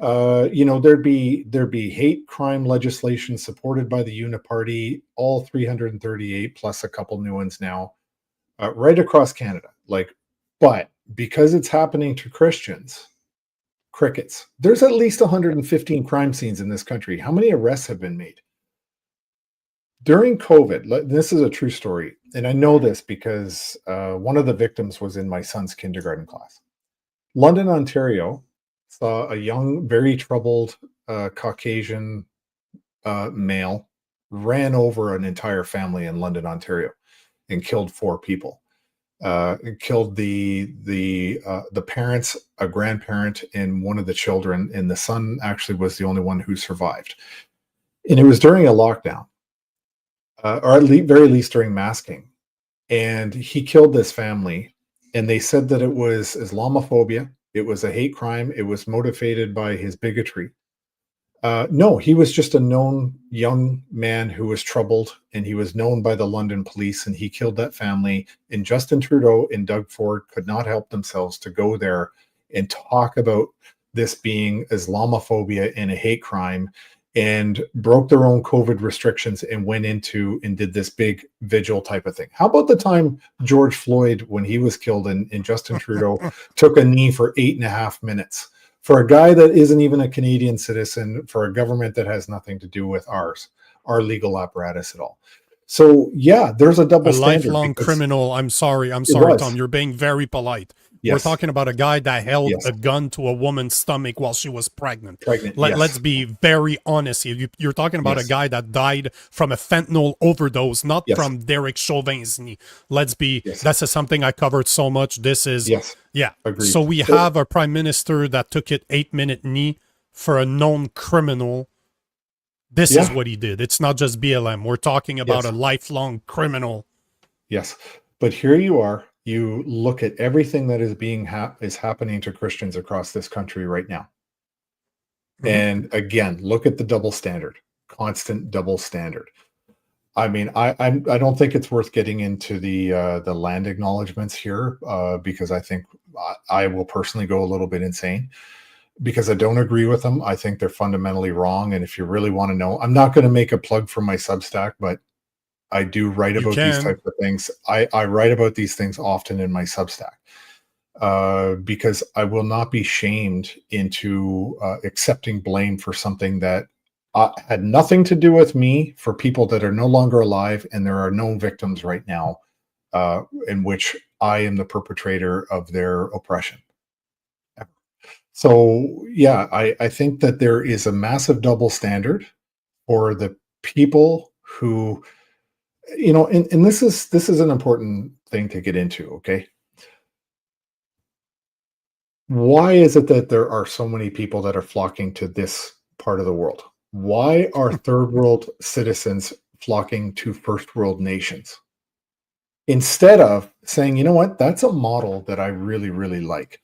There'd be hate crime legislation supported by the Uniparty, all 338 plus a couple new ones now, right across Canada. But because it's happening to Christians, crickets. There's at least 115 crime scenes in this country. How many arrests have been made? During COVID, this is a true story, and I know this because one of the victims was in my son's kindergarten class. London, Ontario, saw a young, very troubled Caucasian male ran over an entire family in London, Ontario, and killed 4 people. It killed the parents, a grandparent, and one of the children, and the son actually was the only one who survived. And it was during a lockdown, or at very least during masking. And he killed this family, and they said that it was Islamophobia. It was a hate crime. It was motivated by his bigotry. No, he was just a known young man who was troubled, and he was known by the London police, and he killed that family. And Justin Trudeau and Doug Ford could not help themselves to go there and talk about this being Islamophobia and a hate crime, and broke their own COVID restrictions and went into and did this big vigil type of thing. How about the time George Floyd, when he was killed, and Justin Trudeau took a knee for 8.5 minutes? For a guy that isn't even a Canadian citizen, for a government that has nothing to do with our legal apparatus at all. So yeah, there's a double standard. Lifelong criminal. I'm sorry, Tom. You're being very polite. Yes. We're talking about a guy that held a gun to a woman's stomach while she was pregnant. Let's be very honest here. You're talking about a guy that died from a fentanyl overdose, not from Derek Chauvin's knee. That's something I covered so much. This is, agreed. So we have a prime minister that took it 8-minute knee for a known criminal. This is what he did. It's not just BLM. We're talking about a lifelong criminal. Yes. But here you are, you look at everything that is happening to Christians across this country right now. And again, look at the double standard, constant double standard. I mean, I don't think it's worth getting into the land acknowledgements here, because I think I will personally go a little bit insane because I don't agree with them. I think they're fundamentally wrong. And if you really want to know, I'm not going to make a plug for my Substack, but I do write You about these can. types of things. I write about these things often in my Substack, because I will not be shamed into accepting blame for something that had nothing to do with me, for people that are no longer alive, and there are no victims right now in which I am the perpetrator of their oppression. So yeah, I think that there is a massive double standard for the people who, and this is an important thing to get into. Okay, why is it that there are so many people that are flocking to this part of the world? Why are third world citizens flocking to first world nations? Instead of saying, you know what, that's a model that I really, really like.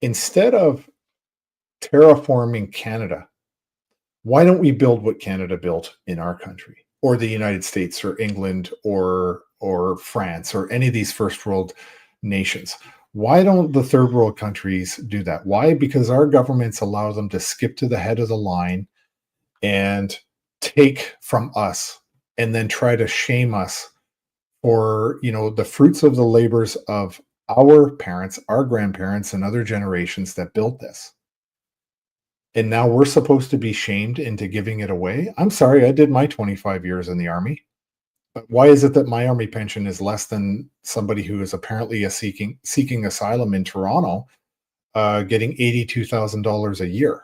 Instead of terraforming Canada, why don't we build what Canada built in our country, or the United States, or England, or France, or any of these first world nations? Why don't the third world countries do that? Why? Because our governments allow them to skip to the head of the line and take from us, and then try to shame us for, the fruits of the labors of our parents, our grandparents, and other generations that built this. And now we're supposed to be shamed into giving it away. I'm sorry, I did my 25 years in the Army. But why is it that my Army pension is less than somebody who is apparently seeking asylum in Toronto, getting $82,000 a year?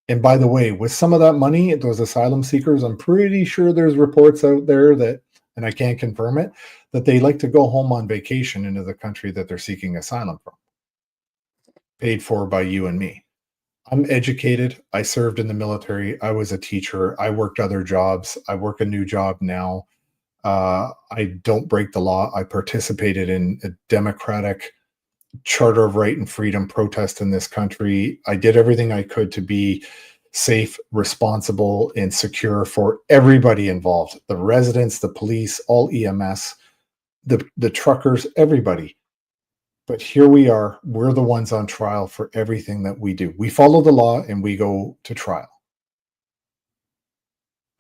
And by the way, with some of that money, those asylum seekers, I'm pretty sure there's reports out there that, and I can't confirm it, that they like to go home on vacation into the country that they're seeking asylum from, paid for by you and me. I'm educated. I served in the military. I was a teacher. I worked other jobs. I work a new job now. I don't break the law. I participated in a democratic Charter of Right and Freedom protest in this country. I did everything I could to be safe, responsible, and secure for everybody involved, the residents, the police, all EMS, the truckers, everybody. But here we are. We're the ones on trial for everything that we do. We follow the law and we go to trial.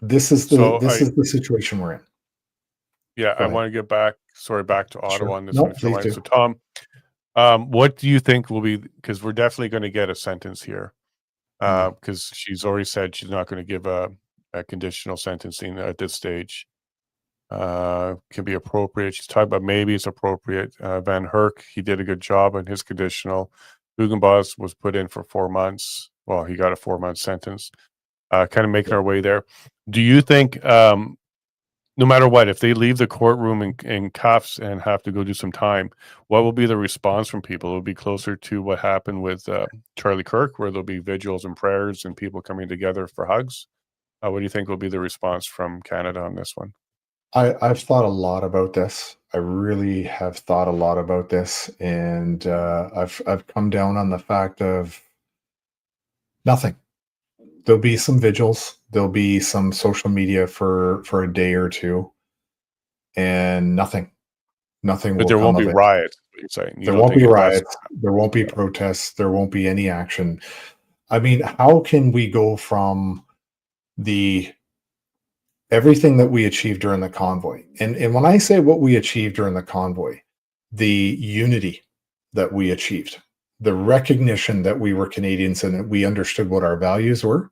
This is the situation we're in. Yeah, Go I ahead. want to get back to Ottawa Sure. on this No, one, if you please don't do. mind. So, Tom, what do you think will be, because we're definitely going to get a sentence here, because she's already said she's not going to give a conditional sentencing at this stage. Can be appropriate. She's talking about maybe it's appropriate. Van Herk, he did a good job on his conditional. Hugenbos was put in for 4 months. Well, he got a 4-month sentence. Kind of making our way there. Do you think, no matter what, if they leave the courtroom in cuffs and have to go do some time, what will be the response from people? It will be closer to what happened with Charlie Kirk, where there'll be vigils and prayers and people coming together for hugs. What do you think will be the response from Canada on this one? I've thought a lot about this. I really have thought a lot about this, and I've come down on the fact of nothing. There'll be some vigils. There'll be some social media for a day or two, and nothing But will there come won't be of it. riots. What you're saying. There won't be riots. There won't be protests. There won't be any action. I mean, how can we go from everything that we achieved during the convoy? And when I say what we achieved during the convoy, the unity that we achieved, the recognition that we were Canadians and that we understood what our values were,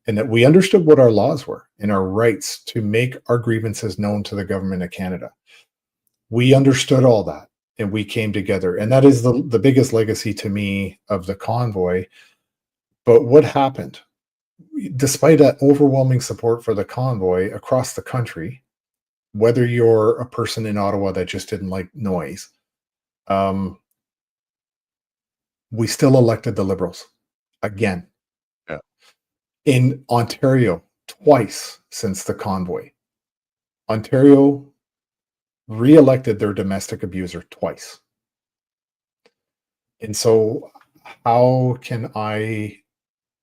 and that we understood what our laws were and our rights to make our grievances known to the government of Canada. We understood all that and we came together. And that is the biggest legacy to me of the convoy. But what happened? Despite that overwhelming support for the convoy across the country, whether you're a person in Ottawa that just didn't like noise, we still elected the Liberals again. Yeah. In Ontario, twice since the convoy, Ontario re-elected their domestic abuser twice. And so how can I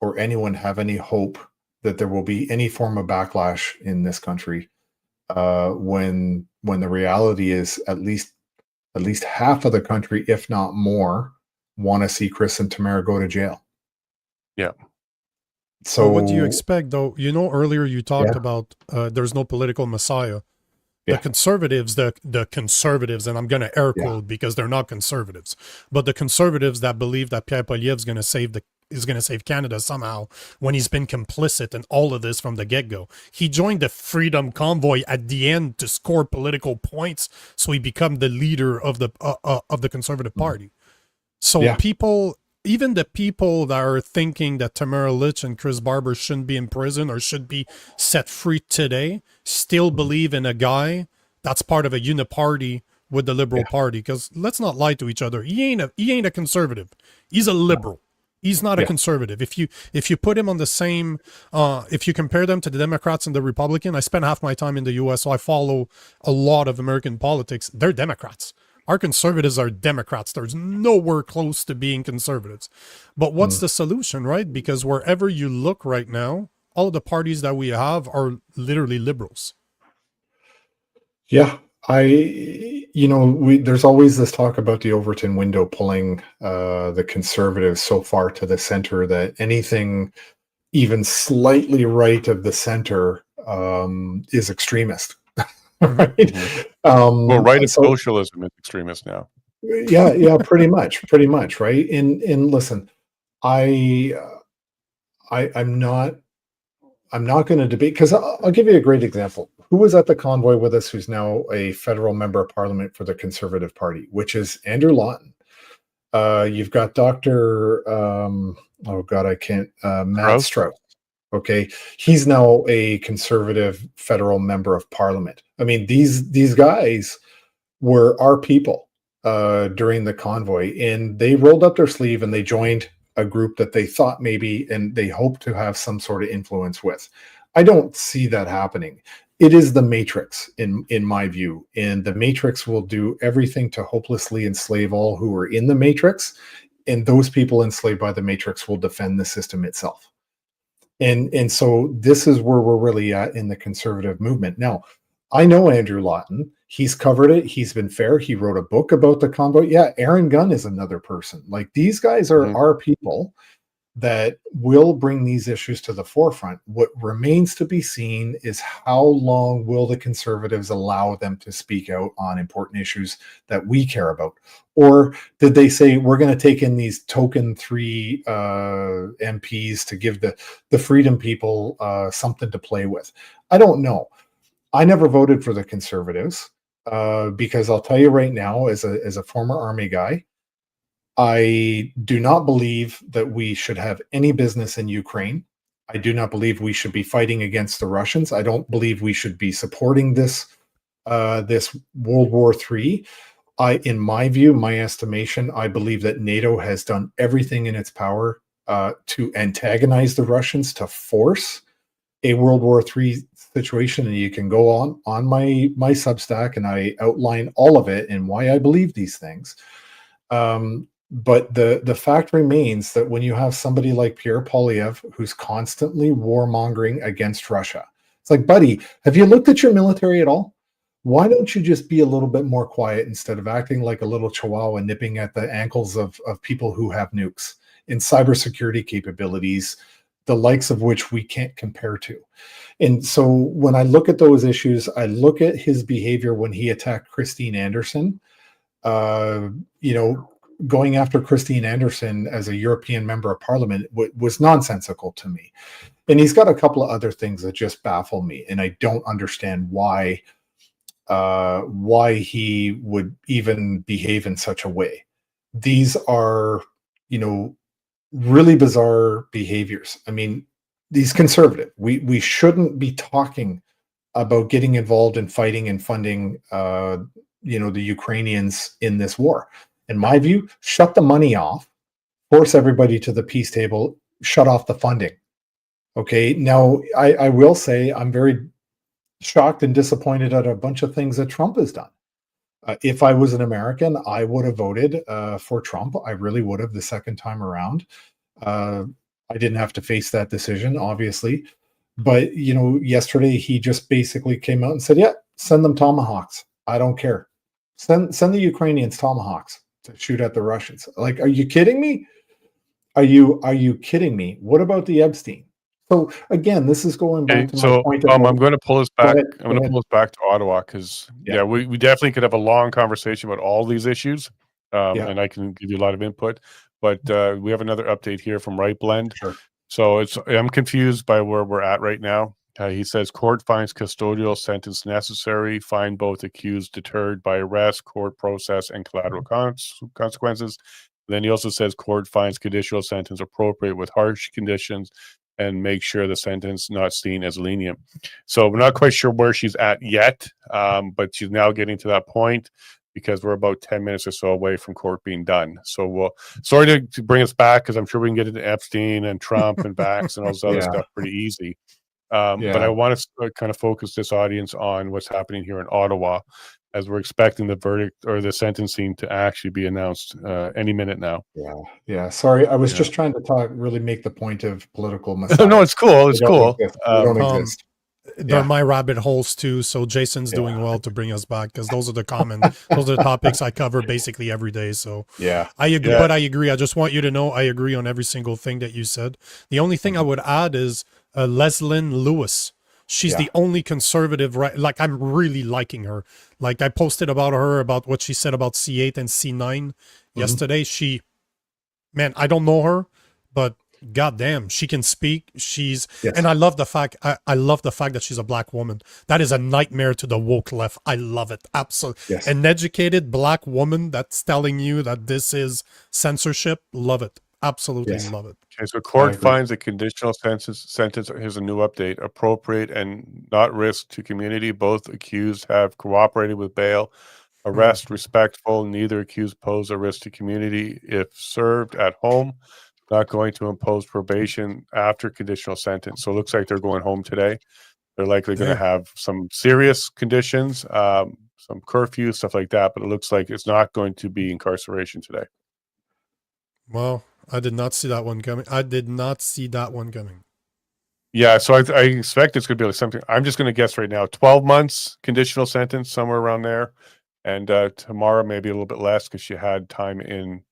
or anyone have any hope that there will be any form of backlash in this country when the reality is at least half of the country, if not more, want to see Chris and Tamara go to jail. Yeah. So what do you So expect, though? You know, earlier you talked Yeah. about there's no political messiah. Yeah. The conservatives, the conservatives, and I'm going to air Yeah. quote because they're not conservatives, but the conservatives that believe that Pierre Poilievre's going to save Canada somehow when he's been complicit in all of this from the get-go. He joined the Freedom Convoy at the end to score political points, so he become the leader of the Conservative Party. So Yeah. people, even the people that are thinking that Tamara Lich and Chris Barber shouldn't be in prison or should be set free today, still believe in a guy that's part of a uniparty with the Liberal Party. Because let's not lie to each other. He ain't a conservative. He's a liberal. He's not a Yeah. conservative. If you put him on the same, if you compare them to the Democrats and the Republican, I spend half my time in the U.S., so I follow a lot of American politics. They're Democrats. Our conservatives are Democrats. There's nowhere close to being conservatives. But what's the solution, right? Because wherever you look right now, all of the parties that we have are literally liberals. Yeah, there's always this talk about the Overton window pulling the conservatives so far to the center that anything even slightly right of the center is extremist, right? Well, right of so- socialism is extremist now. yeah, pretty much, right? And listen, I'm not going to debate because I'll give you a great example. Who was at the convoy with us who's now a federal member of parliament for the Conservative Party, which is Andrew Lawton. You've got Dr. Matt Strauss. Okay. He's now a conservative federal member of parliament. I mean, these guys were our people during the convoy, and they rolled up their sleeve and they joined a group that they thought maybe and they hope to have some sort of influence with. I don't see that happening. It is the Matrix in my view, and the Matrix will do everything to hopelessly enslave all who are in the Matrix, and those people enslaved by the Matrix will defend the system itself. And so this is where we're really at in the conservative movement. Now, I know Andrew Lawton. He's covered it. He's been fair. He wrote a book about the convoy. Yeah, Aaron Gunn is another person. Like, these guys are our people that will bring these issues to the forefront. What remains to be seen is how long will the conservatives allow them to speak out on important issues that we care about? Or did they say, we're going to take in these token 3 MPs to give the freedom people something to play with? I don't know. I never voted for the conservatives because I'll tell you right now, as a former army guy, I do not believe that we should have any business in Ukraine. I do not believe we should be fighting against the Russians. I don't believe we should be supporting this World War III. In my view, my estimation, I believe that NATO has done everything in its power to antagonize the Russians, to force a World War III situation. And you can go on my Substack, and I outline all of it and why I believe these things. But the fact remains that when you have somebody like Pierre Poilievre, who's constantly warmongering against Russia, it's like, buddy, have you looked at your military at all? Why don't you just be a little bit more quiet instead of acting like a little chihuahua nipping at the ankles of people who have nukes and cybersecurity capabilities, the likes of which we can't compare to? And so when I look at those issues, I look at his behavior when he attacked Christine Anderson, going after Christine Anderson as a European member of parliament was nonsensical to me. And he's got a couple of other things that just baffle me. And I don't understand why he would even behave in such a way. These are, really bizarre behaviors. I mean, he's conservative. We shouldn't be talking about getting involved in fighting and funding, the Ukrainians in this war. In my view, shut the money off, force everybody to the peace table, shut off the funding. Okay. Now, I will say I'm very shocked and disappointed at a bunch of things that Trump has done. If I was an American, I would have voted for Trump. I really would have the second time around. I didn't have to face that decision, obviously. But, yesterday he just basically came out and said, yeah, send them Tomahawks. I don't care. Send the Ukrainians Tomahawks to shoot at the Russians. Like, are you kidding me? Are you kidding me? What about the Epstein? So again, this is going back to my point. I'm going to pull us back. ahead, I'm going to pull us back to Ottawa because we definitely could have a long conversation about all these issues, and I can give you a lot of input. But we have another update here from Right Blend. Sure. So I'm confused by where we're at right now. He says court finds custodial sentence necessary, find both accused deterred by arrest, court process, and collateral consequences. Then he also says court finds conditional sentence appropriate with harsh conditions and make sure the sentence not seen as lenient. So we're not quite sure where she's at yet, but she's now getting to that point because we're about 10 minutes or so away from court being done. So sorry to bring us back because I'm sure we can get into Epstein and Trump and Vax and all this other stuff pretty easy. But I want to kind of focus this audience on what's happening here in Ottawa as we're expecting the verdict or the sentencing to actually be announced any minute now. Yeah. Sorry, I was just trying to really make the point of political messiah. No, it's cool. It's cool. They don't exist. They're my rabbit holes too. So Jason's doing well to bring us back because those are the topics I cover basically every day. So I agree, but I agree. I just want you to know I agree on every single thing that you said. The only thing I would add is Leslyn Lewis. She's the only conservative, right? Like, I'm really liking her. Like, I posted about her, about what she said about C8 and C9 yesterday. I don't know her, but goddamn, she can speak. And I love the fact, I love the fact that she's a black woman. That is a nightmare to the woke left. I love it. Absolutely. Yes. An educated black woman that's telling you that this is censorship. Love it. Absolutely love it. Okay, so court finds a conditional sentence. Here's a new update. Appropriate and not risk to community. Both accused have cooperated with bail. Arrest respectful. Neither accused pose a risk to community if served at home. Not going to impose probation after conditional sentence. So it looks like they're going home today. They're likely going to have some serious conditions, some curfew, stuff like that. But it looks like it's not going to be incarceration today. Well, I did not see that one coming. Yeah, so I expect it's going to be like something. I'm just going to guess right now. 12 months conditional sentence, somewhere around there. And Tamara maybe a little bit less because she had time in.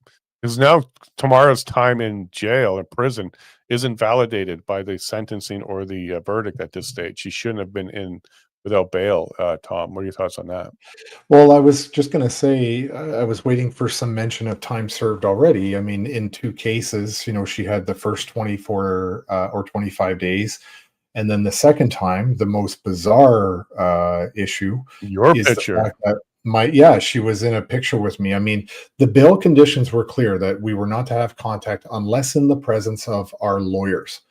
Because now Tamara's time in jail or prison isn't validated by the sentencing or the verdict at this stage. She shouldn't have been in without bail. Tom, what are your thoughts on that? Well, I was just going to say, I was waiting for some mention of time served already. I mean, in two cases, she had the first 24 or 25 days. And then the second time, the most bizarre issue is picture. The fact that she was in a picture with me. I mean, the bail conditions were clear that we were not to have contact unless in the presence of our lawyers.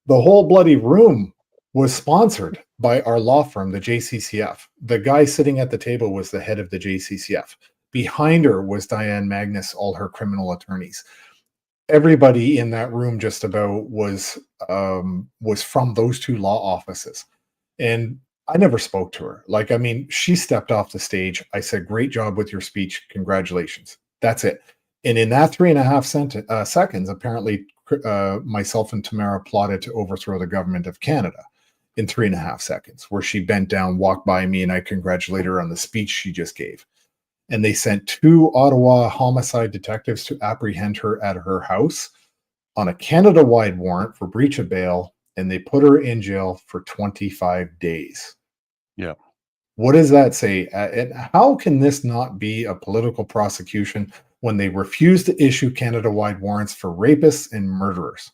The whole bloody room was sponsored by our law firm, the JCCF. The guy sitting at the table was the head of the JCCF. Behind her was Diane Magnus, all her criminal attorneys. Everybody in that room just about was from those two law offices. And I never spoke to her. Like, I mean, she stepped off the stage. I said, great job with your speech. Congratulations. That's it. And in that 3.5 seconds, apparently myself and Tamara plotted to overthrow the government of Canada in 3.5 seconds, where she bent down, walked by me, and I congratulated her on the speech she just gave. And they sent 2 Ottawa homicide detectives to apprehend her at her house on a Canada-wide warrant for breach of bail, and they put her in jail for 25 days. Yeah. What does that say? And how can this not be a political prosecution when they refuse to issue Canada-wide warrants for rapists and murderers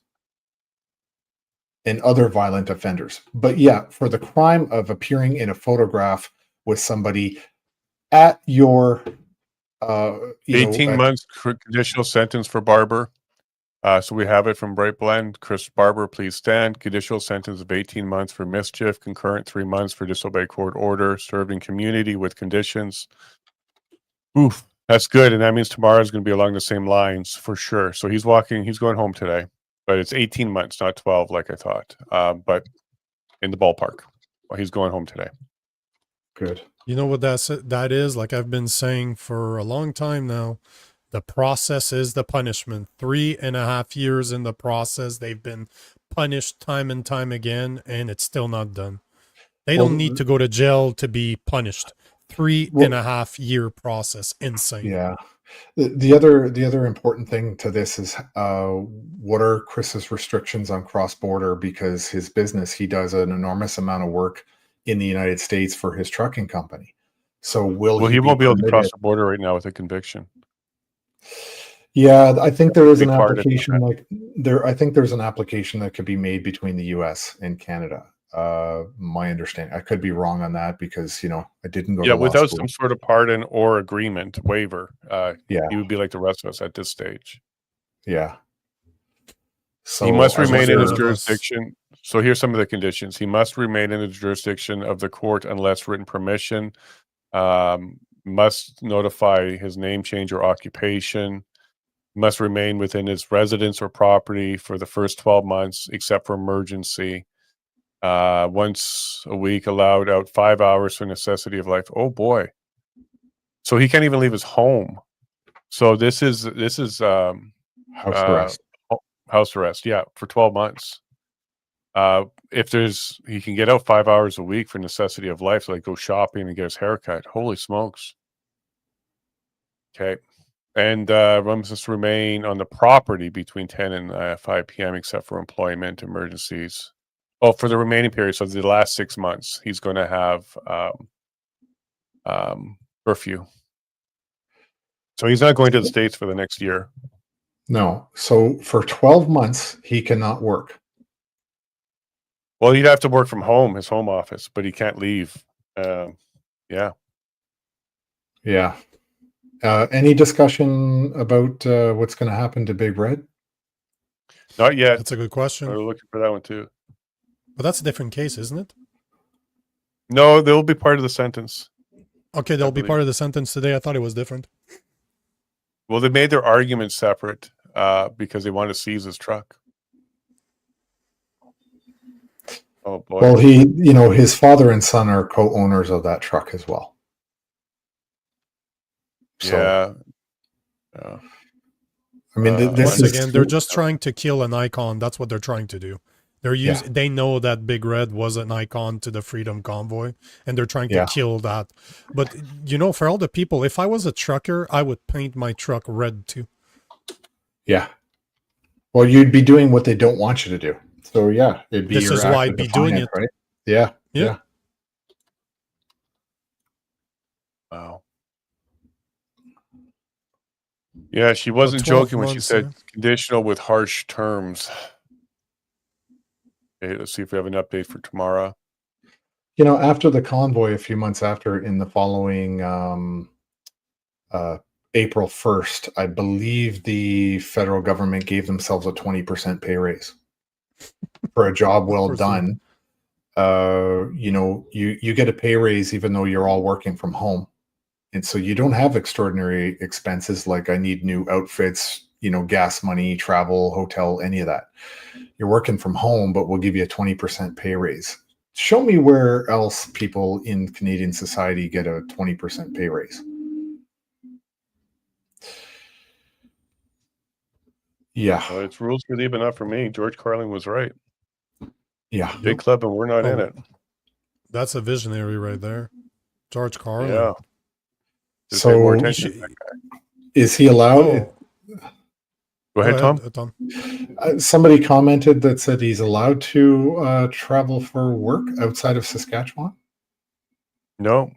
and other violent offenders? But yeah, for the crime of appearing in a photograph with somebody at your 18 months conditional sentence for Barber. So we have it from Bright Blend. Chris Barber, please stand. Conditional sentence of 18 months for mischief. Concurrent 3 months for disobey court order. Served in community with conditions. Oof, that's good. And that means tomorrow's going to be along the same lines for sure. So he's going home today. But it's 18 months, not 12 like I thought. But in the ballpark. Well, he's going home today. Good. You know what that is? Like I've been saying for a long time now, the process is the punishment. 3.5 years in the process, they've been punished time and time again, and it's still not done. They Well, don't need to go to jail to be punished. 3.5 year process. Insane. Yeah. The other important thing to this is what are Chris's restrictions on cross border, because his business, he does an enormous amount of work in the United States for his trucking company. So Well, he won't be able to cross the border right now with a conviction. Yeah, I think there is an Required it, application I think there's an application that could be made between the US and Canada. My understanding. I could be wrong on that because, I didn't go to law without school. some sort of pardon or agreement waiver, Yeah. he would be like the rest of us at this stage. Yeah. So he must I'm remain in his sure- jurisdiction. So here's some of the conditions. He must remain in the jurisdiction of the court unless written permission. Must notify his name change or occupation. Must remain within his residence or property for the first 12 months, except for emergency. Once a week, allowed out 5 hours for necessity of life. Oh boy! So he can't even leave his home. So this is house arrest. House arrest. Yeah, for 12 months. If he can get out 5 hours a week for necessity of life, so like go shopping and get his haircut. Holy smokes! Okay. And must remain on the property between 10 and 5 p.m. except for employment emergencies. Oh, for the remaining period, so the last 6 months, he's going to have curfew. So he's not going to the States for the next year. No. So for 12 months, he cannot work. Well, he'd have to work from home, his home office, but he can't leave. Yeah. Yeah. Any discussion about what's going to happen to Big Red? Not yet. That's a good question. We're looking for that one too. But that's a different case, isn't it? No, they'll be part of the sentence. Okay, they'll be believe. part of the sentence today. I thought it was different. Well, they made their argument separate because they want to seize his truck. Oh boy. Well, his father and son are co-owners of that truck as well. So, yeah. I mean, this Once is again, they're just trying to kill an icon. That's what they're trying to do. They know that Big Red was an icon to the Freedom Convoy, and they're trying to kill that. But for all the people, if I was a trucker, I would paint my truck red too. Yeah. Well, you'd be doing what they don't want you to do. So yeah, it'd be. This is why I'd be doing it, right? Yeah. Yeah. Wow. Yeah, she wasn't 12 joking when she months, said conditional with harsh terms. Okay, let's see if we have an update for Tamara. After the convoy, a few months after, in the following April 1st, I believe the federal government gave themselves a 20% pay raise for a job well done. You get a pay raise even though you're all working from home. And so you don't have extraordinary expenses like I need new outfits, gas money, travel, hotel, any of that. You're working from home, but we'll give you a 20% pay raise. Show me where else people in Canadian society get a 20% pay raise. Yeah. Well, it's rules for thee, but not for me. George Carlin was right. Yeah. Big club, and we're not in it. That's a visionary right there. George Carlin. Yeah. Just So pay more attention to that guy. Is he allowed? Go ahead, Tom. Tom. Somebody commented that said he's allowed to travel for work outside of Saskatchewan. No,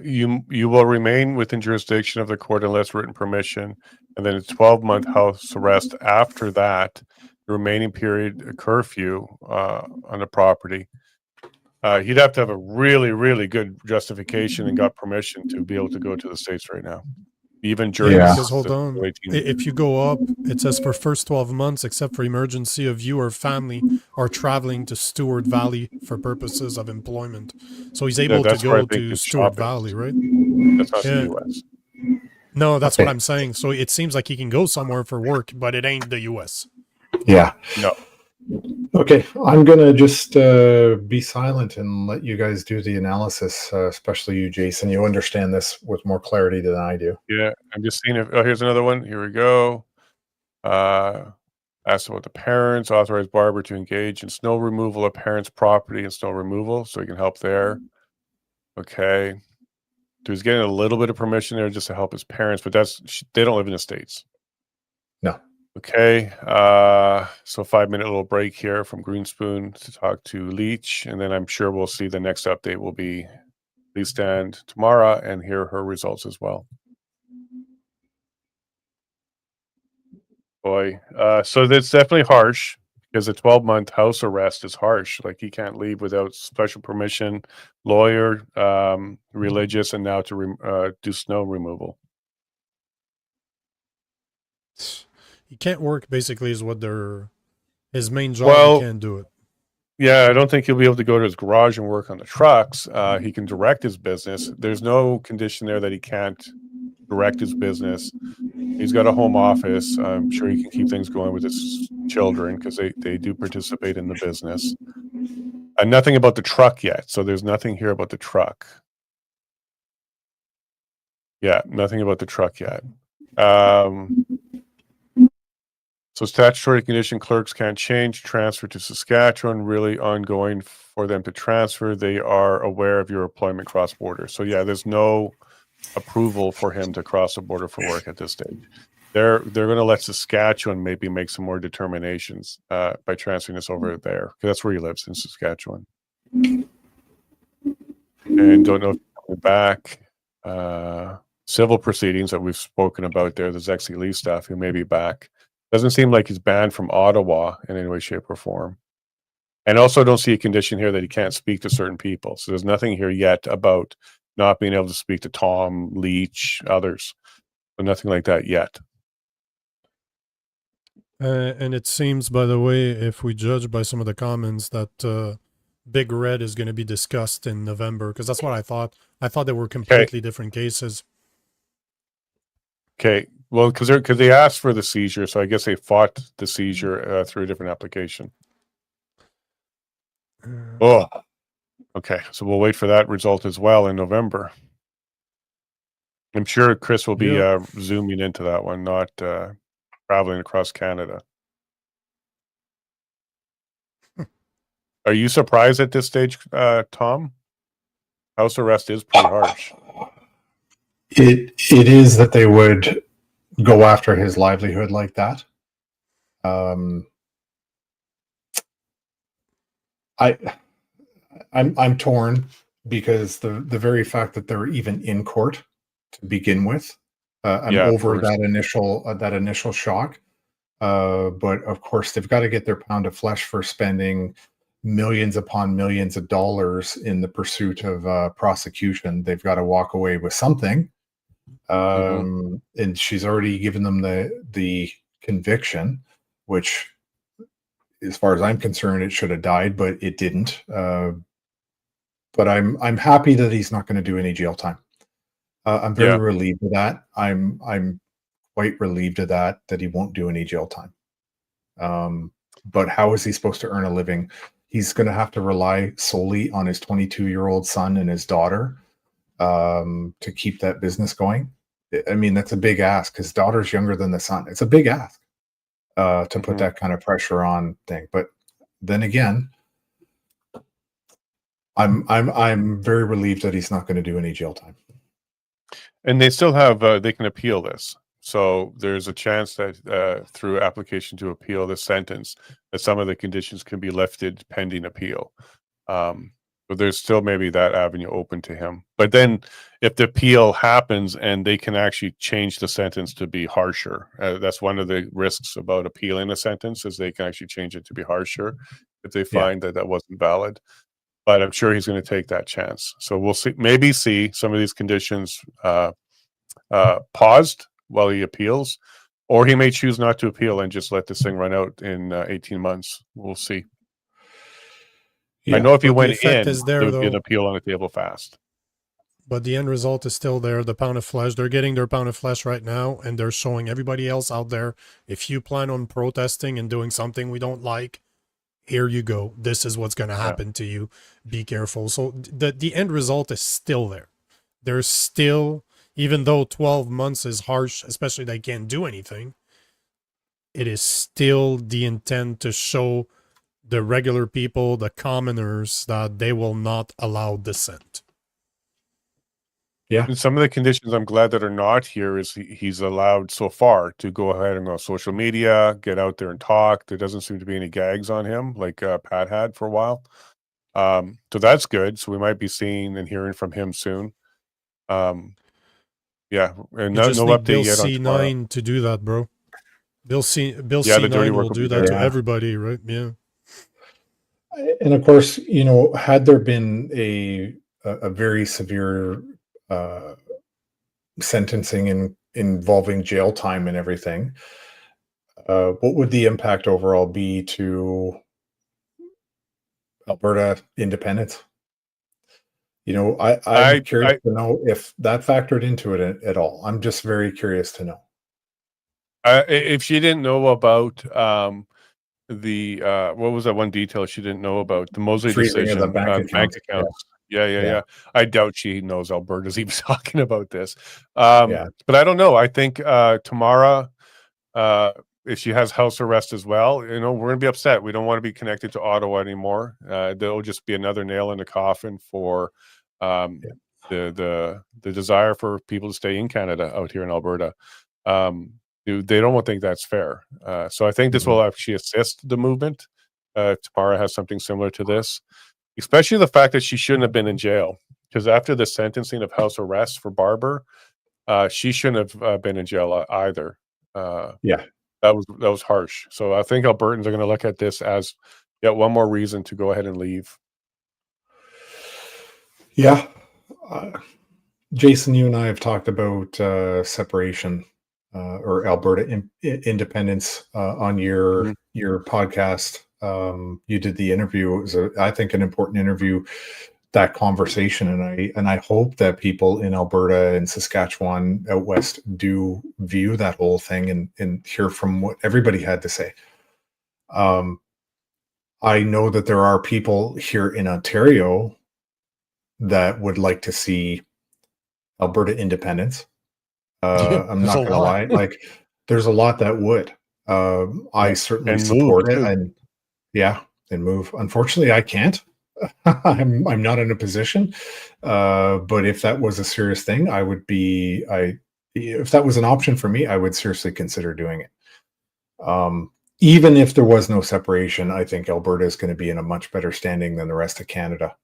you will remain within jurisdiction of the court unless written permission, and then it's 12-month house arrest. After that, the remaining period, a curfew on the property. He'd have to have a really, really good justification and got permission to be able to go to the States right now. Even during Because hold on, if you go up, it says for first 12 months, except for emergency of you or family are traveling to Stewart Valley for purposes of employment. So he's able to go to Stewart Valley, right? That's not the U.S. No, that's what I'm saying. So it seems like he can go somewhere for work, but it ain't the U.S. Yeah. No. Okay, I'm gonna just be silent and let you guys do the analysis, especially you, Jason. You understand this with more clarity than I do. Yeah, I'm just seeing if. Oh, here's another one. Here we go. Asked about the parents. Authorized Barber to engage in snow removal of parents' property and snow removal, so he can help there. Okay. So he's getting a little bit of permission there just to help his parents, but they don't live in the States. No. Okay. So 5-minute little break here from Greenspoon to talk to Leach, and then I'm sure we'll see the next update will be Lee Stand Tamara and hear her results as well. Boy, so that's definitely harsh because a 12-month house arrest is harsh. Like he can't leave without special permission, lawyer, religious, and now to do snow removal. He can't work, basically, is what his main job. Well, he can't do it. Yeah, I don't think he'll be able to go to his garage and work on the trucks. He can direct his business. There's no condition there that he can't direct his business. He's got a home office. I'm sure he can keep things going with his children because they do participate in the business. And nothing about the truck yet. So there's nothing here about the truck. Yeah, nothing about the truck yet. So statutory condition clerks can't change, transfer to Saskatchewan, really ongoing for them to transfer. They are aware of your employment cross-border. So yeah, there's no approval for him to cross the border for work at this stage. They're going to let Saskatchewan maybe make some more determinations by transferring this over there, because that's where he lives, in Saskatchewan. And don't know if he's coming back. Civil proceedings that we've spoken about there, the Zexi Lee stuff, who may be back. Doesn't seem like he's banned from Ottawa in any way, shape, or form. And also don't see a condition here that he can't speak to certain people. So there's nothing here yet about not being able to speak to Tom, Leach, others. But nothing like that yet. And it seems, by the way, if we judge by some of the comments, that Big Red is going to be discussed in November, because that's what I thought. I thought they were completely different cases. Okay. Well, because they asked for the seizure, so I guess they fought the seizure through a different application. Oh, okay. So we'll wait for that result as well in November. I'm sure Chris will be zooming into that one, not traveling across Canada. Are you surprised at this stage, Tom? House arrest is pretty harsh. It is that they would go after his livelihood like that. I'm torn because the very fact that they're even in court to begin with, I'm over that initial shock. But of course, they've got to get their pound of flesh for spending millions upon millions of dollars in the pursuit of prosecution. They've got to walk away with something. And she's already given them the conviction, which, as far as I'm concerned, it should have died, but it didn't. But I'm happy that he's not going to do any jail time. I'm very relieved of that. I'm quite relieved of that he won't do any jail time. But how is he supposed to earn a living? He's going to have to rely solely on his 22-year-old son and his daughter to keep that business going. I mean, that's a big ask. His daughter's younger than the son. It's a big ask to put that kind of pressure on thing. But then again, I'm very relieved that he's not going to do any jail time. And they still have they can appeal this. So there's a chance that through application to appeal the sentence, that some of the conditions can be lifted pending appeal. But there's still maybe that avenue open to him. But then if the appeal happens and they can actually change the sentence to be harsher, that's one of the risks about appealing a sentence, is they can actually change it to be harsher if they find that that wasn't valid. But I'm sure he's going to take that chance. So we'll see some of these conditions paused while he appeals, or he may choose not to appeal and just let this thing run out in 18 months. We'll see. Yeah, I know if he went in, there would be an appeal on the table fast. But the end result is still there. The pound of flesh, they're getting their pound of flesh right now, and they're showing everybody else out there, if you plan on protesting and doing something we don't like, here you go. This is what's going to happen to you. Be careful. So the end result is still there. There's still, even though 12 months is harsh, especially they can't do anything, it is still the intent to show the regular people, the commoners, that they will not allow dissent. Yeah. And some of the conditions I'm glad that are not here is he's allowed so far to go ahead and go on social media, get out there and talk. There doesn't seem to be any gags on him like Pat had for a while. So that's good. So we might be seeing and hearing from him soon. Yeah, and You just no need update Bill yet on tomorrow. C9 to do that, bro. Bill the dirty C9 work will will do be that to there. everybody, right? Yeah. And of course, you know, had there been a very severe sentencing involving jail time and everything, what would the impact overall be to Alberta independence? You know, I'm curious to know if that factored into it at all. I'm just very curious to know. If she didn't know about the what was that one detail she didn't know about, the Mosley Freezing decision, of the bank accounts. Yeah. I doubt she knows Alberta's even talking about this. Yeah. But I don't know. I think Tamara, if she has house arrest as well, you know, we're gonna be upset. We don't want to be connected to Ottawa anymore. There'll just be another nail in the coffin for the desire for people to stay in Canada out here in Alberta. They don't think that's fair. So I think this will actually assist the movement. Tamara has something similar to this, especially the fact that she shouldn't have been in jail, because after the sentencing of house arrest for Barber, she shouldn't have been in jail either. That was harsh. So I think Albertans are going to look at this as yet one more reason to go ahead and leave. Yeah. Jason, you and I have talked about separation or Alberta independence on your podcast. You did the interview. It was, I think, an important interview. That conversation, and I hope that people in Alberta and Saskatchewan out west do view that whole thing and hear from what everybody had to say. I know that there are people here in Ontario that would like to see Alberta independence. I'm not going to lie. Like, there's a lot that would. I certainly support it, and move. Unfortunately, I can't. I'm not in a position. But if that was a serious thing, if that was an option for me, I would seriously consider doing it. Even if there was no separation, I think Alberta is going to be in a much better standing than the rest of Canada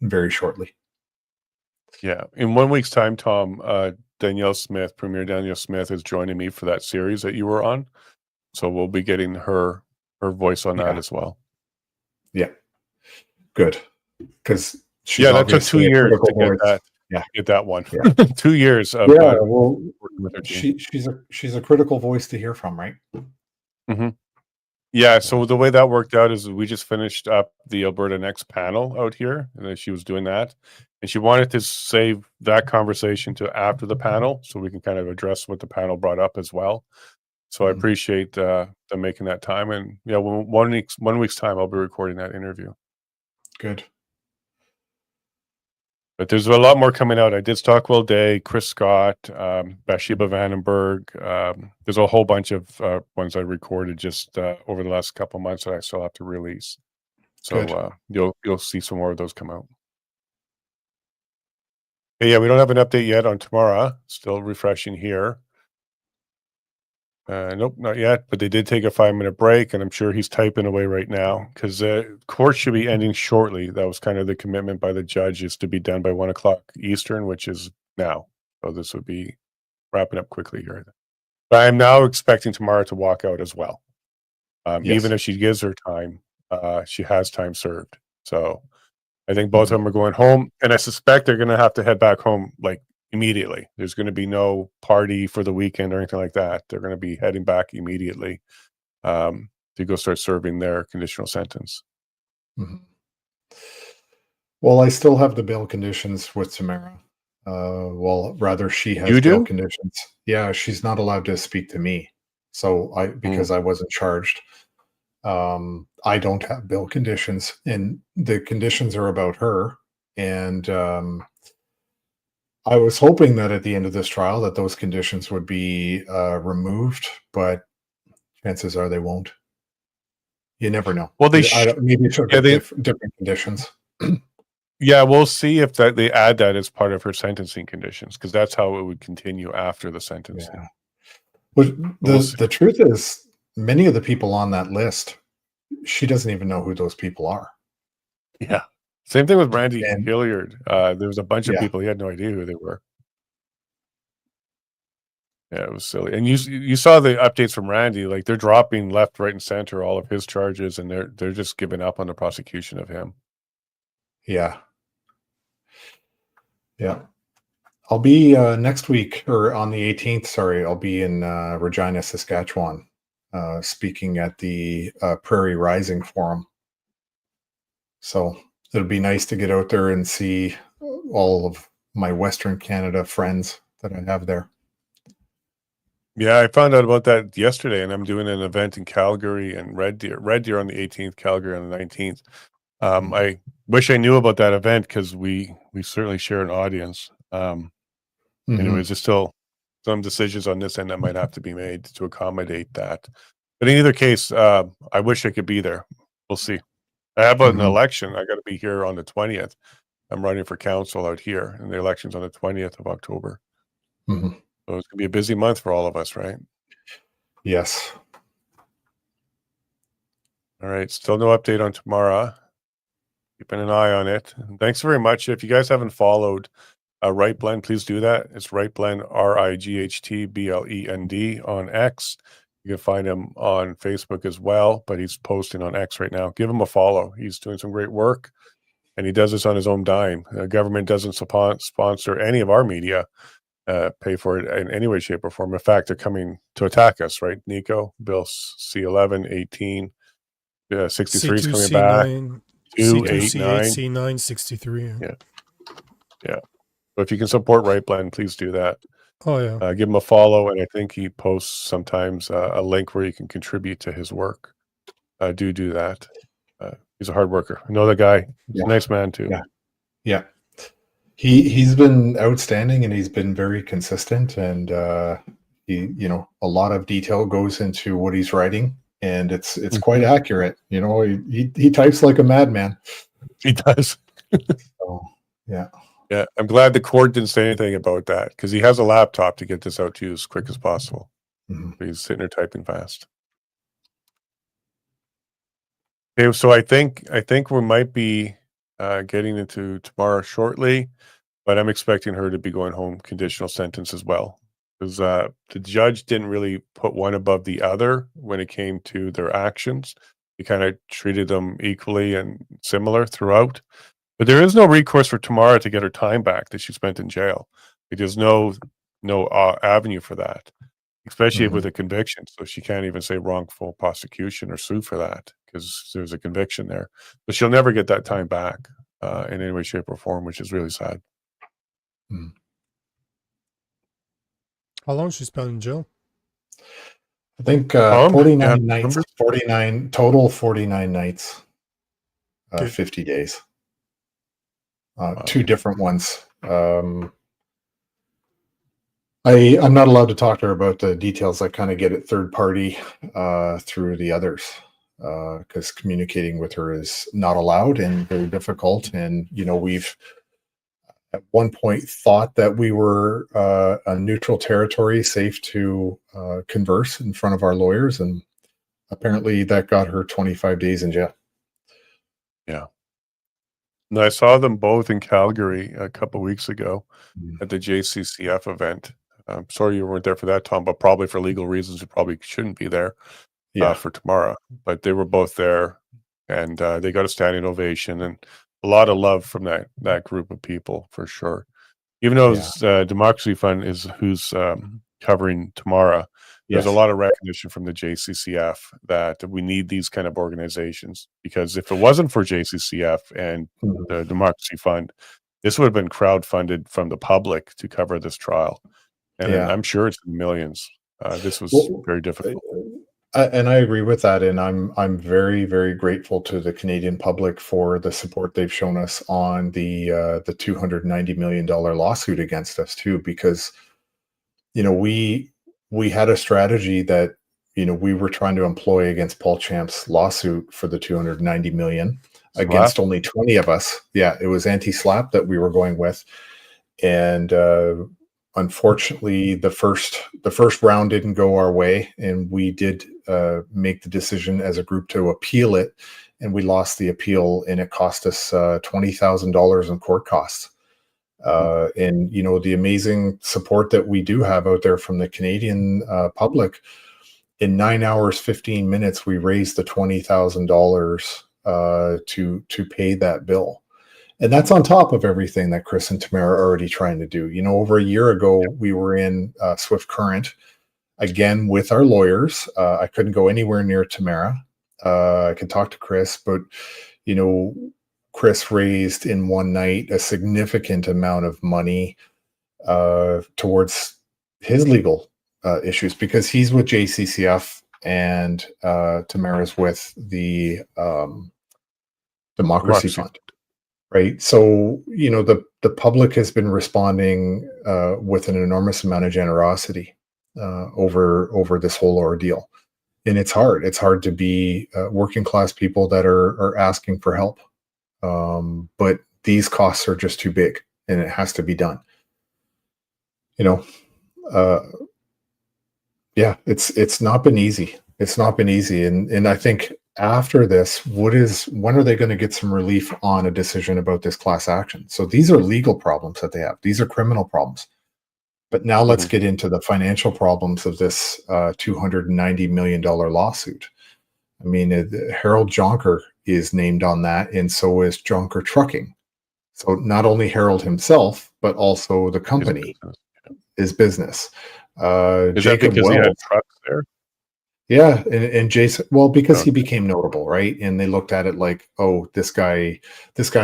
very shortly. Yeah. In 1 week's time, Tom, Danielle Smith, Premier Danielle Smith, is joining me for that series that you were on. So we'll be getting her voice on that as well. Yeah. Good. Because that took 2 years to get that. Yeah, get that one. Yeah. 2 years of working with her team. She's a critical voice to hear from, right? Mm-hmm. Yeah, so the way that worked out is we just finished up the Alberta Next panel out here, and then she was doing that. And she wanted to save that conversation to after the panel so we can kind of address what the panel brought up as well. So I appreciate them making that time. And yeah, 1 week's time, I'll be recording that interview. Good. But there's a lot more coming out. I did Stockwell Day, Chris Scott, Bathsheba Vandenberg. There's a whole bunch of ones I recorded just over the last couple of months that I still have to release. So you'll see some more of those come out. Hey, yeah, we don't have an update yet on Tamara. Still refreshing here. Nope, not yet. But they did take a 5-minute break, and I'm sure he's typing away right now because court should be ending shortly. That was kind of the commitment by the judge, is to be done by 1 o'clock Eastern, which is now. So this would be wrapping up quickly here. But I'm now expecting Tamara to walk out as well. Even if she gives her time, she has time served. So I think both of them are going home, and I suspect they're going to have to head back home like immediately. There's going to be no party for the weekend or anything like that. They're going to be heading back immediately to go start serving their conditional sentence. Mm-hmm. Well, I still have the bail conditions with Tamara. Well, rather, she has bail conditions. Yeah, she's not allowed to speak to me. So because I wasn't charged. I don't have bail conditions, and the conditions are about her. And I was hoping that at the end of this trial that those conditions would be removed, but chances are they won't. You never know. Well, maybe she'll get different conditions. Yeah, we'll see if that they add that as part of her sentencing conditions, because that's how it would continue after the sentencing. Yeah. But the truth is, many of the people on that list, she doesn't even know who those people are. Yeah. Same thing with Randy And- Hilliard. There was a bunch of Yeah. people, he had no idea who they were. Yeah, it was silly. And you saw the updates from Randy, like they're dropping left, right, and center all of his charges, and they're just giving up on the prosecution of him. Yeah. Yeah. I'll be next week, or on the 18th, sorry, I'll be in Regina, Saskatchewan, speaking at the Prairie Rising Forum. So it'll be nice to get out there and see all of my Western Canada friends that I have there. Yeah, I found out about that yesterday, and I'm doing an event in Calgary and Red Deer on the 18th, Calgary on the 19th. I wish I knew about that event, because we certainly share an audience. Anyways, there's still some decisions on this end that might have to be made to accommodate that. But in either case, I wish I could be there. We'll see. I have an election. I got to be here on the 20th. I'm running for council out here, and the election's on the 20th of October. So it's going to be a busy month for all of us, right? Yes. All right. Still no update on Tamara. Keeping an eye on it. Thanks very much. If you guys haven't followed Right Blend, please do that. It's Right Blend, RIGHTBLEND on X. You can find him on Facebook as well, but he's posting on X right now. Give him a follow. He's doing some great work, and he does this on his own dime. The government doesn't sponsor any of our media, pay for it in any way, shape, or form. In fact, they're coming to attack us, right, Nico? Bill C11, 18, 63 is coming back. C2, 2, 8, C8, 9. C9, 63. Yeah. So if you can support Right Blend, please do that. Oh, yeah. Give him a follow, and I think he posts sometimes a link where you can contribute to his work. Do that. He's a hard worker. I know the guy. He's a nice man too. Yeah. He's been outstanding, and he's been very consistent, and he, a lot of detail goes into what he's writing, and it's quite accurate. He types like a madman. He does. So, yeah. Yeah, I'm glad the court didn't say anything about that, because he has a laptop to get this out to you as quick as possible. He's sitting there typing fast. Okay, so I think we might be getting into Tamara shortly, but I'm expecting her to be going home conditional sentence as well, because the judge didn't really put one above the other when it came to their actions. He kind of treated them equally and similar throughout. But there is no recourse for Tamara to get her time back that she spent in jail. There's no avenue for that, especially with a conviction. So she can't even say wrongful prosecution or sue for that, because there's a conviction there. But she'll never get that time back in any way, shape, or form, which is really sad. How long she spent in jail? I think 49 nights, 49 total, 49 nights, 50 days. Two different ones. I'm not allowed to talk to her about the details. I kind of get it third party through the others, because communicating with her is not allowed and very difficult. And we've at one point thought that we were a neutral territory, safe to converse in front of our lawyers, and apparently that got her 25 days in jail. Yeah. And I saw them both in Calgary a couple weeks ago at the JCCF event. I'm sorry you weren't there for that, Tom, but probably for legal reasons, you probably shouldn't be there for Tamara. But they were both there, and they got a standing ovation and a lot of love from that group of people, for sure. Even though Democracy Fund is who's covering Tamara, there's a lot of recognition from the JCCF that we need these kind of organizations, because if it wasn't for JCCF and the Democracy Fund, this would have been crowdfunded from the public to cover this trial. And I'm sure it's millions. This was very difficult. And I agree with that, and I'm very, very grateful to the Canadian public for the support they've shown us on the $290 million lawsuit against us too, because we had a strategy that we were trying to employ against Paul Champ's lawsuit for the 290 million against only 20 of us. Yeah, it was anti-slap that we were going with, and unfortunately, the first round didn't go our way, and we did make the decision as a group to appeal it, and we lost the appeal, and it cost us $20,000 in court costs. And the amazing support that we do have out there from the Canadian public. In 9 hours 15 minutes, we raised the $20,000 to pay that bill. And that's on top of everything that Chris and Tamara are already trying to do. Over a year ago, we were in Swift Current again with our lawyers. I couldn't go anywhere near Tamara. I could talk to Chris, but Chris raised in one night a significant amount of money towards his legal issues, because he's with JCCF and Tamara's with the Democracy Fund. Right. So, the public has been responding with an enormous amount of generosity over this whole ordeal. And it's hard. It's hard to be working class people that are asking for help. But these costs are just too big, and it has to be done. Yeah, it's not been easy. It's not been easy. And I think after this, when are they going to get some relief on a decision about this class action? So these are legal problems that they have. These are criminal problems. But now let's get into the financial problems of this $290 million lawsuit. I mean, Harold Jonker is named on that, and so is Jonker Trucking. So not only Harold himself, but also the company, his business. Is Jacob that because he had trucks there? Yeah, and Jason, well, because he became notable, right? And they looked at it like, oh, this guy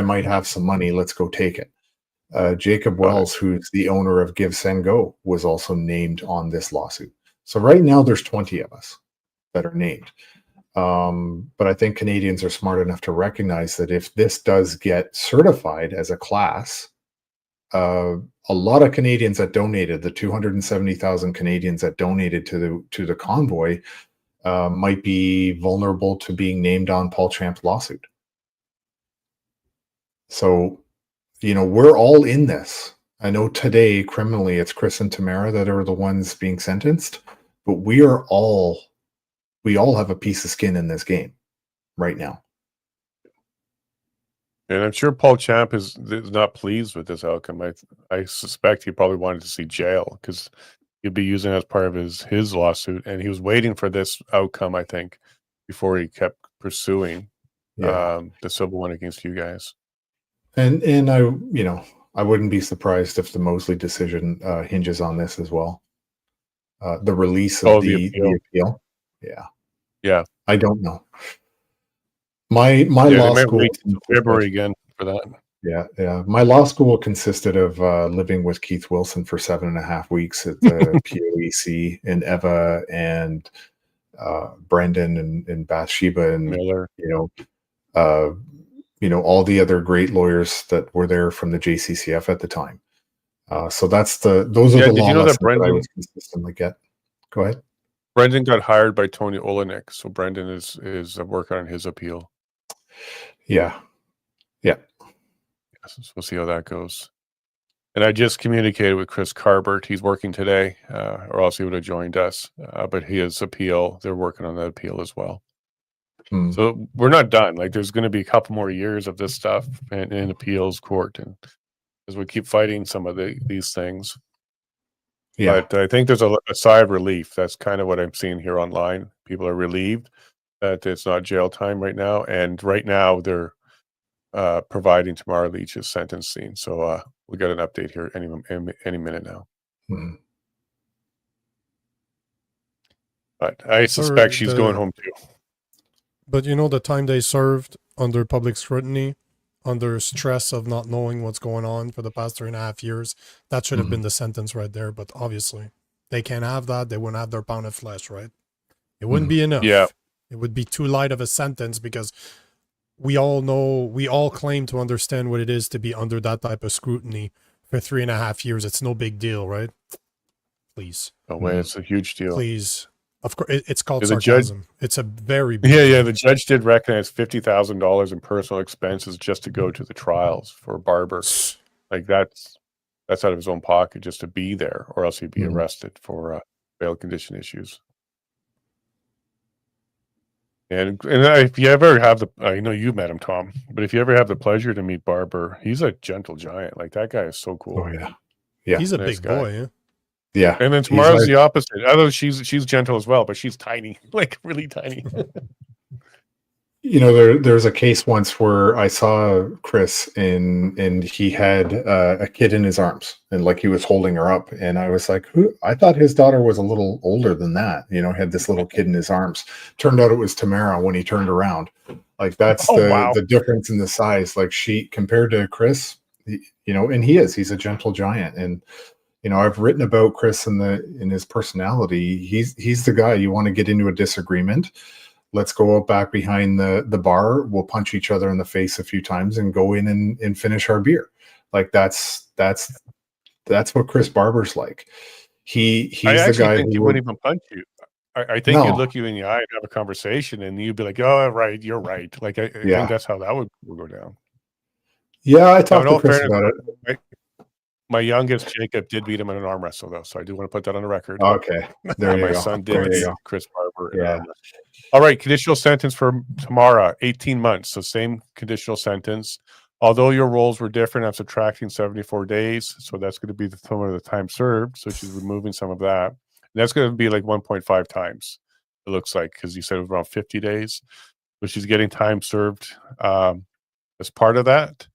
might have some money. Let's go take it. Jacob Wells, who's the owner of Give Send Go, was also named on this lawsuit. So right now there's 20 of us that are named. But I think Canadians are smart enough to recognize that if this does get certified as a class, a lot of Canadians that donated, the 270,000 Canadians that donated to the convoy, might be vulnerable to being named on Paul Champ's lawsuit. So, we're all in this. I know today, criminally, it's Chris and Tamara that are the ones being sentenced, but we all have a piece of skin in this game right now. And I'm sure Paul Champ is not pleased with this outcome. I suspect he probably wanted to see jail, because he'd be using it as part of his lawsuit, and he was waiting for this outcome, I think, before he kept pursuing the civil one against you guys. And I wouldn't be surprised if the Mosley decision hinges on this as well. The release of the appeal. Yeah. I don't know. My law school February again for that. Yeah. My law school consisted of living with Keith Wilson for 7.5 weeks at the POEC, and Eva and Brendan and Bathsheba and Miller. All the other great lawyers that were there from the JCCF at the time. So those are the law lessons that I would consistently get. Go ahead. Brendan got hired by Tony Olenek, so Brendan is working on his appeal. Yeah. So we'll see how that goes. And I just communicated with Chris Carbert. He's working today, or else he would have joined us. But his appeal, they're working on that appeal as well. So we're not done. Like, there's going to be a couple more years of this stuff in appeals court, and as we keep fighting some of these things. Yeah. But I think there's a sigh of relief. That's kind of what I'm seeing here online. People are relieved that it's not jail time right now, and right now they're providing Tamara Lich's sentencing. So we got an update here any minute now. But I suspect she's going home too. But the time they served under public scrutiny, under stress of not knowing what's going on for the past 3.5 years, that should have been the sentence right there. But obviously, they can't have that. They wouldn't have their pound of flesh, right? It wouldn't be enough. Yeah. It would be too light of a sentence because we all claim to understand what it is to be under that type of scrutiny for 3.5 years. It's no big deal, right? Please. No way, it's a huge deal. Please. Of course, it's called The judge- sarcasm. It's a very big Yeah, deal. the judge did recognize $50,000 in personal expenses just to go to the trials for Barber. Like that's out of his own pocket just to be there, or else he'd be arrested for bail condition issues. And if you ever have I know you met him, Tom, but if you ever have the pleasure to meet Barber, he's a gentle giant. Like that guy is so cool. Oh yeah. He's a Nice big guy. boy, yeah. Yeah. And then He's Tamara's like- the opposite. Although she's gentle as well, but she's tiny, like really tiny. You know, there's a case once where I saw Chris and he had a kid in his arms and like he was holding her up, and I was like, who? I thought his daughter was a little older than that. You know, had this little kid in his arms. Turned out it was Tamara when he turned around. Like that's wow. the difference in the size. Like she compared to Chris, you know, and he's a gentle giant. And you know, I've written about Chris in his personality. He's the guy you want to get into a disagreement. Let's go out back behind the bar. We'll punch each other in the face a few times and go in and finish our beer. Like that's what Chris Barber's like. He's the guy think he who wouldn't even punch you. I think No. he'd look you in the eye and have a conversation, and you'd be like, "Oh, right, you're right." Like I Yeah. think that's how that would go down. Yeah, I talked No, to Chris fairness, about it. My youngest Jacob did beat him in an arm wrestle, though, so I do want to put that on the record. Okay, there you My go. son There did you beat go. Chris Barber. in an Yeah. arm wrestle. All right, conditional sentence for Tamara, 18 months. So same conditional sentence. Although your roles were different, I'm subtracting 74 days. So that's going to be some of the time served. So she's removing some of that. And that's going to be like 1.5 times, it looks like, because you said it was around 50 days. So she's getting time served as part of that.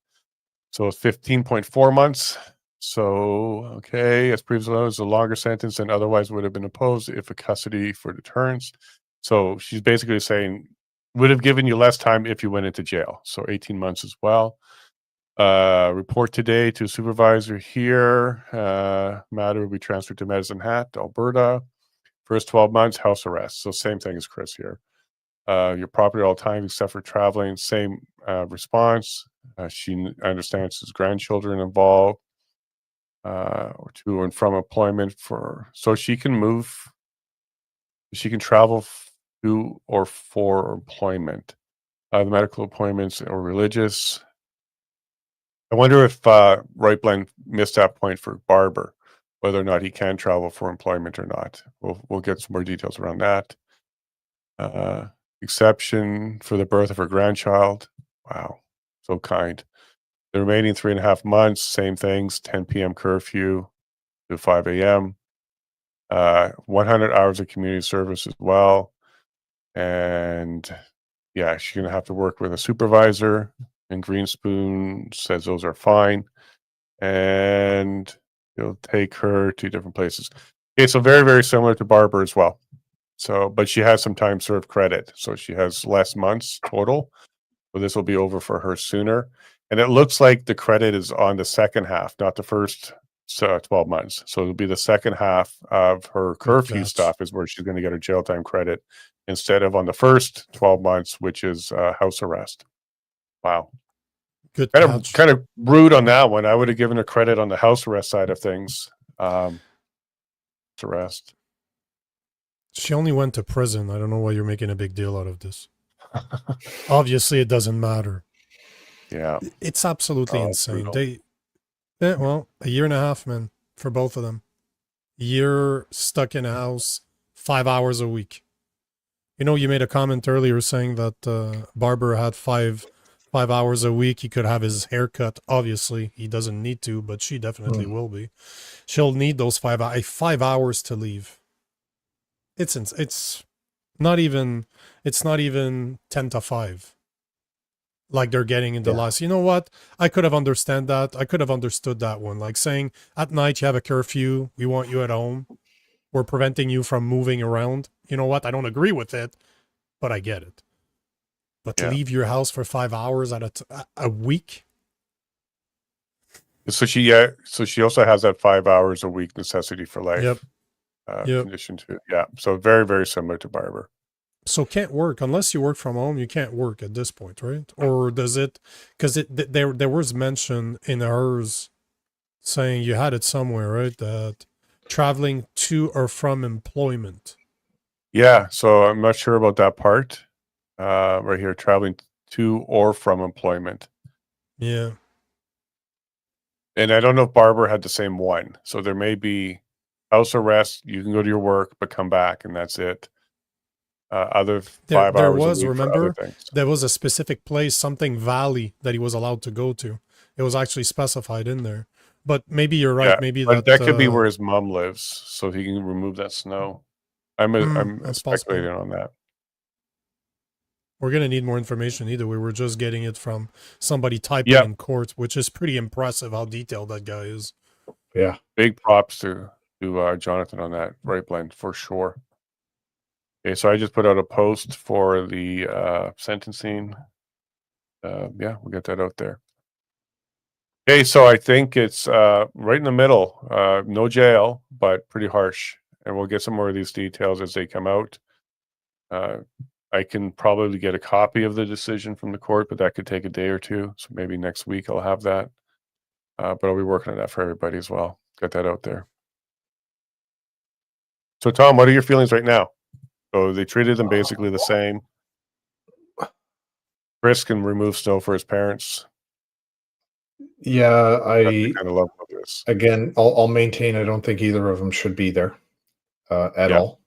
So it's 15.4 months. So, okay, as previously known, it's a longer sentence than otherwise would have been imposed if a custody for deterrence. So she's basically saying, would have given you less time if you went into jail. So 18 months as well. Report today to supervisor here. Matter will be transferred to Medicine Hat, Alberta. First 12 months, house arrest. So same thing as Chris here. Your property at all times except for traveling. Same response. She understands his grandchildren involved. Or to and from employment so she can move. She can travel to or for employment. The medical appointments or religious. I wonder if Right Blend missed that point for Barber, whether or not he can travel for employment or not. We'll get some more details around that. Exception for the birth of her grandchild. Wow, so kind. The remaining 3.5 months, same things, 10 p.m. curfew to 5 a.m. 100 hours of community service as well. And yeah, she's going to have to work with a supervisor. And Greenspoon says those are fine. And he'll take her to different places. Okay, so very, very similar to Barber as well. So, but she has some time served credit. So she has less months total. So this will be over for her sooner. And it looks like the credit is on the second half, not the first 12 months. So it'll be the second half of her curfew catch. stuff is where she's going to get her jail time credit instead of on the first 12 months, which is house arrest. Wow. Good Kind catch. of, kind of rude on that one. I would have given her credit on the house arrest side of things. Arrest. She only went to prison. I don't know why you're making a big deal out of this. Obviously, it doesn't matter. Yeah. It's absolutely Oh, insane. brutal. Well, 1.5 years, man, for both of them. Year stuck in a house, 5 hours a week. You know, you made a comment earlier saying that Barber had 5 hours a week. He could have his hair cut. Obviously, he doesn't need to, but she definitely will be. She'll need those 5 hours. 5 hours to leave. It's not even 10 to 5. Like they're getting in the last. You know what? I could have understood that. I could have understood that one. Like saying at night you have a curfew. We want you at home. We're preventing you from moving around. You know what? I don't agree with it, but I get it. But to leave your house for 5 hours at a week. So she also has that 5 hours a week necessity for life. Yep. Condition too. Yeah. So very, very similar to Barber. So can't work unless you work from home. You can't work at this point, right? Or does it? Because there was mention in hers saying you had it somewhere, right? That traveling to or from employment. Yeah, so I'm not sure about that part. Right here, traveling to or from employment. Yeah. And I don't know if Barber had the same one. So there may be house arrest. You can go to your work, but come back, and that's it. Other 5 There hours a was, week for other remember, things. there was a specific place, something valley, that he was allowed to go to. It was actually specified in there. But maybe you're right. Yeah, Maybe but that that could be where his mom lives, so he can remove that snow. I'm that's speculating possible. on that. We're gonna need more information either way. We're just getting it from somebody typing Yep. in court, which is pretty impressive how detailed that guy is. Yeah. Big props to Jonathan on that, right, Blend, for sure. Okay, so I just put out a post for the sentencing. Yeah, we'll get that out there. Okay, so I think it's right in the middle. No jail, but pretty harsh. And we'll get some more of these details as they come out. I can probably get a copy of the decision from the court, but that could take a day or two. So maybe next week I'll have that. But I'll be working on that for everybody as well. Get that out there. So Tom, what are your feelings right now? So they treated them basically the same. Chris can remove snow for his parents. Yeah, That's the kind of love of this. again, I'll maintain I don't think either of them should be there at Yeah. all.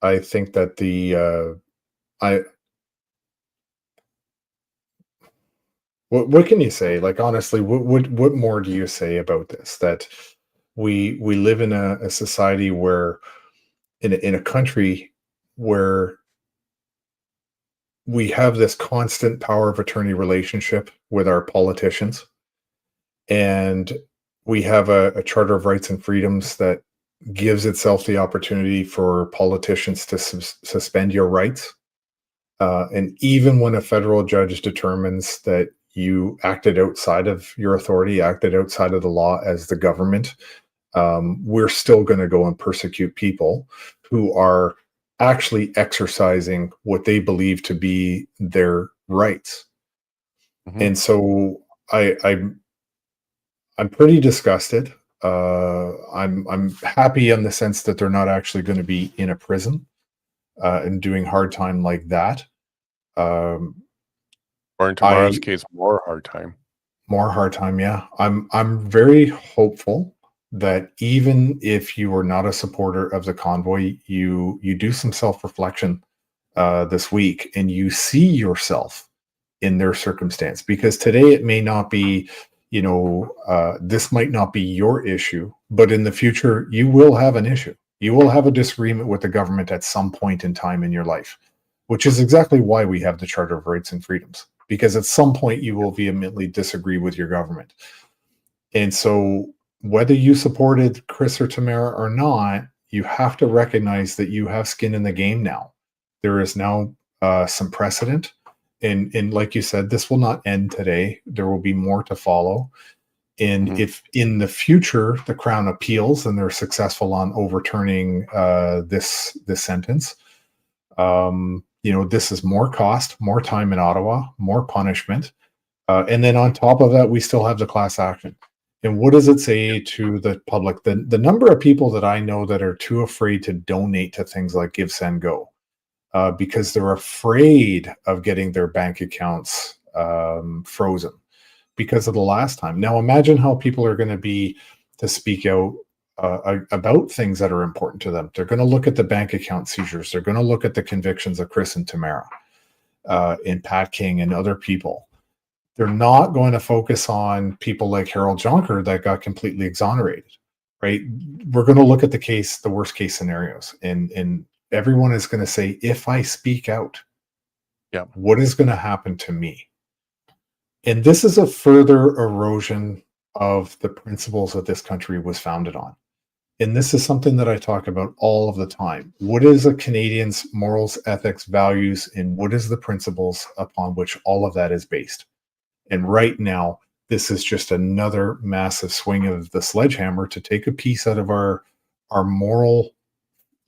I think that what can you say? Like honestly, what more do you say about this? That we live in a society where in a country where we have this constant power of attorney relationship with our politicians, and we have a charter of rights and freedoms that gives itself the opportunity for politicians to suspend your rights. And even when a federal judge determines that you acted outside of your authority, acted outside of the law as the government, we're still going to go and persecute people who are actually exercising what they believe to be their rights. Mhm. And so I'm pretty disgusted. I'm happy in the sense that they're not actually going to be in a prison and doing hard time like that. Or in Tamara's case, more hard time. More hard time, yeah. I'm very hopeful that even if you are not a supporter of the convoy, you do some self-reflection this week and you see yourself in their circumstance, because today it may not be, this might not be your issue, but in the future you will have an issue. You will have a disagreement with the government at some point in time in your life, which is exactly why we have the Charter of Rights and Freedoms, because at some point you will vehemently disagree with your government. And so whether you supported Chris or Tamara or not, you have to recognize that you have skin in the game now. There is now some precedent. And like you said, this will not end today. There will be more to follow. And if in the future the Crown appeals and they're successful on overturning this sentence, this is more cost, more time in Ottawa, more punishment. And then on top of that, we still have the class action. And what does it say to the public? The number of people that I know that are too afraid to donate to things like Give, Send, Go, because they're afraid of getting their bank accounts frozen because of the last time. Now imagine how people are going to be to speak out about things that are important to them. They're going to look at the bank account seizures. They're going to look at the convictions of Chris and Tamara and Pat King and other people. They're not going to focus on people like Harold Jonker that got completely exonerated, right? We're going to look at the worst case scenarios, and everyone is going to say, if I speak out, what is going to happen to me? And this is a further erosion of the principles that this country was founded on. And this is something that I talk about all of the time. What is a Canadian's morals, ethics, values, and what is the principles upon which all of that is based? And right now, this is just another massive swing of the sledgehammer to take a piece out of our moral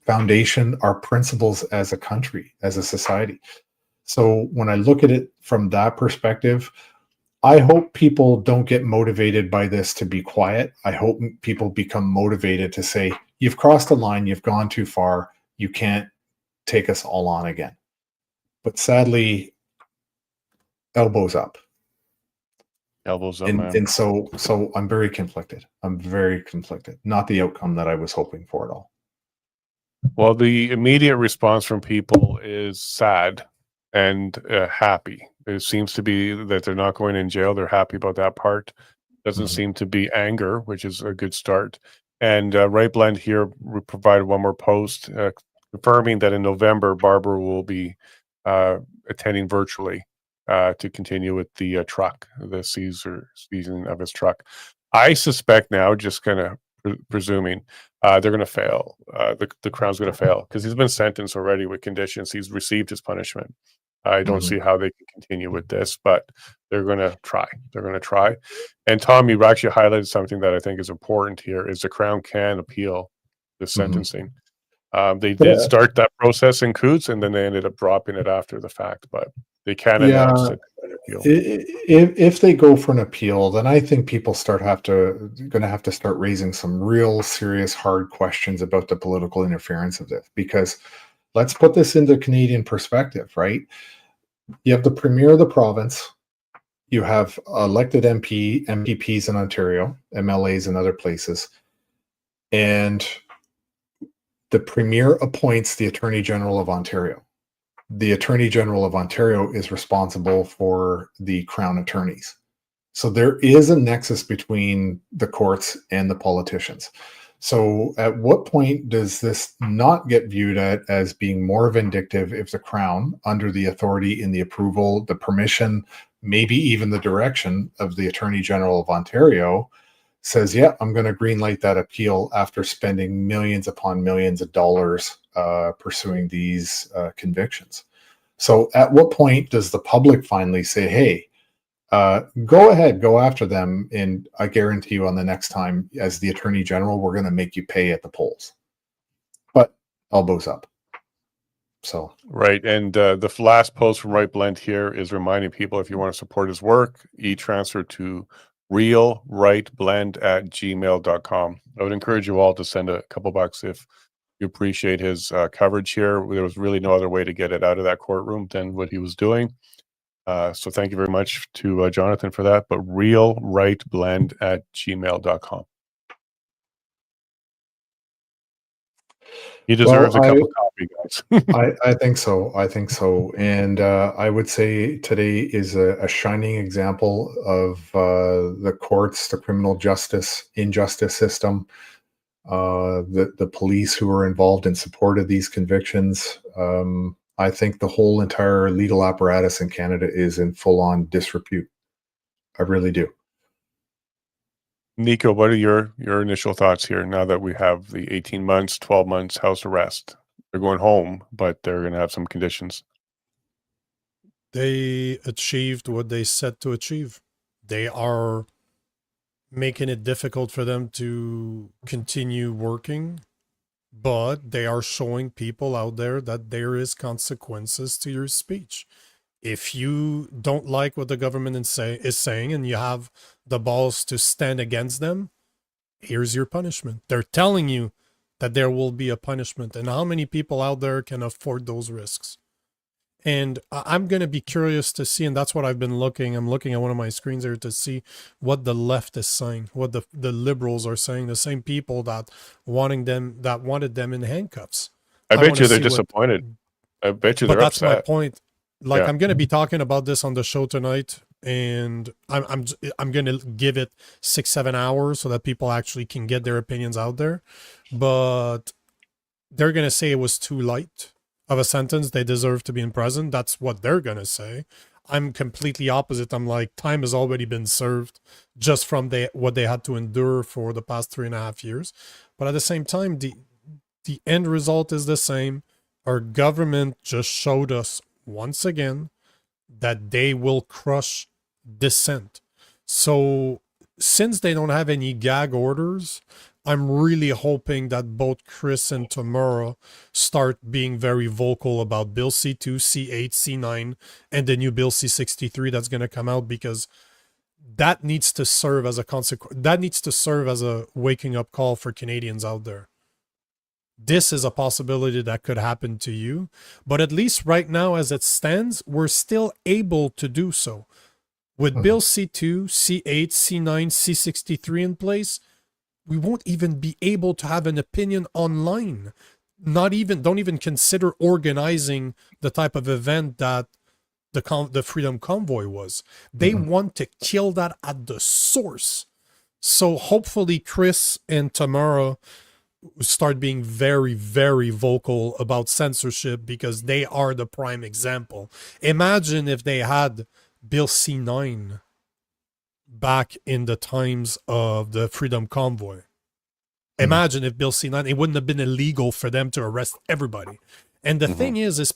foundation, our principles as a country, as a society. So when I look at it from that perspective, I hope people don't get motivated by this to be quiet. I hope people become motivated to say, you've crossed the line, you've gone too far, you can't take us all on again. But sadly, elbows up. Elbows up, man. And so I'm very conflicted. I'm very conflicted. Not the outcome that I was hoping for at all. Well, the immediate response from people is sad and happy. It seems to be that they're not going in jail. They're happy about that part. Doesn't seem to be anger, which is a good start. And Right Blend here provided one more post confirming that in November, Barber will be attending virtually to continue with the truck, the season of his truck. I suspect now, just kind of presuming, they're going to fail. The Crown's going to fail because he's been sentenced already with conditions. He's received his punishment. I don't see how they can continue with this, but they're going to try. They're going to try. And Tom, you actually highlighted something that I think is important here: is the Crown can appeal the sentencing. They did start that process in Coots, and then they ended up dropping it after the fact. But they can announce it. If they go for an appeal, then I think people going to have to start raising some real serious hard questions about the political interference of this. Because let's put this into Canadian perspective, right? You have the premier of the province, you have elected MPPs in Ontario, MLAs in other places, and the premier appoints the Attorney General of Ontario. The Attorney General of Ontario is responsible for the Crown attorneys. So there is a nexus between the courts and the politicians. So at what point does this not get viewed as being more vindictive if the Crown, under the authority and the approval, the permission, maybe even the direction of the Attorney General of Ontario, says, yeah, I'm going to greenlight that appeal after spending millions upon millions of dollars pursuing these convictions. So at what point does the public finally say, hey, go ahead, go after them, and I guarantee you on the next time as the Attorney General, we're going to make you pay at the polls. But elbows up. So right. And the last post from Right Blend here is reminding people, if you want to support his work, e-transfer to realrightblend@gmail.com. I would encourage you all to send a couple bucks if you appreciate his coverage here. There was really no other way to get it out of that courtroom than what he was doing. So thank you very much to Jonathan for that. But realrightblend@gmail.com. He deserves a cup of coffee, guys. I think so. I think so. And I would say today is a shining example of the courts, the criminal justice, injustice system, the police who are involved in support of these convictions. I think the whole entire legal apparatus in Canada is in full-on disrepute. I really do. Nico, what are your initial thoughts here now that we have the 18 months, 12 months house arrest? They're going home, but they're going to have some conditions. They achieved what they set to achieve. They are making it difficult for them to continue working, but they are showing people out there that there is consequences to your speech. If you don't like what the government is saying and you have the balls to stand against them, here's your punishment. They're telling you that there will be a punishment. And how many people out there can afford those risks? And I'm going to be curious to see, and that's what I've been looking. I'm looking at one of my screens here to see what the left is saying, what the liberals are saying, the same people that wanted them in handcuffs. I bet you they're disappointed. I bet you they're upset. But that's my point. Like, yeah. I'm going to be talking about this on the show tonight, and I'm going to give it 6-7 hours so that people actually can get their opinions out there. But they're going to say it was too light of a sentence. They deserve to be in prison. That's what they're going to say. I'm completely opposite. I'm like, time has already been served just from what they had to endure for the past 3.5 years. But at the same time, the end result is the same. Our government just showed us once again that they will crush dissent. So since they don't have any gag orders, I'm really hoping that both Chris and Tamara start being very vocal about Bill C2, C8, C9, and the new Bill C63 that's going to come out, because that needs to serve as a consequence. That needs to serve as a waking up call for Canadians out there. This is a possibility that could happen to you, but at least right now, as it stands, we're still able to do so. With Bill C2, C8, C9, C63 in place, we won't even be able to have an opinion online. Don't even consider organizing the type of event that the Freedom Convoy was. They want to kill that at the source. So hopefully Chris and Tamara start being very, very vocal about censorship, because they are the prime example. Imagine if they had Bill C9 back in the times of the Freedom Convoy. Imagine if Bill C9, it wouldn't have been illegal for them to arrest everybody. And the thing is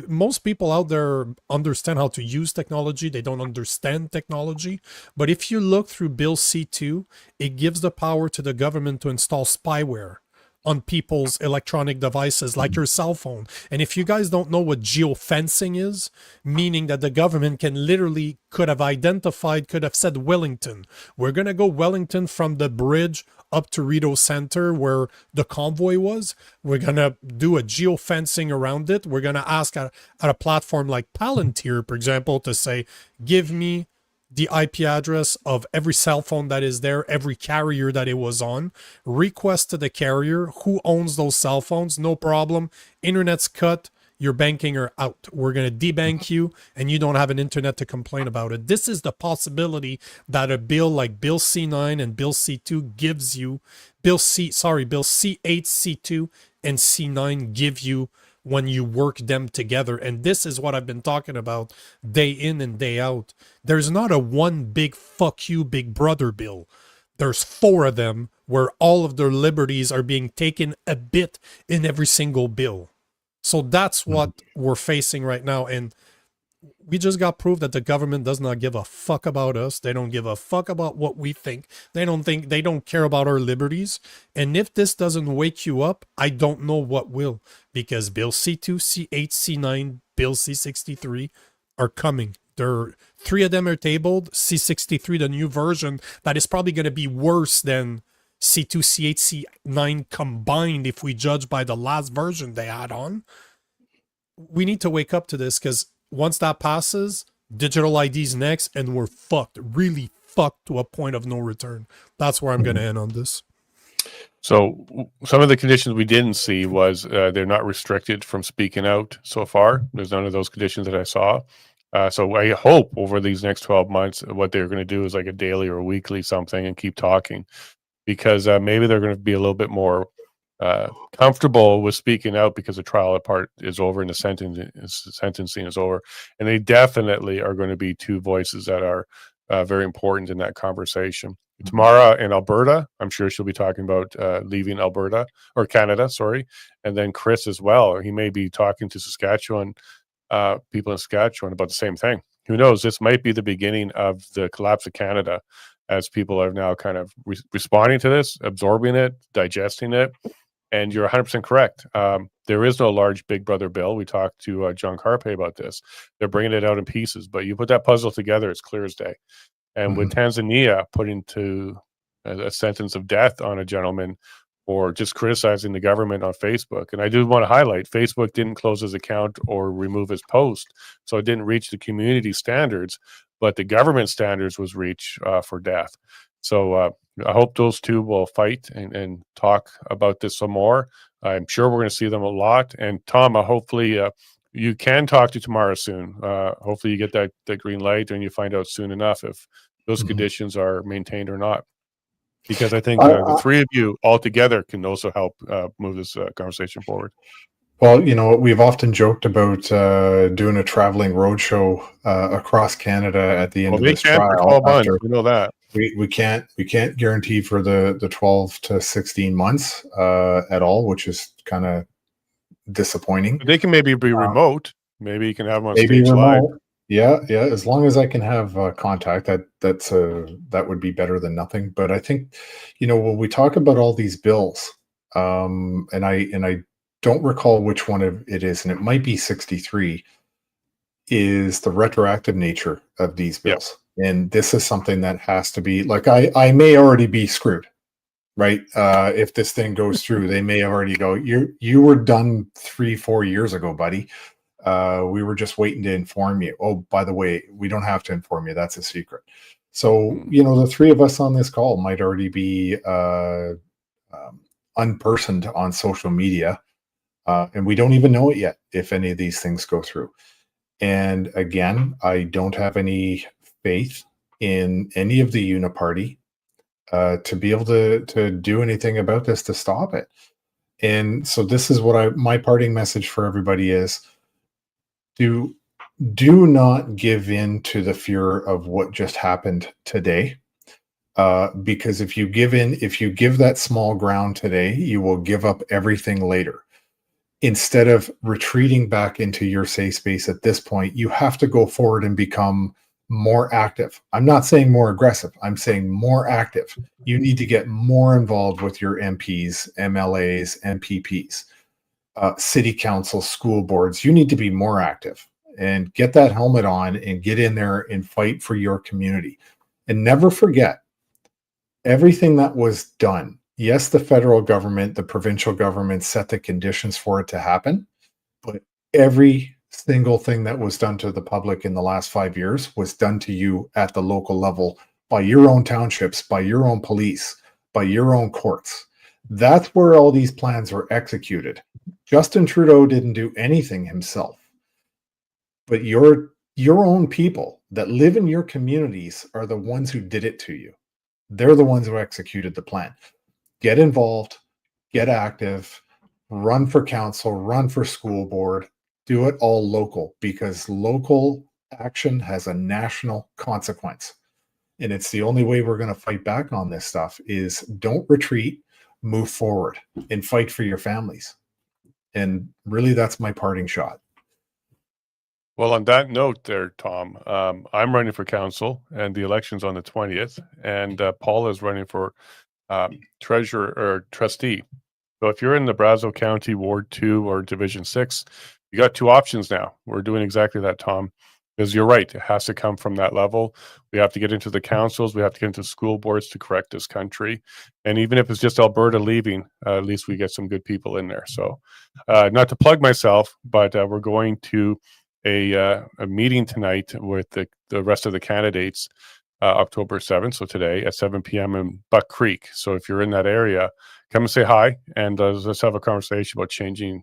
most people out there understand how to use technology. They don't understand technology. But if you look through Bill C2, it gives the power to the government to install spyware on people's electronic devices like your cell phone. And if you guys don't know what geofencing is, meaning that the government could have said Wellington. We're going to go Wellington from the bridge up to Rideau Center where the convoy was. We're going to do a geofencing around it. We're going to ask at a platform like Palantir, for example, to say, give me the IP address of every cell phone that is there, every carrier that it was on, request to the carrier who owns those cell phones, no problem. Internet's cut, your banking are out. We're going to debank you, and you don't have an internet to complain about it. This is the possibility that a bill like Bill C9 and Bill C2 gives you, Bill C8, C2, and C9 give you when you work them together. And this is what I've been talking about day in and day out. There's not a one big fuck you big brother bill. There's 4 of them where all of their liberties are being taken a bit in every single bill. So that's what we're facing right now. And we just got proof that the government does not give a fuck about us. They don't give a fuck about what we think. They don't care about our liberties. And if this doesn't wake you up, I don't know what will, because Bill C2, C8, C9, Bill C63 are coming. 3 of them are tabled. C63, the new version, that is probably going to be worse than C2, C8, C9 combined if we judge by the last version they had on. We need to wake up to this, because once that passes, digital ID's next, and we're fucked, really fucked to a point of no return. That's where I'm going to end on this. So some of the conditions we didn't see was they're not restricted from speaking out so far. There's none of those conditions that I saw. So I hope over these next 12 months, what they're going to do is like a daily or weekly something and keep talking, because maybe they're going to be a little bit more comfortable with speaking out, because the trial part is over and the sentencing is over. And they definitely are going to be 2 voices that are very important in that conversation. Tamara in Alberta, I'm sure she'll be talking about leaving Alberta or Canada, sorry. And then Chris as well. He may be talking to Saskatchewan, people in Saskatchewan about the same thing. Who knows? This might be the beginning of the collapse of Canada, as people are now kind of responding to this, absorbing it, digesting it. And you're 100% correct. There is no large big brother bill. We talked to John Carpe about this. They're bringing it out in pieces, but you put that puzzle together, it's clear as day. And with Tanzania putting to a sentence of death on a gentleman for just criticizing the government on Facebook. And I do want to highlight, Facebook didn't close his account or remove his post, so it didn't reach the community standards, but the government standards was reached for death. So I hope those 2 will fight and talk about this some more. I'm sure we're going to see them a lot. And Tom, hopefully you can talk to Tamara soon. Hopefully you get that green light and you find out soon enough if those conditions are maintained or not. Because I think the 3 of you all together can also help move this conversation forward. Well, we've often joked about doing a traveling roadshow across Canada at the end of this trial. For 12 months, we know that. We can't guarantee for the 12 to 16 months at all, which is kind of disappointing. But they can maybe be remote. Maybe you can have them on maybe stage remote. live. Yeah, yeah. As long as I can have contact, that would be better than nothing. But I think, when we talk about all these bills, and I don't recall which one of it is, and it might be 63, is the retroactive nature of these Yep. bills. And this is something that has to be like I may already be screwed, right? If this thing goes through, they may already go, you were done 3-4 years ago, buddy. We were just waiting to inform you. Oh, by the way, we don't have to inform you. That's a secret. So, the three of us on this call might already be unpersoned on social media. And we don't even know it yet if any of these things go through. And again, I don't have any faith in any of the uniparty to be able to do anything about this to stop it. And so this is what my parting message for everybody is: do not give in to the fear of what just happened today. Because if you give that small ground today, you will give up everything later. Instead of retreating back into your safe space at this point, you have to go forward and become more active. I'm not saying more aggressive. I'm saying more active. You need to get more involved with your MPs, MLAs, MPPs, city council, school boards. You need to be more active and get that helmet on and get in there and fight for your community. And never forget everything that was done. Yes, the federal government, the provincial government set the conditions for it to happen, but every single thing that was done to the public in the last 5 years was done to you at the local level by your own townships, by your own police, by your own courts. That's where all these plans were executed. Justin Trudeau didn't do anything himself, but your own people that live in your communities are the ones who did it to you. They're the ones who executed the plan. Get involved, get active, run for council, run for school board, do it all local, because local action has a national consequence. And it's the only way we're going to fight back on this stuff is don't retreat, move forward and fight for your families. And really, that's my parting shot. Well, on that note there, Tom, I'm running for council and the election's on the 20th, and Paul is running for treasurer or trustee. So if you're in the Brazeau County Ward 2 or Division 6, you got two options now. We're doing exactly that, Tom, because you're right. It has to come from that level. We have to get into the councils. We have to get into school boards to correct this country. And even if it's just Alberta leaving, at least we get some good people in there. So not to plug myself, but we're going to a meeting tonight with the rest of the candidates, October 7th, so today at 7 p.m. in Buck Creek. So if you're in that area, come and say hi, and let's have a conversation about changing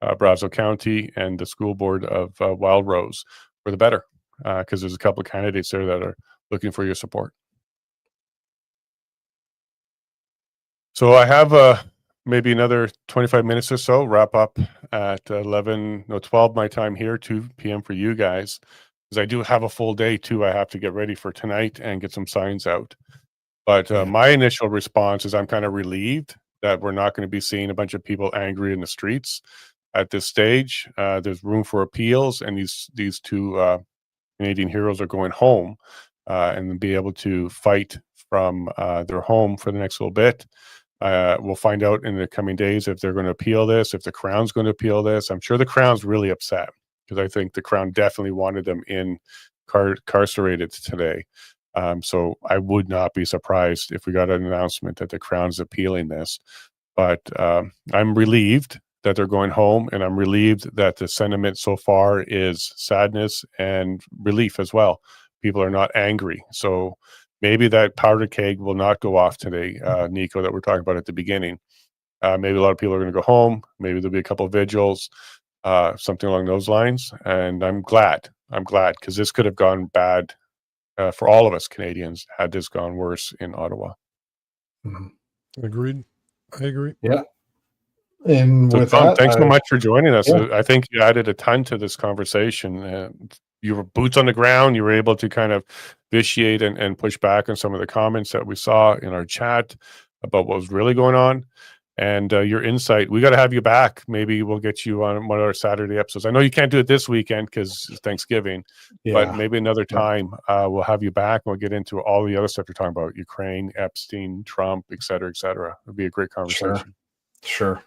Brazeau County and the school board of Wild Rose for the better, because there's a couple of candidates there that are looking for your support. So I have maybe another 25 minutes or so, wrap up at 12 my time here, 2 p.m. for you guys, because I do have a full day too. I have to get ready for tonight and get some signs out. But my initial response is I'm kind of relieved that we're not going to be seeing a bunch of people angry in the streets at this stage. There's room for appeals, and these two Canadian heroes are going home and be able to fight from their home for the next little bit. We'll find out in the coming days if they're going to appeal this, if the Crown's going to appeal this. I'm sure the Crown's really upset, because I think the Crown definitely wanted them incarcerated today. So I would not be surprised if we got an announcement that the Crown's appealing this. But I'm relieved that they're going home, and I'm relieved that the sentiment so far is sadness and relief as well. People are not angry. So maybe that powder keg will not go off today, Nico, that we're talking about at the beginning. Maybe a lot of people are going to go home. Maybe there'll be a couple of vigils, something along those lines. And I'm glad, because this could have gone bad for all of us Canadians had this gone worse in Ottawa. Mm-hmm. Agreed. I agree. Yeah. And so with Tom, that, thanks so much for joining us. Yeah. I think you added a ton to this conversation. You were boots on the ground. You were able to kind of vitiate and push back on some of the comments that we saw in our chat about what was really going on. and your insight. We got to have you back. Maybe we'll get you on one of our Saturday episodes. I know you can't do it this weekend because it's Thanksgiving, but maybe another time we'll have you back. And we'll get into all the other stuff you're talking about: Ukraine, Epstein, Trump, et cetera, et cetera. It'll be a great conversation. Sure.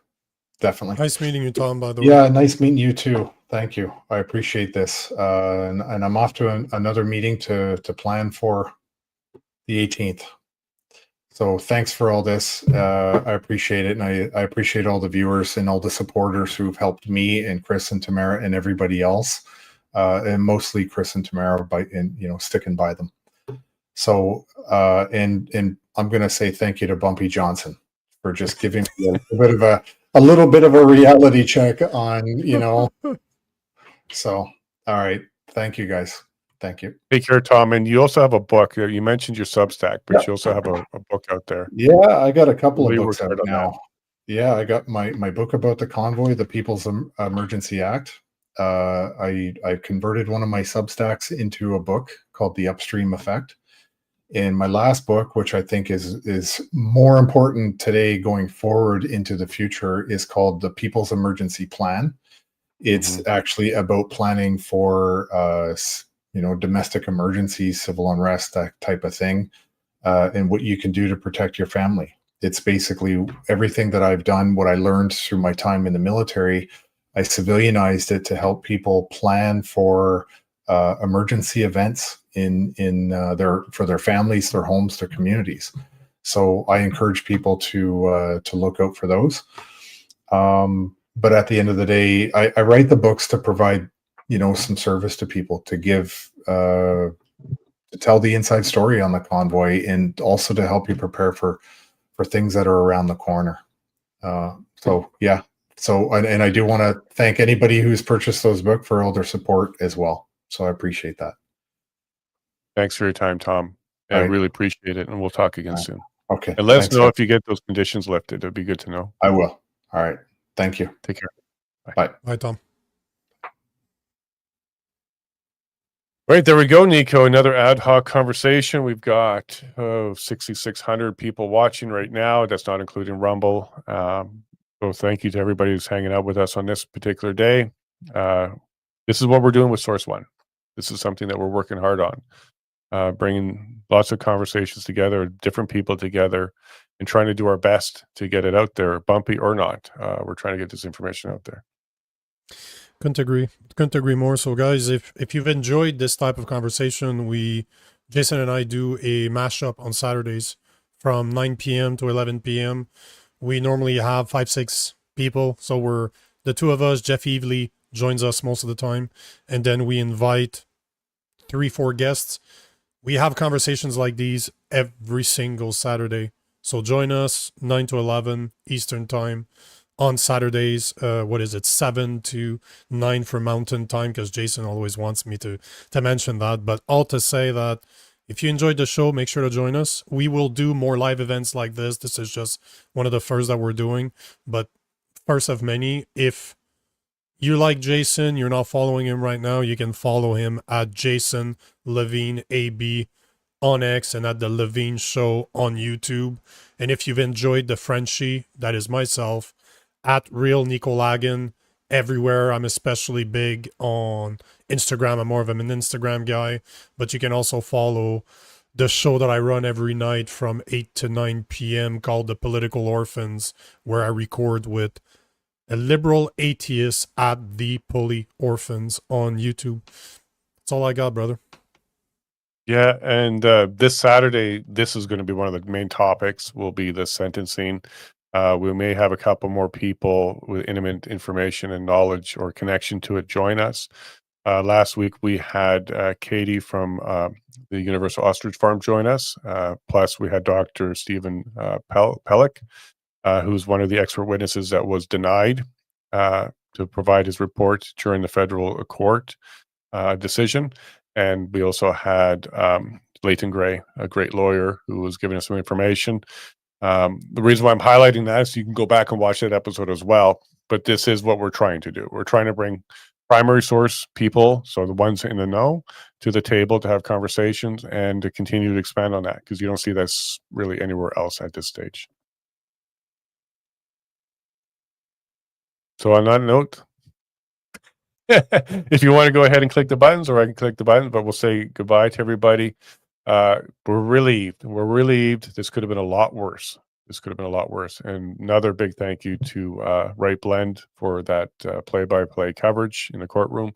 Definitely. Nice meeting you, Tom, by the way. Yeah, nice meeting you too. Thank you. I appreciate this. And I'm off to another meeting to plan for the 18th. So thanks for all this. I appreciate it. And I appreciate all the viewers and all the supporters who've helped me and Chris and Tamara and everybody else. And mostly Chris and Tamara sticking by them. So, and I'm going to say thank you to Bumpy Johnson for just giving me a little bit of a reality check on, So, all right. Thank you, guys. Thank you. Take care, Tom. And you also have a book. You mentioned your Substack, but you also have a book out there. Yeah, I got a couple of books out now. Yeah, I got my book about the convoy, the People's Emergency Act. I converted one of my Substacks into a book called The Upstream Effect. And my last book, which I think is more important today going forward into the future, is called The People's Emergency Plan. It's actually about planning for domestic emergencies, civil unrest, that type of thing, and what you can do to protect your family. It's basically everything that I've done, what I learned through my time in the military. I civilianized it to help people plan for emergency events for their families, their homes, their communities. So I encourage people to look out for those. But at the end of the day, I write the books to provide some service to people, to give to tell the inside story on the convoy, and also to help you prepare for things that are around the corner. So I do want to thank anybody who's purchased those books for all their support as well. So I appreciate that. Thanks for your time, Tom. I really appreciate it, and we'll talk again soon. Okay. And let us know if you get those conditions lifted. It'd be good to know. I will. All right. Thank you. Take care. Bye. Bye, Tom. Right, there we go, Nico. Another ad hoc conversation. We've got 6,600 people watching right now. That's not including Rumble. So thank you to everybody who's hanging out with us on this particular day. This is what we're doing with Source One. This is something that we're working hard on, bringing lots of conversations together, different people together, and trying to do our best to get it out there, bumpy or not. We're trying to get this information out there. Couldn't agree more. So guys, if you've enjoyed this type of conversation, Jason and I do a mashup on Saturdays from 9 p.m. to 11 p.m. We normally have 5-6 people. So we're the two of us. Jeff Evely joins us most of the time. And then we invite 3-4 guests. We have conversations like these every single Saturday. So join us 9 to 11 Eastern time on Saturdays. 7 to 9 for Mountain Time, because Jason always wants me to mention that. But all to say that if you enjoyed the show, make sure to join us. We will do more live events like this. This is just one of the first that we're doing, but first of many. If you like Jason, you're not following him right now, you can follow him at Jason Lavigne AB on X and at the Lavigne Show on YouTube. And if you've enjoyed the Frenchie, that is myself, at Real Nico Lagan everywhere. I'm especially big on Instagram. I'm more of an Instagram guy, but you can also follow the show that I run every night from 8 to 9 p.m. called The Political Orphans, where I record with a liberal atheist at The Poly Orphans on YouTube. That's all I got, brother. Yeah, and this Saturday, this is going to be one of the main topics, will be the sentencing. We may have a couple more people with intimate information and knowledge or connection to it join us. Last week, we had Katie from the Universal Ostrich Farm join us. Plus, we had Dr. Stephen Pellick, who's one of the expert witnesses that was denied to provide his report during the federal court decision. And we also had Leighton Gray, a great lawyer, who was giving us some information. The reason why I'm highlighting that is you can go back and watch that episode as well. But this is what we're trying to do. We're trying to bring primary source people, so the ones in the know, to the table to have conversations and to continue to expand on that, because you don't see this really anywhere else at this stage. So on that note, if you want to go ahead and click the buttons, or I can click the buttons, but we'll say goodbye to everybody. We're relieved. We're relieved. This could have been a lot worse. And another big thank you to Right Blend for that play-by-play coverage in the courtroom.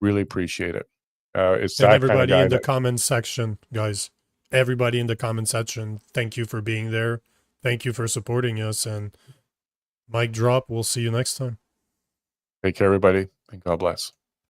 Really appreciate it. It's And that everybody kind of guy in the that, comment section, guys. Everybody in the comment section, thank you for being there. Thank you for supporting us. And mic drop. We'll see you next time. take care, everybody, and God bless.